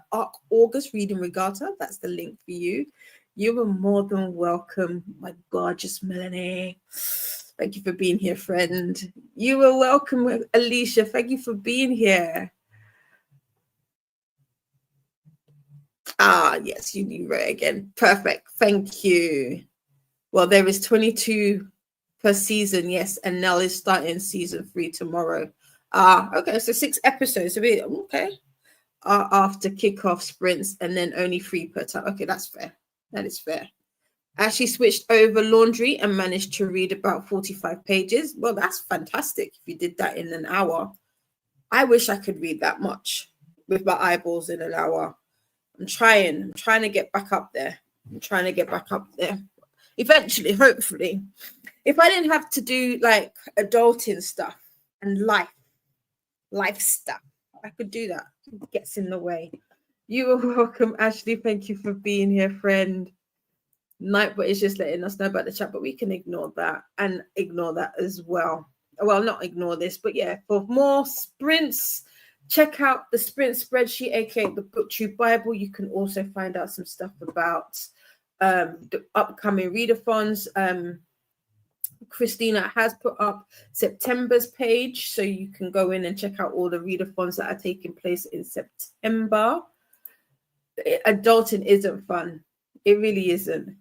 August Reading Regatta. That's the link for you. You are more than welcome, my gorgeous Melanie. Thank you for being here, friend. You are welcome, Alicia. Thank you for being here. Yes, you wrote again. Perfect. Thank you. Well, there is 22 per season, yes, and Nell is starting season 3 tomorrow. Okay, so 6 episodes. Okay. After kickoff sprints, and then only 3 per time. Okay, that's fair. That is fair. Ashley switched over laundry and managed to read about 45 pages. Well, that's fantastic if you did that in an hour. I wish I could read that much with my eyeballs in an hour. I'm trying to get back up there. Eventually, hopefully. If I didn't have to do like adulting stuff and life stuff, I could do that. It gets in the way. You are welcome, Ashley. Thank you for being here, friend. Nightbot is just letting us know about the chat, but we can ignore that and ignore that as well. Well, not ignore this, but yeah, for more sprints, check out the sprint spreadsheet, aka the BookTube Bible. You can also find out some stuff about the upcoming readathons. Christina has put up September's page, so you can go in and check out all the readathons that are taking place in September. Adulting isn't fun. It really isn't.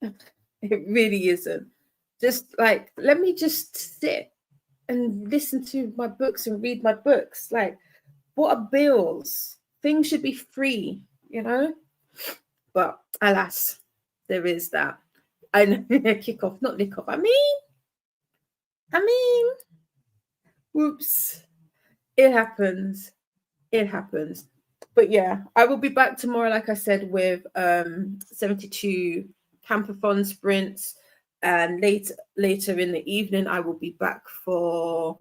It really isn't. Just like, let me just sit and listen to my books and read my books. Like, what are bills? Things should be free, you know? But alas, there is that. I know, kick off, not lick off. I mean, whoops. It happens. It happens. But yeah, I will be back tomorrow, like I said, with 72 Campathon sprints. And later in the evening, I will be back for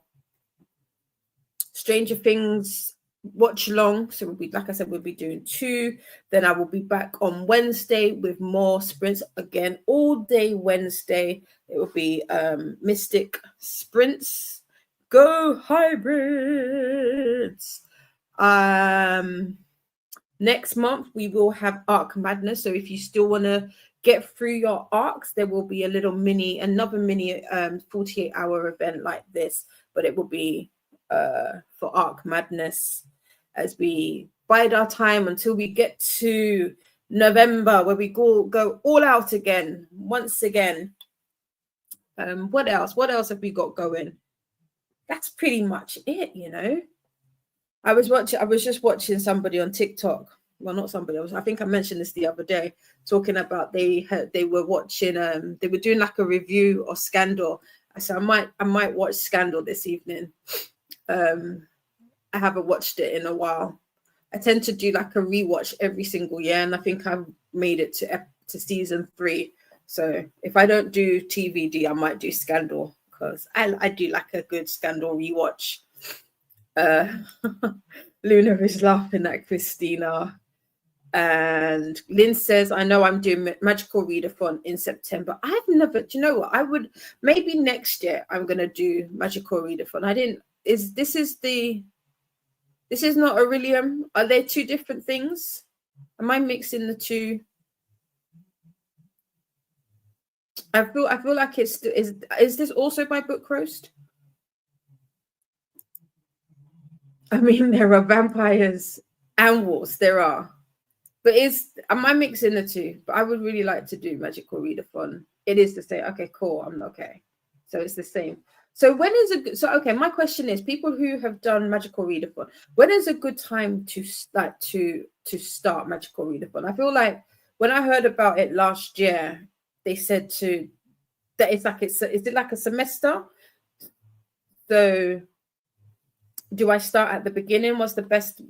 Stranger Things watch along. So we'll be, like I said, we'll be doing 2. Then I will be back on Wednesday with more sprints again, all day Wednesday. It will be Mystic sprints. Go hybrids. Next month we will have Arc Madness. So if you still want to get through your arcs, there will be another mini 48-hour event like this, but it will be for Arc Madness as we bide our time until we get to November, where we go all out again once again. What else have we got going? That's pretty much it, you know. I was just watching somebody on TikTok. Well, not somebody else. I think I mentioned this the other day, talking about they were watching. They were doing like a review of Scandal. I said I might watch Scandal this evening. I haven't watched it in a while. I tend to do like a rewatch every single year, and I think I've made it to season 3. So if I don't do TVD, I might do Scandal, because I do like a good Scandal rewatch. Luna is laughing at Christina. And Lynn says, I know I'm doing Magical Readathon in September. I've never, do you know what? I would, maybe next year I'm going to do Magical Readathon. This is not Aurelium? Are they 2 different things? Am I mixing the 2? I feel like is this also by Book Roast? I mean, there are vampires and wolves. There are. But am I mixing the 2? But I would really like to do Magical Readathon. It is the same. Okay, cool. I'm okay. So it's the same. So when is a good? So okay, my question is: people who have done Magical Readathon, when is a good time to start Magical Readathon? I feel like when I heard about it last year, they said that is it like a semester? So do I start at the beginning? What's the best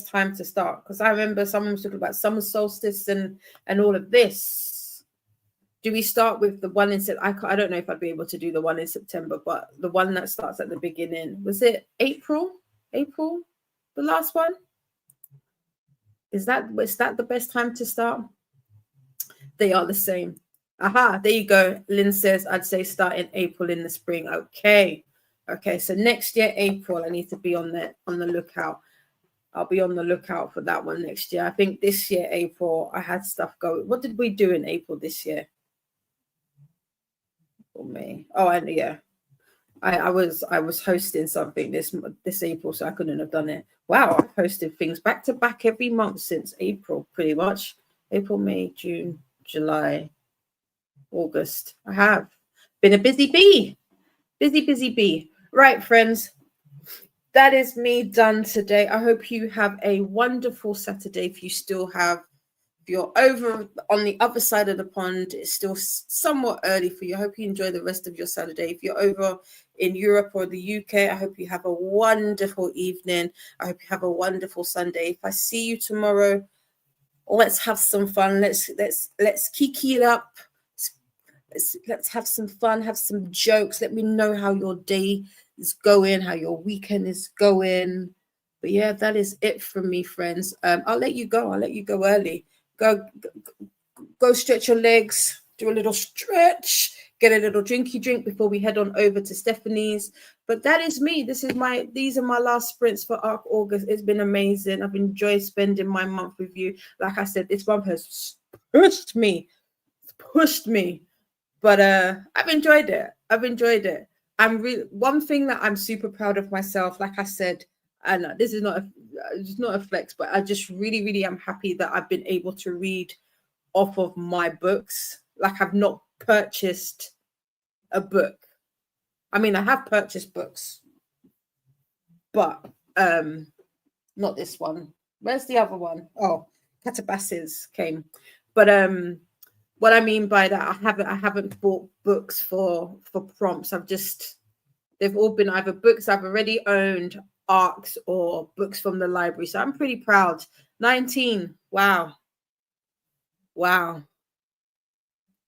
time to start? Because I remember someone was talking about summer solstice and all of this. Do we start with the one in September? I don't know if I'd be able to do the one in September, but the one that starts at the beginning. Was it April? The last one? Is that the best time to start? They are the same. Aha, there you go. Lynn says, I'd say start in April in the spring. Okay, so next year, April, I need to be on the lookout. I'll be on the lookout for that one next year. I think this year, April, I had stuff going. What did we do in April this year? For me. Oh, and yeah. I was hosting something this April, so I couldn't have done it. Wow, I've hosted things back to back every month since April, pretty much. April, May, June, July, August. I have been a busy bee. Busy bee. Right, friends. That is me done today. I hope you have a wonderful Saturday. If you're over on the other side of the pond, it's still somewhat early for you. I hope you enjoy the rest of your Saturday. If you're over in Europe or the UK, I hope you have a wonderful evening. I hope you have a wonderful Sunday. If I see you tomorrow, let's have some fun. Let's kiki it up. Let's have some fun, have some jokes. Let me know how your day is going, how your weekend is going. But yeah, that is it from me, friends. I'll let you go. I'll let you go early. Go stretch your legs, do a little stretch, get a little drinky drink before we head on over to Stephanie's. But that is me. These are my last sprints for Arc August. It's been amazing. I've enjoyed spending my month with you. Like I said, this month has pushed me pushed me. But I've enjoyed it. I'm really, one thing that I'm super proud of myself, like I said, and this is not a flex, but I just really am happy that I've been able to read off of my books. Like, I've not purchased a book. I mean, I have purchased books, but not this one. Where's the other one? Oh, Catabasis came. But what I mean by that, I haven't bought books for prompts. They've all been either books I've already owned, ARCs, or books from the library. So I'm pretty proud. 19. Wow.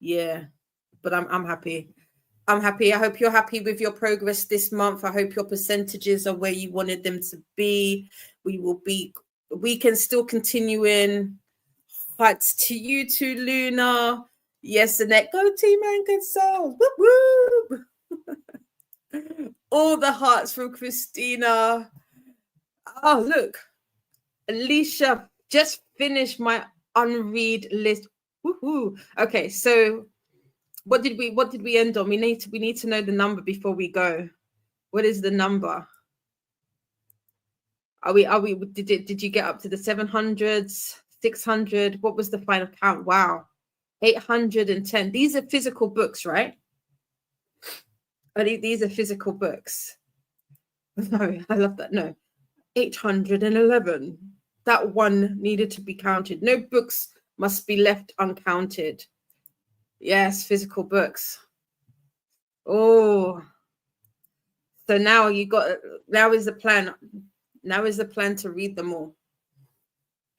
Yeah. But I'm happy. I hope you're happy with your progress this month. I hope your percentages are where you wanted them to be. We can still continue in. Hearts to you too, Luna. Yes, Annette. Go team and good souls. Whoop, whoop. All the hearts from Christina. Oh, look. Alicia just finished my unread list. Woohoo. Okay, so what did we end on? We need to know the number before we go. What is the number? Did you get up to the 700s, 600? What was the final count? Wow. 810. These are physical books, right? These are physical books. No, I love that. No. 811. That one needed to be counted. No books must be left uncounted. Yes, physical books. Oh, so now is the plan. Now is the plan to read them all.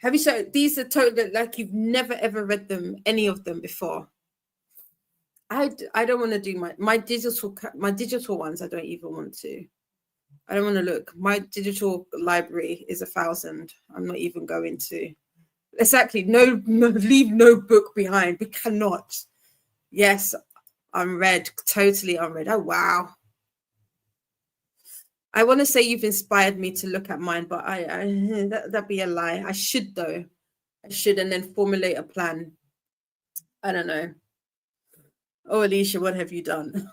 Have you shown these are totally like you've never ever read them, any of them before? I don't want to do my digital ones. I don't even want to. I don't want to look. My digital library is 1,000. I'm not even going to. Exactly. No, leave no book behind. We cannot. Yes, unread, totally unread. Oh, wow. I want to say you've inspired me to look at mine, but that'd be a lie. I should, though. I should, and then formulate a plan. I don't know. Oh, Alicia, what have you done?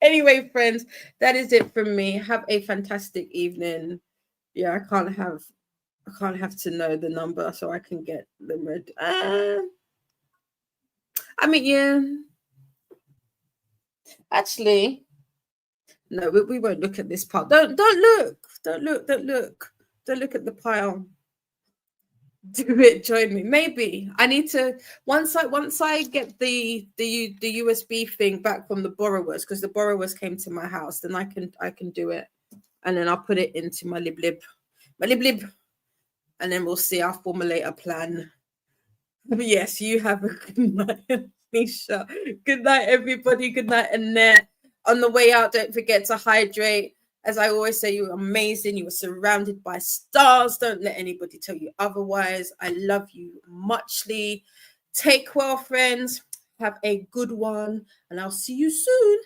Anyway, friends, that is it from me. Have a fantastic evening. Yeah, I can't have to know the number so I can get them read. I mean, yeah. Actually, no, we won't look at this part. Don't look at the pile. Do it, join me. Maybe I need to once I get the USB thing back from the borrowers, because the borrowers came to my house, then I can do it, and then I'll put it into my lib, and then we'll see. I'll formulate a plan. Yes, you have a good night, Nisha. Good night, everybody. Good night, Annette. On the way out, don't forget to hydrate. As I always say, you're amazing. You are surrounded by stars. Don't let anybody tell you otherwise. I love you muchly. Take well, friends. Have a good one, and I'll see you soon.